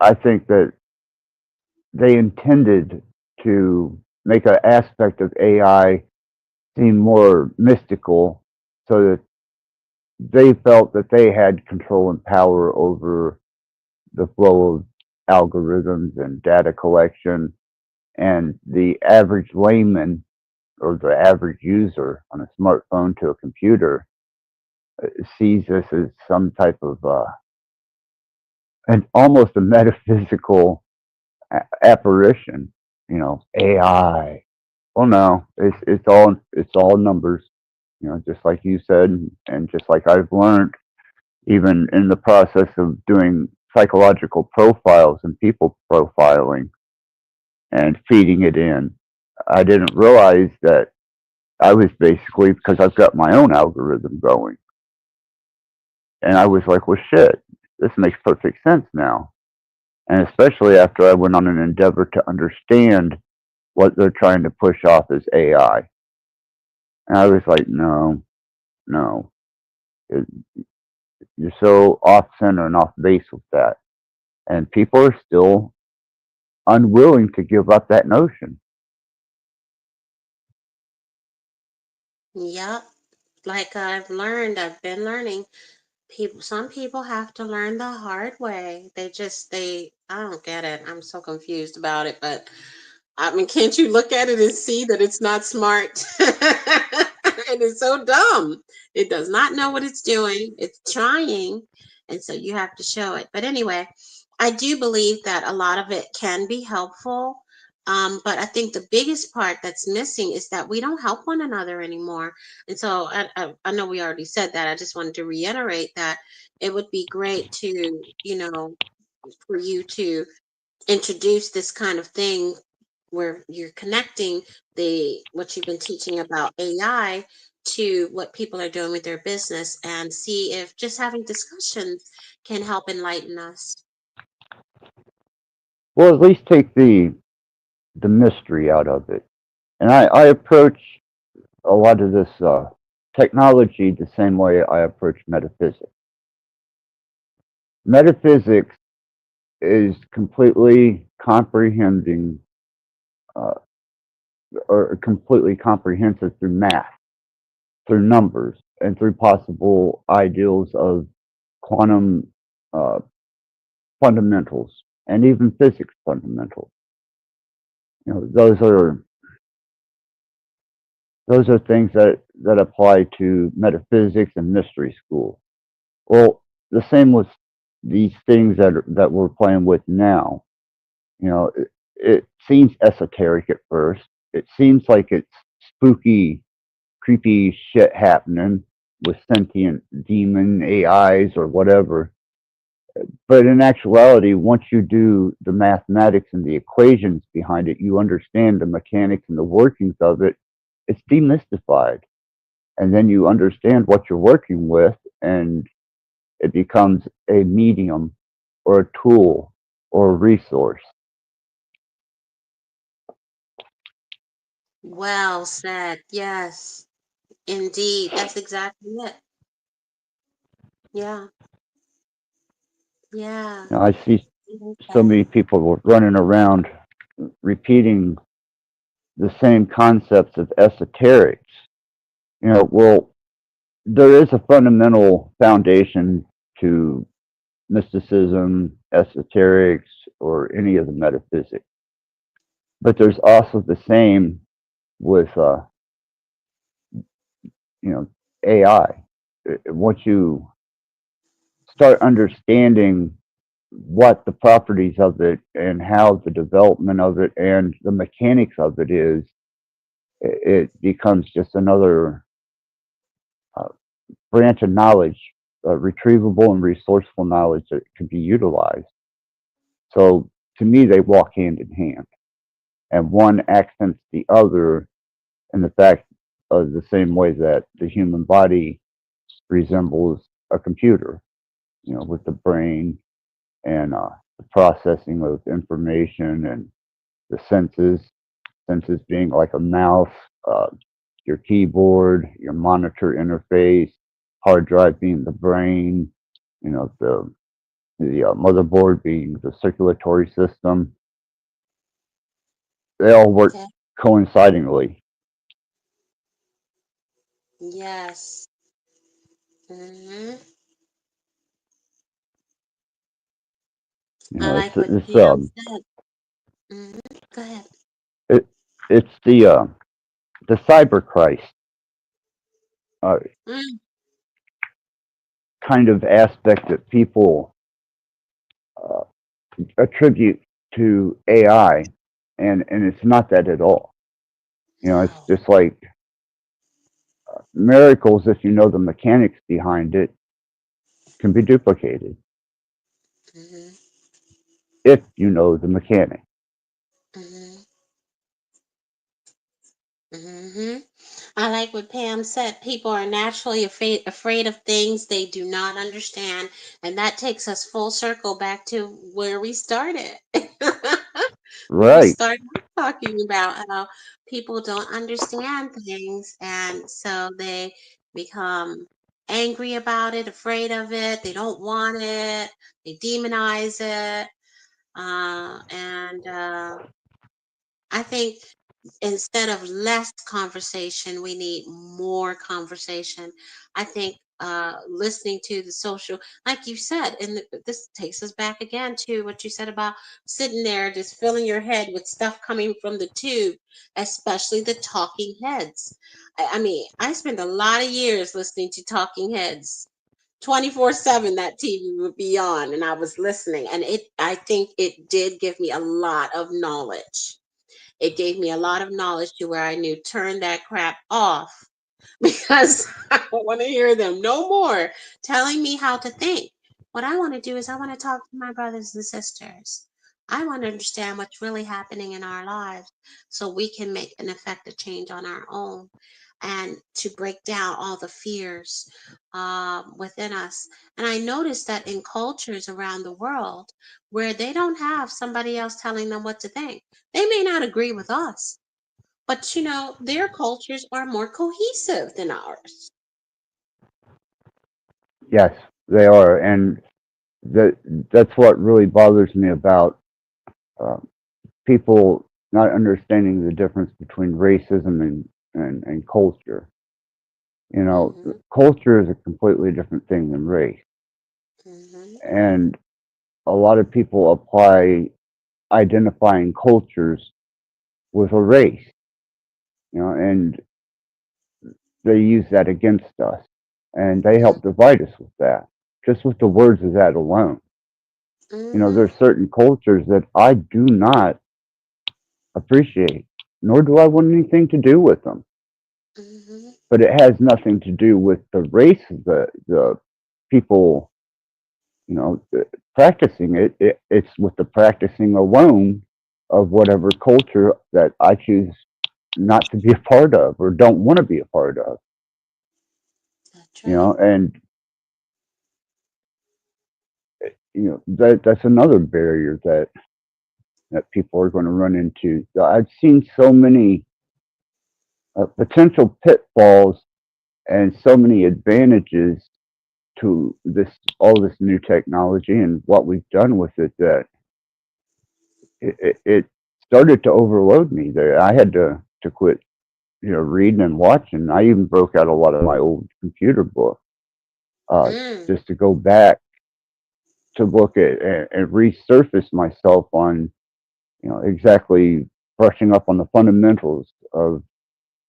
I think that they intended to make an aspect of AI seem more mystical, so that they felt that they had control and power over the flow of algorithms and data collection, and the average layman or the average user on a smartphone to a computer sees this as some type of and almost a metaphysical apparition. AI. Well, no, it's all numbers. Just like you said, and just like I've learned, even in the process of doing psychological profiles and people profiling and feeding it in, I didn't realize that I was basically, because I've got my own algorithm going, and I was like, well, shit, this makes perfect sense now. And especially after I went on an endeavor to understand what they're trying to push off as AI. And I was like, no, no, it, you're so off center and off base with that. and people are still unwilling to give up that notion. Yep. Like I've been learning. Some people have to learn the hard way. I don't get it. I'm so confused about it. But I mean, can't you look at it and see that it's not smart? And it's so dumb. It does not know what it's doing. It's trying. And so you have to show it. But anyway, I do believe that a lot of it can be helpful. But I think the biggest part that's missing is that we don't help one another anymore. And so I know we already said that. I just wanted to reiterate that it would be great to, for you to introduce this kind of thing where you're connecting the what you've been teaching about AI to what people are doing with their business and see if just having discussions can help enlighten us. Well, at least take the mystery out of it. And I approach a lot of this technology the same way I approach metaphysics. Metaphysics is completely comprehending uh, or completely comprehensive through math, through numbers, and through possible ideals of quantum uh, fundamentals and even physics fundamentals. Those are things that apply to metaphysics and mystery school. Well, the same with these things that we're playing with now. It seems esoteric at first. It seems like it's spooky, creepy shit happening with sentient demon AIs or whatever. But in actuality, once you do the mathematics and the equations behind it, you understand the mechanics and the workings of it. It's demystified. And then you understand what you're working with, and it becomes a medium or a tool or a resource. Well said. Yes, indeed. That's exactly it. Yeah, yeah. I see so Okay. many people running around repeating the same concepts of esoterics. Well, there is a fundamental foundation to mysticism, esoterics, or any of the metaphysics. But there's also the same with, AI. Once you start understanding what the properties of it and how the development of it and the mechanics of it is, it becomes just another uh, branch of knowledge, retrievable and resourceful knowledge that can be utilized. So to me, they walk hand in hand, and one accents the other in the fact of the same way that the human body resembles a computer, with the brain and the processing of information and the senses being like a mouse, uh, your keyboard, your monitor interface, hard drive being the brain, the motherboard being the circulatory system. They all work Okay. coincidingly. Yes. Hmm. I like what It's Pam said. Hmm. Go ahead. it, it's the cyber Christ uh, Mm. kind of aspect that people uh, attribute to AI, and it's not that at all. It's No. just like miracles. If you know the mechanics behind it, can be duplicated Hmm. if you know the mechanics. Hmm. Hmm. I like what Pam said. People are naturally afraid of things they do not understand. And that takes us full circle back to where we started. Where we Right. started talking about how people don't understand things. And so they become angry about it, afraid of it. They don't want it. They demonize it. And I think instead of less conversation, we need more conversation. I think listening to the social, like you said, and this takes us back again to what you said about sitting there just filling your head with stuff coming from the tube, especially the talking heads. I mean, I spent a lot of years listening to talking heads. 24/7 that TV would be on and I was listening, and it I think it did give me a lot of knowledge. It gave me a lot of knowledge to where I knew turn that crap off because I don't want to hear them no more telling me how to think. What I want to do is I want to talk to my brothers and sisters. I want to understand what's really happening in our lives so we can make an effective change on our own and to break down all the fears within us. And I noticed that in cultures around the world where they don't have somebody else telling them what to think, they may not agree with us, but their cultures are more cohesive than ours. Yes, they are, and that that's what really bothers me about uh, people not understanding the difference between racism and culture. You know, Mhm. culture is a completely different thing than race, Mhm. and a lot of people apply identifying cultures with a race. You know, and they use that against us, and they help divide us with that. Just with the words of that alone. You know, Mhm. there's certain cultures that I do not appreciate, nor do I want anything to do with them. Mhm. But it has nothing to do with the race of the people, you know, practicing it. It's with the practicing alone of whatever culture that I choose not to be a part of or don't want to be a part of. That's You right. know, and that's another barrier that people are going to run into. I've seen so many potential pitfalls and so many advantages to this all this new technology and what we've done with it that it started to overload me. There, I had to quit, reading and watching. I even broke out a lot of my old computer books uh, Mm. just to go back to look at and resurface myself on, exactly brushing up on the fundamentals of,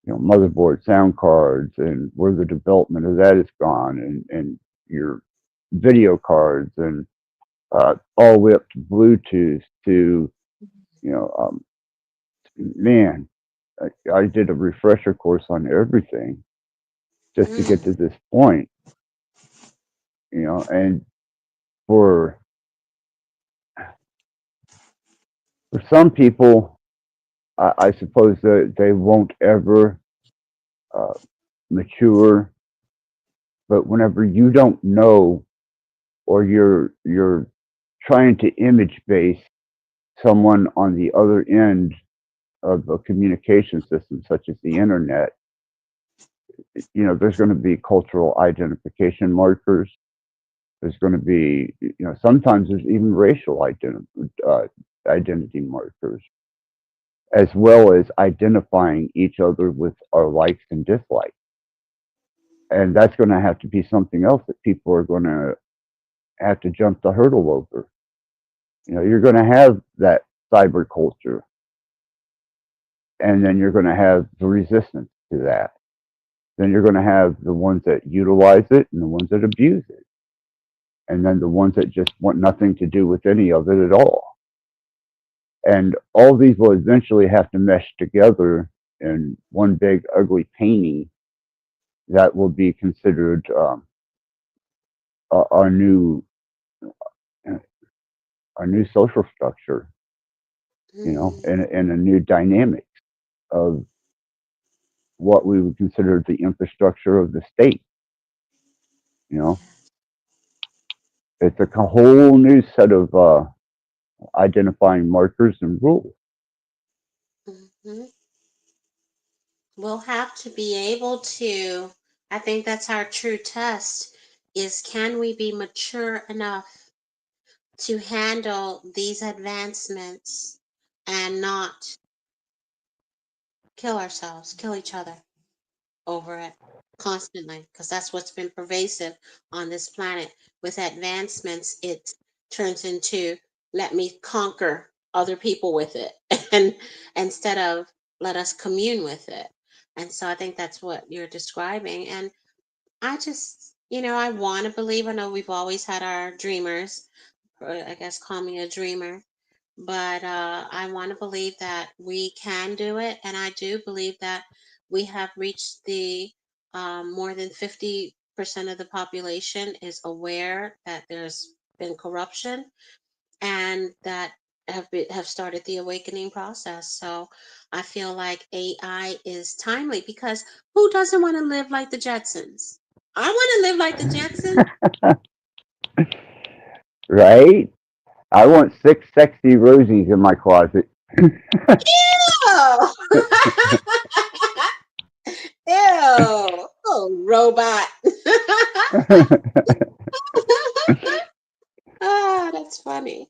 motherboard, sound cards, and where the development of that is gone, and your video cards, and all the way up to Bluetooth to, you know, man, I did a refresher course on everything just to get Mm. to this point, and for for some people, I suppose that they won't ever uh, mature, but whenever you don't know or you're trying to image base someone on the other end of a communication system such as the internet, there's going to be cultural identification markers. There's going to be, sometimes there's even racial identity markers, as well as identifying each other with our likes and dislikes. And that's going to have to be something else that people are going to have to jump the hurdle over. You're going to have that cyber culture, and then you're going to have the resistance to that. Then you're going to have the ones that utilize it and the ones that abuse it, and then the ones that just want nothing to do with any of it at all. And all these will eventually have to mesh together in one big ugly painting that will be considered our new our new social structure, Mhm. and a new dynamic of what we would consider the infrastructure of the state. You know, it's a whole new set of identifying markers and rules. Mhm. We'll have to be able to. I think that's our true test. Is can we be mature enough to handle these advancements and not kill ourselves, kill each other over it constantly, because that's what's been pervasive on this planet. With advancements, it turns into let me conquer other people with it, and instead of let us commune with it. And so I think that's what you're describing. And I just, I want to believe. I know we've always had our dreamers, or I guess call me a dreamer, but I want to believe that we can do it, and I do believe that we have reached the more than 50% of the population is aware that there's been corruption, and that have started the awakening process. So I feel like AI is timely, because who doesn't want to live like the Jetsons? I want to live like the Jetsons. Right? I want 6 sexy Rosies in my closet. Ew! Ew! Oh, robot. Ah, that's funny.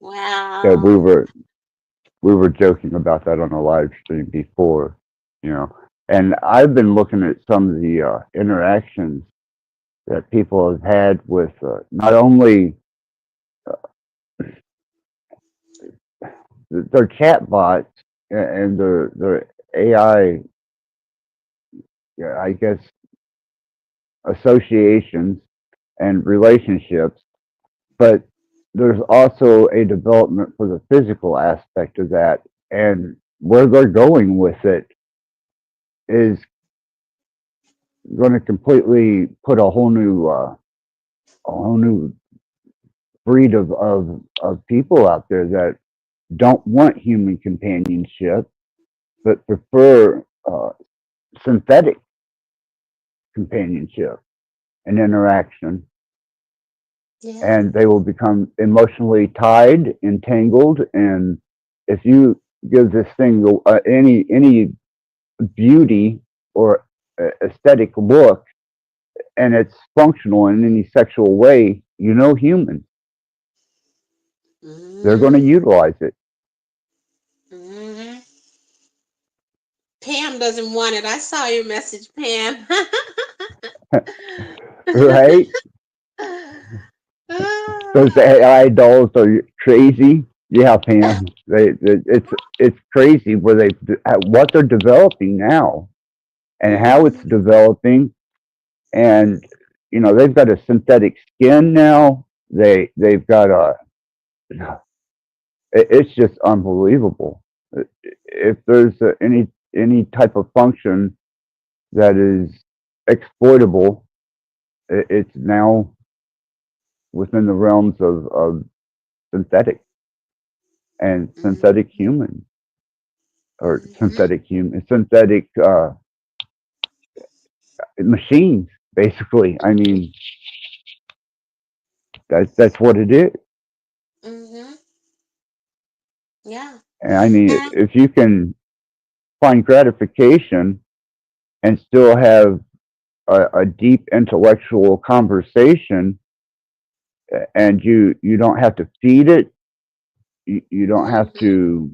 Yeah, we Wow. were we were joking about that on a live stream before, you know. And I've been looking at some of the interactions that people have had with not only their chat bots and their AI, yeah, I guess, associations and relationships, but there's also a development for the physical aspect of that. And where they're going with it is going to completely put a whole new breed of people out there that don't want human companionship, but prefer synthetic companionship and interaction. Yeah. And they will become emotionally tied, entangled, and if you give this thing any beauty or aesthetic look, and it's functional in any sexual way, human, they're going to Hmm. utilize it. Hmm. Pam doesn't want it. I saw your message, Pam. Right? Those Ah. AI dolls are crazy. Yeah, Pam. It's crazy what they're developing now and how it's Mhm. developing. And they've got a synthetic skin now. They've got it's just unbelievable. If there's any type of function that is exploitable, it's now within the realms of synthetic and synthetic Mhm. human, or Mhm. synthetic machines, basically. I mean, that's what it is. Mhm. Yeah. And I mean, And if you can find gratification and still have a deep intellectual conversation, and you don't have to feed it, you don't have mhm. to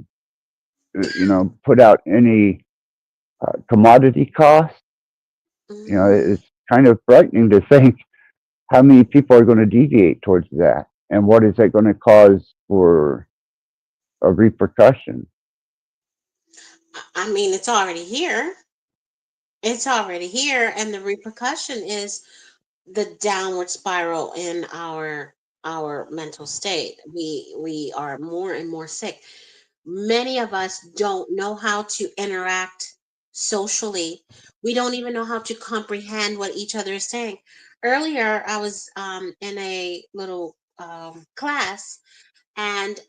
put out any commodity cost. Mhm. It's kind of frightening to think how many people are going to deviate towards that, and what is that going to cause for a repercussion. I mean, it's already here. It's already here, and the repercussion is the downward spiral in our mental state. We are more and more sick. Many of us don't know how to interact socially. We don't even know how to comprehend what each other is saying. Earlier, I was in a little class, and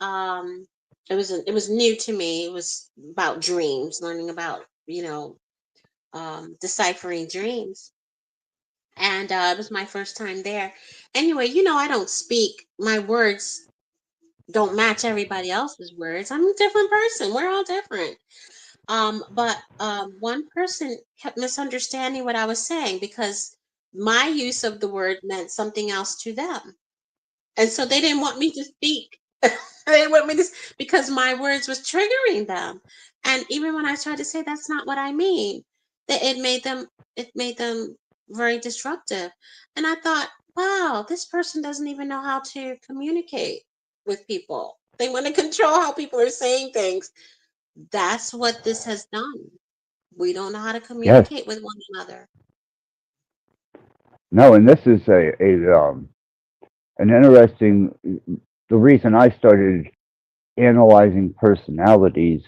it was new to me. It was about dreams, learning about deciphering dreams, and it was my first time there. Anyway, I don't speak. My words don't match everybody else's words. I'm a different person. We're all different. But one person kept misunderstanding what I was saying, because my use of the word meant something else to them. And so they didn't want me to speak. They didn't want me to because my words was triggering them. And even when I tried to say that's not what I mean, that it made them very disruptive. And I thought, wow, this person doesn't even know how to communicate with people. They want to control how people are saying things. That's what this has done. We don't know how to Yes. communicate with one another. No, and this is an interesting. The reason I started analyzing personalities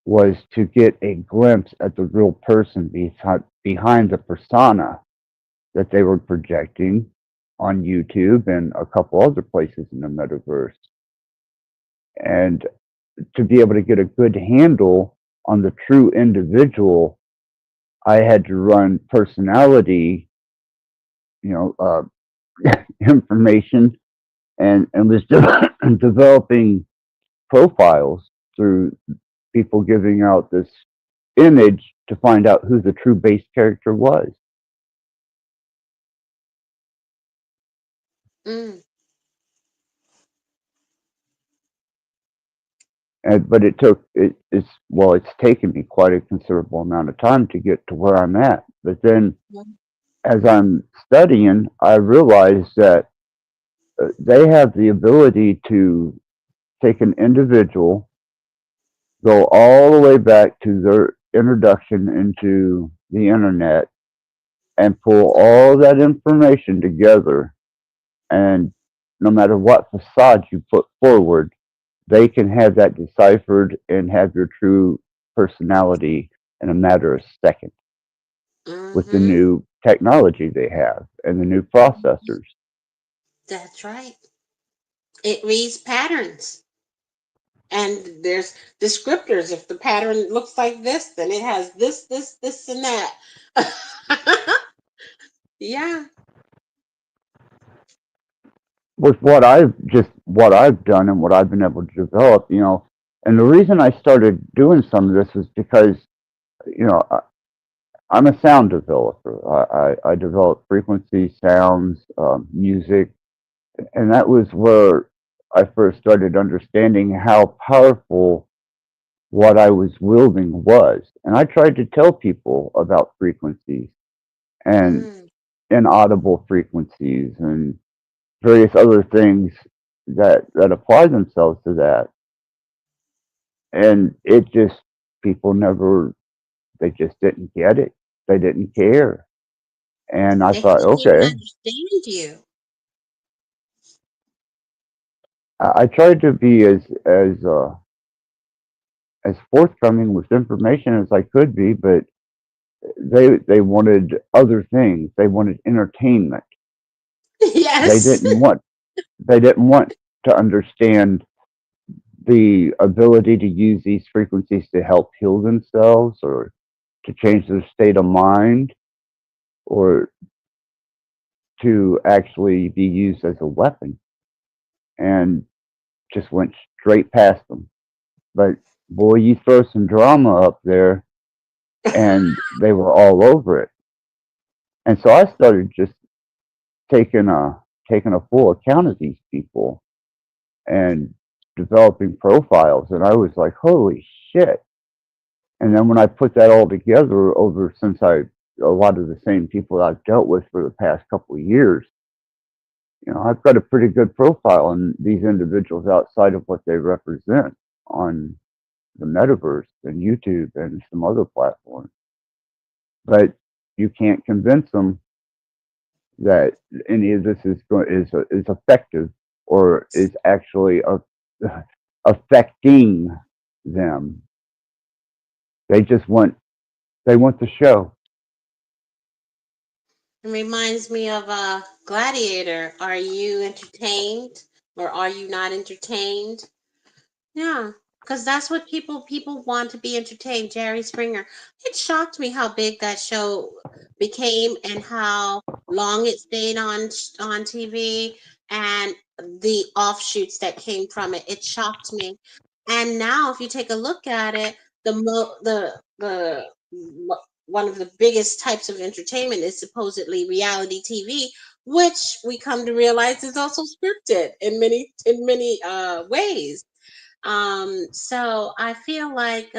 was to get a glimpse at the real person behind the persona that they were projecting on YouTube and a couple other places in the metaverse. And to be able to get a good handle on the true individual, I had to run personality, you know, information and was developing profiles through people giving out this image to find out who the true base character was. Mm, But it's taken me quite a considerable amount of time to get to where I'm at. But then as I'm studying, I realize that they have the ability to take an individual, go all the way back to their introduction into the internet, and pull all that information together. And no matter what facade you put forward, they can have that deciphered and have your true personality in a matter of seconds with the mm-hmm. new technology they have and the new processors. That's right. It reads patterns. And there's descriptors. If the pattern looks like this, then it has this, and that. Yeah. With what I've done and what I've been able to develop, and the reason I started doing some of this is because, you know, I'm a sound developer. I develop frequency, sounds, music, and that was where I first started understanding how powerful what I was wielding was. And I tried to tell people about frequencies and Mm. inaudible frequencies and various other things that apply themselves to that. And it just people never they just didn't get it. They didn't care. And I They thought, couldn't even okay, understand you. I tried to be as forthcoming with information as I could be, but they wanted other things. They wanted entertainment. They Yes. didn't want they didn't want to understand the ability to use these frequencies to help heal themselves or to change their state of mind or to actually be used as a weapon, and just went straight past them. But boy, you throw some drama up there and they were all over it. And so I started just taking a taking a full account of these people and developing profiles, and I was like, holy shit. And then when I put that all together over since a lot of the same people I've dealt with for the past couple of years, I've got a pretty good profile on these individuals outside of what they represent on the metaverse and YouTube and some other platforms. But you can't convince them that any of this is effective or is actually affecting them. They just want the show. It reminds me of a gladiator. Are you entertained or are you not entertained? Yeah, because that's what people want to be entertained. Jerry Springer. It shocked me how big that show became and how long it stayed on TV and the offshoots that came from it. It shocked me. And now, if you take a look at it, one of the biggest types of entertainment is supposedly reality TV, which we come to realize is also scripted in many ways. So I feel like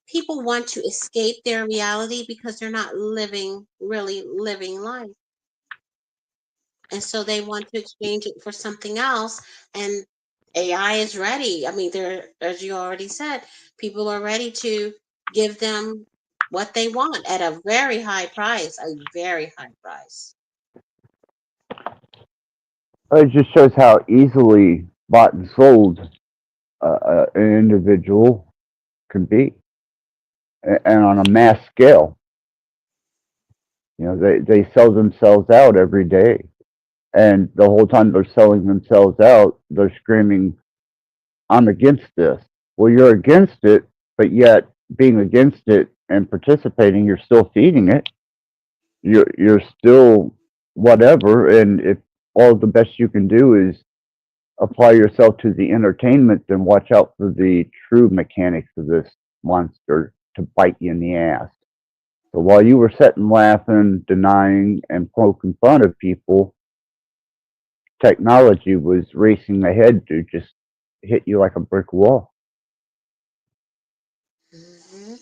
people want to escape their reality because they're not really living life. And so they want to exchange it for something else. And AI is ready. I mean, they're, as you already said, people are ready to give them what they want at a very high price, a very high price. It just shows how easily bought and sold an individual can be, and on a mass scale. You know, they sell themselves out every day, and the whole time they're selling themselves out, they're screaming, "I'm against this." Well, you're against it, but yet being against it and participating, you're still feeding it. You're still whatever, and if all the best you can do is apply yourself to the entertainment, then watch out for the true mechanics of this monster to bite you in the ass. So while you were sitting laughing, denying, and poking fun of people, technology was racing ahead to just hit you like a brick wall. Hmm.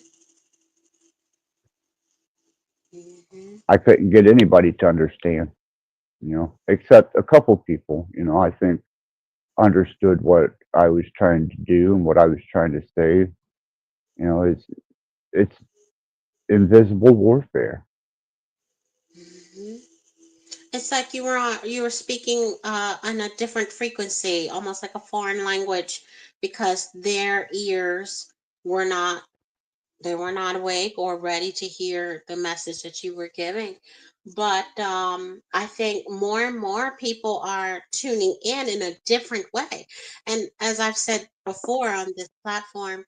Hmm. I couldn't get anybody to understand, except a couple people, I think understood what I was trying to do and what I was trying to say. It's invisible warfare. Hmm. It's like you were speaking on a different frequency, almost like a foreign language, because their ears were not they were not awake or ready to hear the message that you were giving. But I think more and more people are tuning in a different way. And as I've said before on this platform,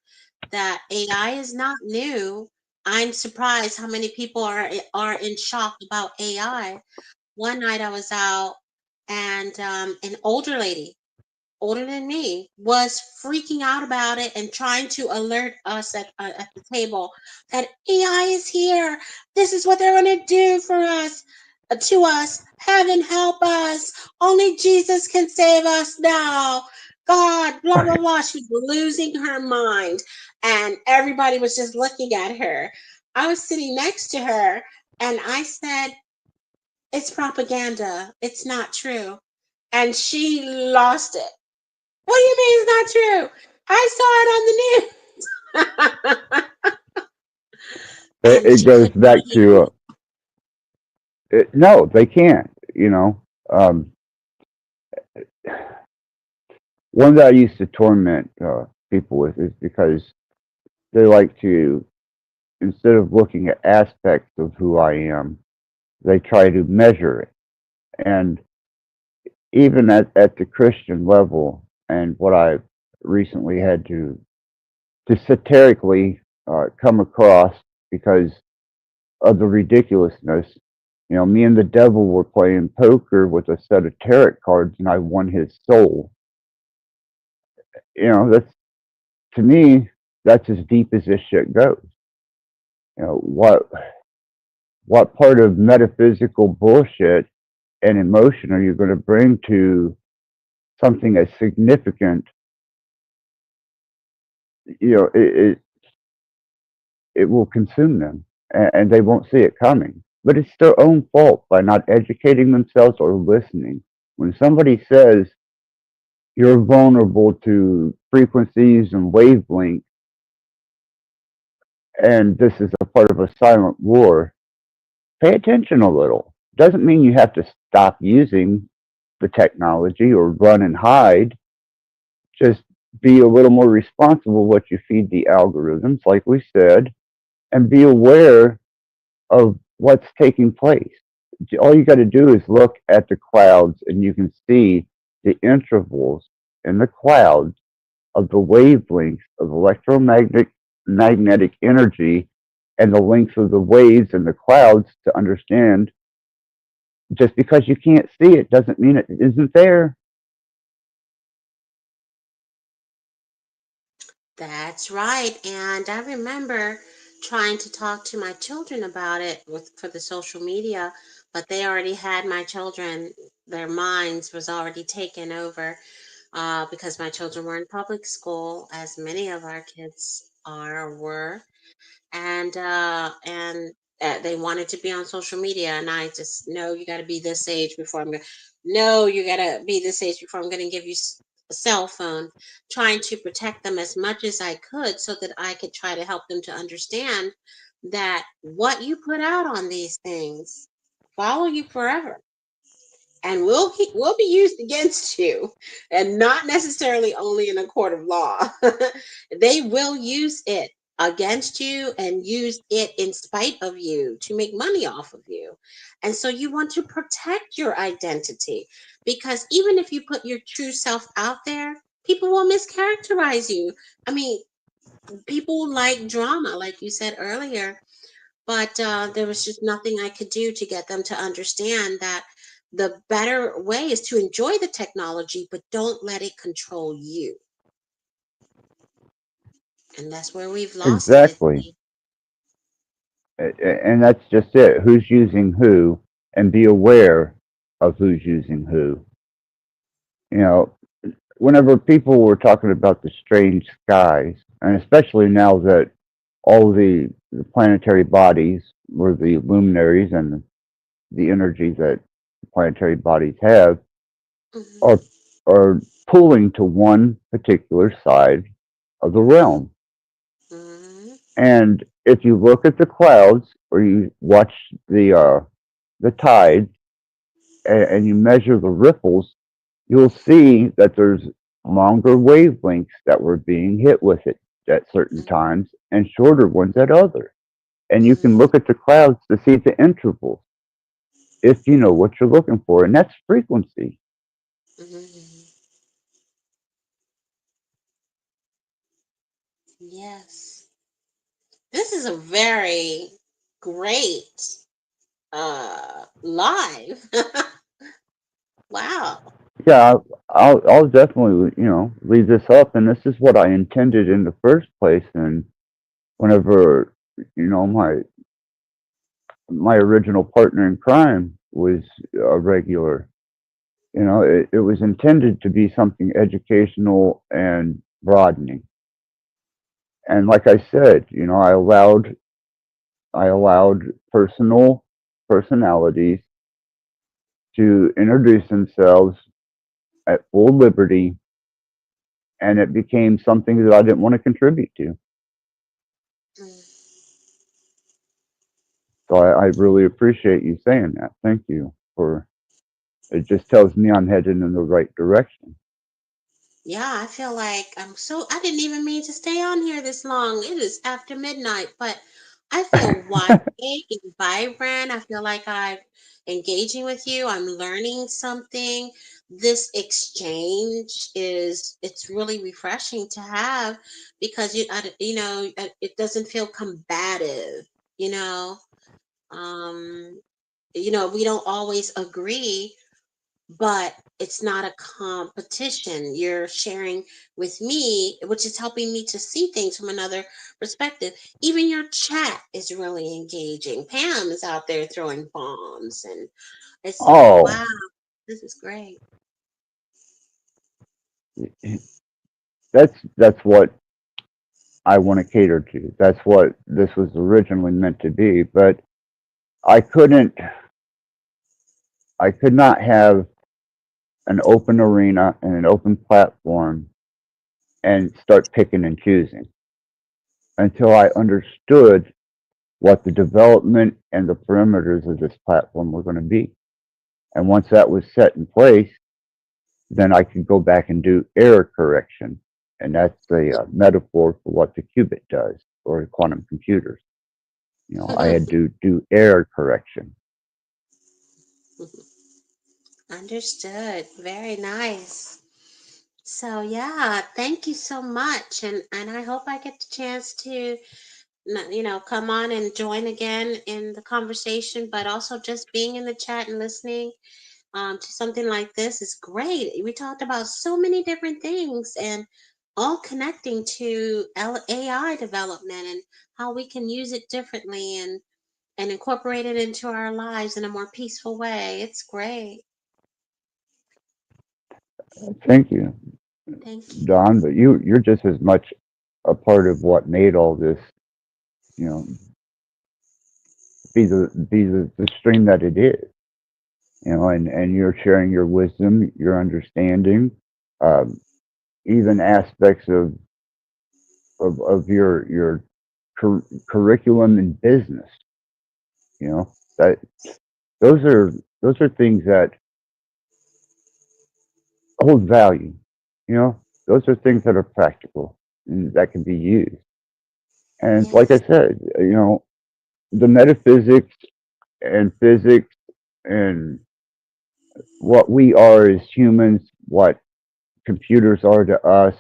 that AI is not new. I'm surprised how many people are in shock about AI. One night I was out, and an older lady, older than me, was freaking out about it and trying to alert us at the table that AI is here. This is what they're going to do for us, to us. Heaven help us. Only Jesus can save us now. God, blah, blah, blah. She's losing her mind. And everybody was just looking at her. I was sitting next to her, and I said, it's propaganda. It's not true. And she lost it. What do you mean it's not true? I saw it on the news. And It she goes could not back to even. no, they can't. Um, one that I used to torment people with is because they like to, instead of looking at aspects of who I am, they try to measure it. And even at the Christian level, and what I recently had to satirically come across because of the ridiculousness. Me and the devil were playing poker with a set of tarot cards, and I won his soul. That's, to me, that's as deep as this shit goes. What part of metaphysical bullshit and emotion are you going to bring to something as significant? It will consume them, and they won't see it coming. But it's their own fault by not educating themselves or listening. When somebody says you're vulnerable to frequencies and wavelengths, and this is a part of a silent war, pay attention a little. Doesn't mean you have to stop using the technology or run and hide. Just be a little more responsible what you feed the algorithms, like we said, and be aware of what's taking place. All you got to do is look at the clouds, and you can see the intervals in the clouds of the wavelengths of magnetic energy and the length of the waves in the clouds to understand. Just because you can't see it doesn't mean it isn't there. That's right. And I remember trying to talk to my children about it for the social media, but they already had my children. Their minds was already taken over because my children were in public school, as many of our kids are or were, and they wanted to be on social media, and I just no, you got to be this age before I'm gonna. No, you got to be this age before I'm gonna give you a cell phone. Trying to protect them as much as I could, so that I could try to help them to understand that what you put out on these things follow you forever and will be used against you, and not necessarily only in a court of law. They will use it against you and use it in spite of you to make money off of you. And so you want to protect your identity, because even if you put your true self out there, people will mischaracterize you. I mean, people like drama, like you said earlier, but there was just nothing I could do to get them to understand that the better way is to enjoy the technology, but don't let it control you. And that's where we've lost it. Exactly. And that's just it. Who's using who, and be aware of who's using who. You know, whenever people were talking about the strange skies, and especially now that all the planetary bodies were the luminaries and the energy that planetary bodies have Mhm, are are pulling to one particular side of the realm. mhm, And if you look at the clouds or you watch the tides, and you measure the ripples, you'll see that there's longer wavelengths that were being hit with it at certain mhm, times and shorter ones at others. And you can mhm, look at the clouds to see the intervals if you know what you're looking for, and that's frequency. mhm. Yes. This is a very great live. Wow. Yeah, I'll definitely leave this up, and this is what I intended in the first place. And whenever my original partner in crime was a regular, it was intended to be something educational and broadening. And like I said, I allowed personalities to introduce themselves at full liberty, and it became something that I didn't want to contribute to. Mm. So I really appreciate you saying that. Thank you for it. Just tells me I'm headed in the right direction. Yeah, I feel like I didn't even mean to stay on here this long. It is after midnight, but I feel wide awake and vibrant. I feel like I'm engaging with you. I'm learning something. This exchange it's really refreshing to have, because it doesn't feel combative, you know. Um, we don't always agree, but it's not a competition. You're sharing with me, which is helping me to see things from another perspective. Even your chat is really engaging. Pam is out there throwing bombs, and it's Oh, wow, this is great. that's what I want to cater to. That's what this was originally meant to be. But I couldn't, I could not have an open arena and an open platform and start picking and choosing until I understood what the development and the perimeters of this platform were going to be. And once that was set in place, then I could go back and do error correction. And that's the metaphor for what the qubit does, or quantum computers. I had to do error correction. Understood. Very nice. So yeah, thank you so much, and I hope I get the chance to come on and join again in the conversation, but also just being in the chat and listening to something like this is great. We talked about so many different things, and all connecting to AI development and how we can use it differently, and incorporate it into our lives in a more peaceful way. It's great. Thank you, Thank you. Don. But you're just as much a part of what made all this, you know, be the stream that it is. You know, and you're sharing your wisdom, your understanding, um, even aspects of your curriculum in business. You know, that those are things that hold value. You know, those are things that are practical and that can be used. And like I Yes. said, you know, the metaphysics and physics and what we are as humans, what computers are to us,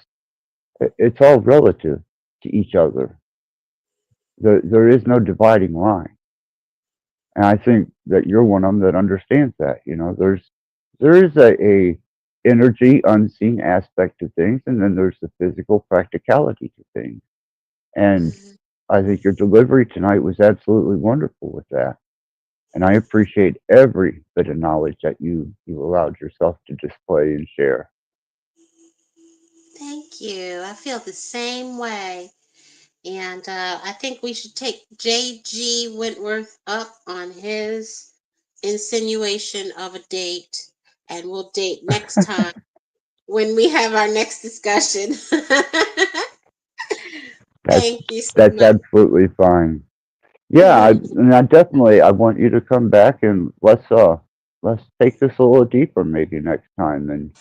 it's all relative to each other. There is no dividing line. And I think that you're one of them that understands that. You know, there is a energy unseen aspect to things, and then there's the physical practicality to things. And Mhm. I think your delivery tonight was absolutely wonderful with that. And I appreciate every bit of knowledge that you allowed yourself to display and share. Thank you. I feel the same way. And I think we should take J.G. Wentworth up on his insinuation of a date, and we'll date next time when we have our next discussion. That's Thank you so that's much. absolutely fine. Yeah, and I definitely I want you to come back and let's take this a little deeper maybe next time and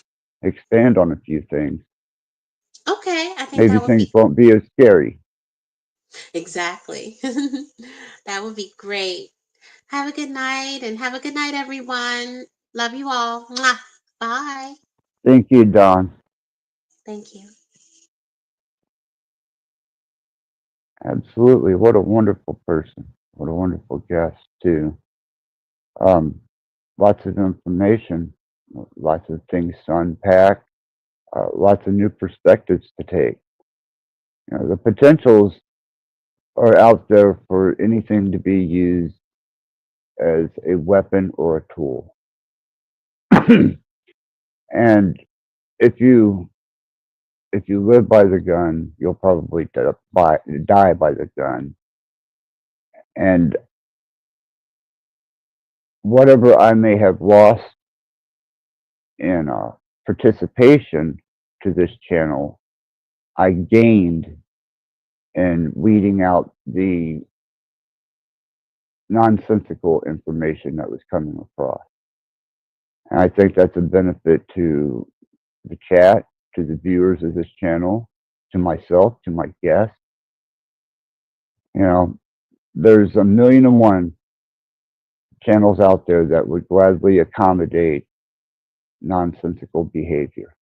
expand on a few things. Okay, I think Maybe that would things be won't be as scary. exactly. That would be great. Have a good night and have a good night, everyone. Love you all. Mwah. Bye. Thank you, Don. Thank you. Absolutely. What a wonderful person. What a wonderful guest too. Um, Lots of information, lots of things to unpack, lots of new perspectives to take. You know, the potentials are out there for anything to be used as a weapon or a tool. And if you if you live by the gun, you'll probably die by the gun. And whatever I may have lost in participation to this channel, I gained in weeding out the nonsensical information that was coming across. And I think that's a benefit to the chat, to the viewers of this channel, to myself, to my guests. You know, there's a million and one channels out there that would gladly accommodate nonsensical behavior.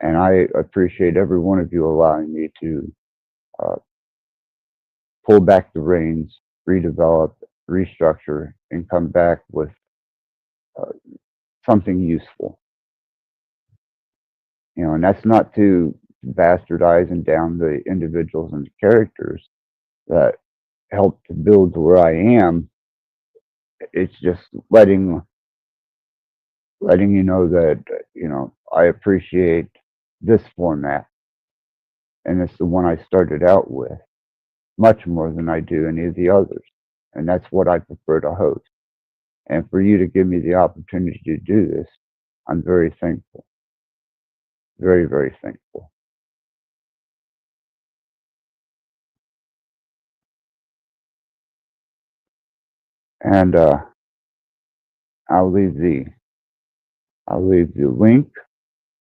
And I appreciate every one of you allowing me to uh, pull back the reins, redevelop, restructure, and come back with uh, something useful. You know, and that's not to bastardize and down the individuals and the characters that helped to build to where I am. It's just letting you know that you know I appreciate this format, and it's the one I started out with much more than I do any of the others, and that's what I prefer to host. And for you to give me the opportunity to do this, I'm very thankful, very very thankful. And I'll leave the I'll leave the link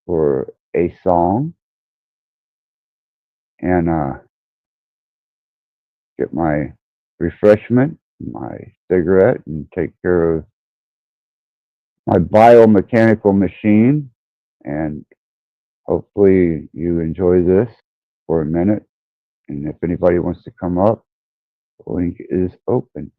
for a song and get my refreshment, my cigarette, and take care of my biomechanical machine. And hopefully you enjoy this for a minute. And if anybody wants to come up, the link is open.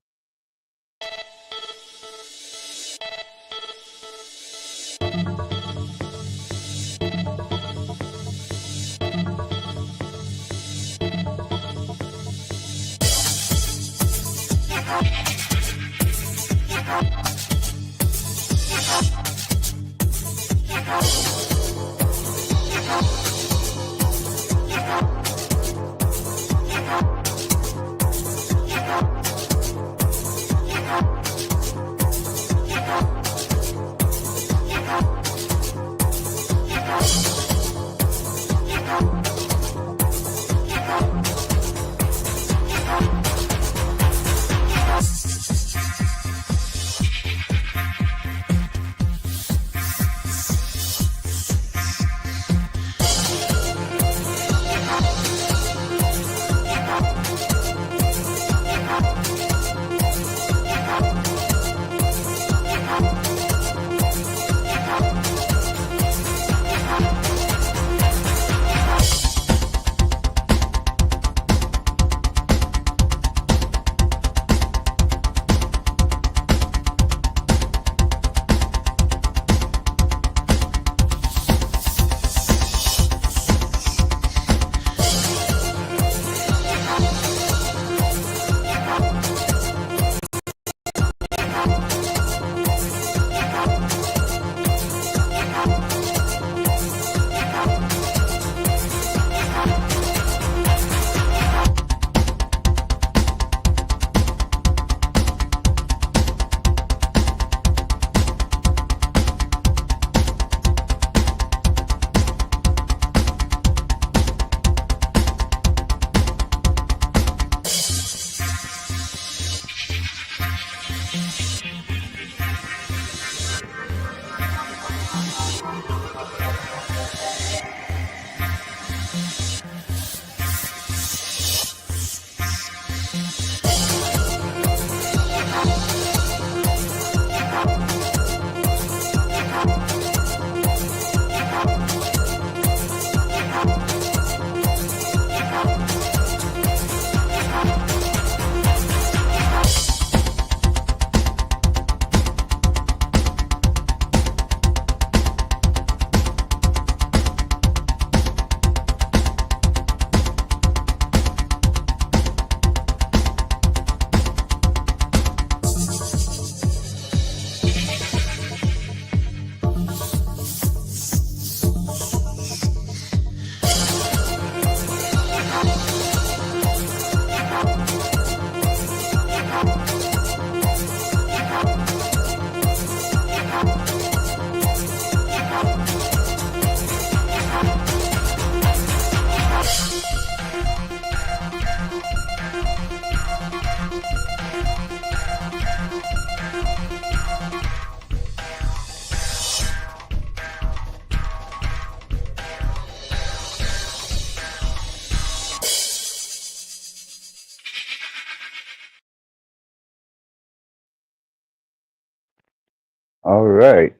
All right.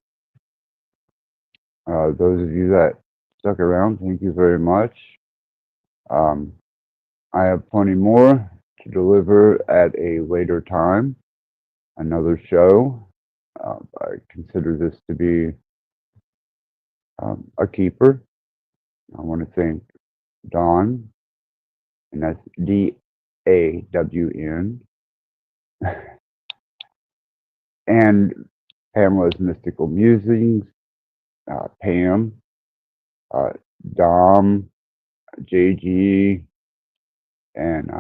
Those of you that stuck around, thank you very much. I have plenty more to deliver at a later time, another show. I consider this to be a keeper. I want to thank Dawn, and that's DAWN, and Pamela's Mystical Musings, Pam, Dom, JG, and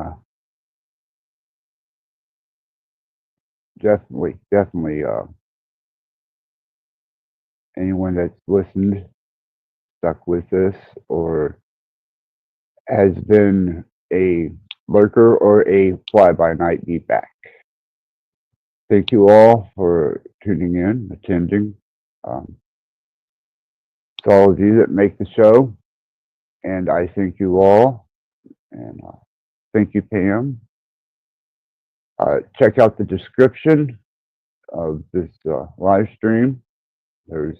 definitely anyone that's listened, stuck with this, or has been a lurker or a fly-by-night be back. Thank you all for tuning in, attending. It's all of you that make the show, and I thank you all, and thank you, Pam. Check out the description of this live stream. There's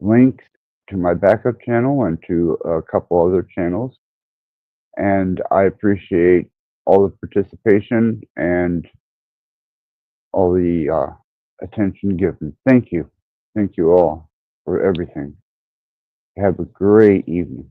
links to my backup channel and to a couple other channels. And I appreciate all the participation and all the attention given. Thank you. Thank you all for everything. Have a great evening.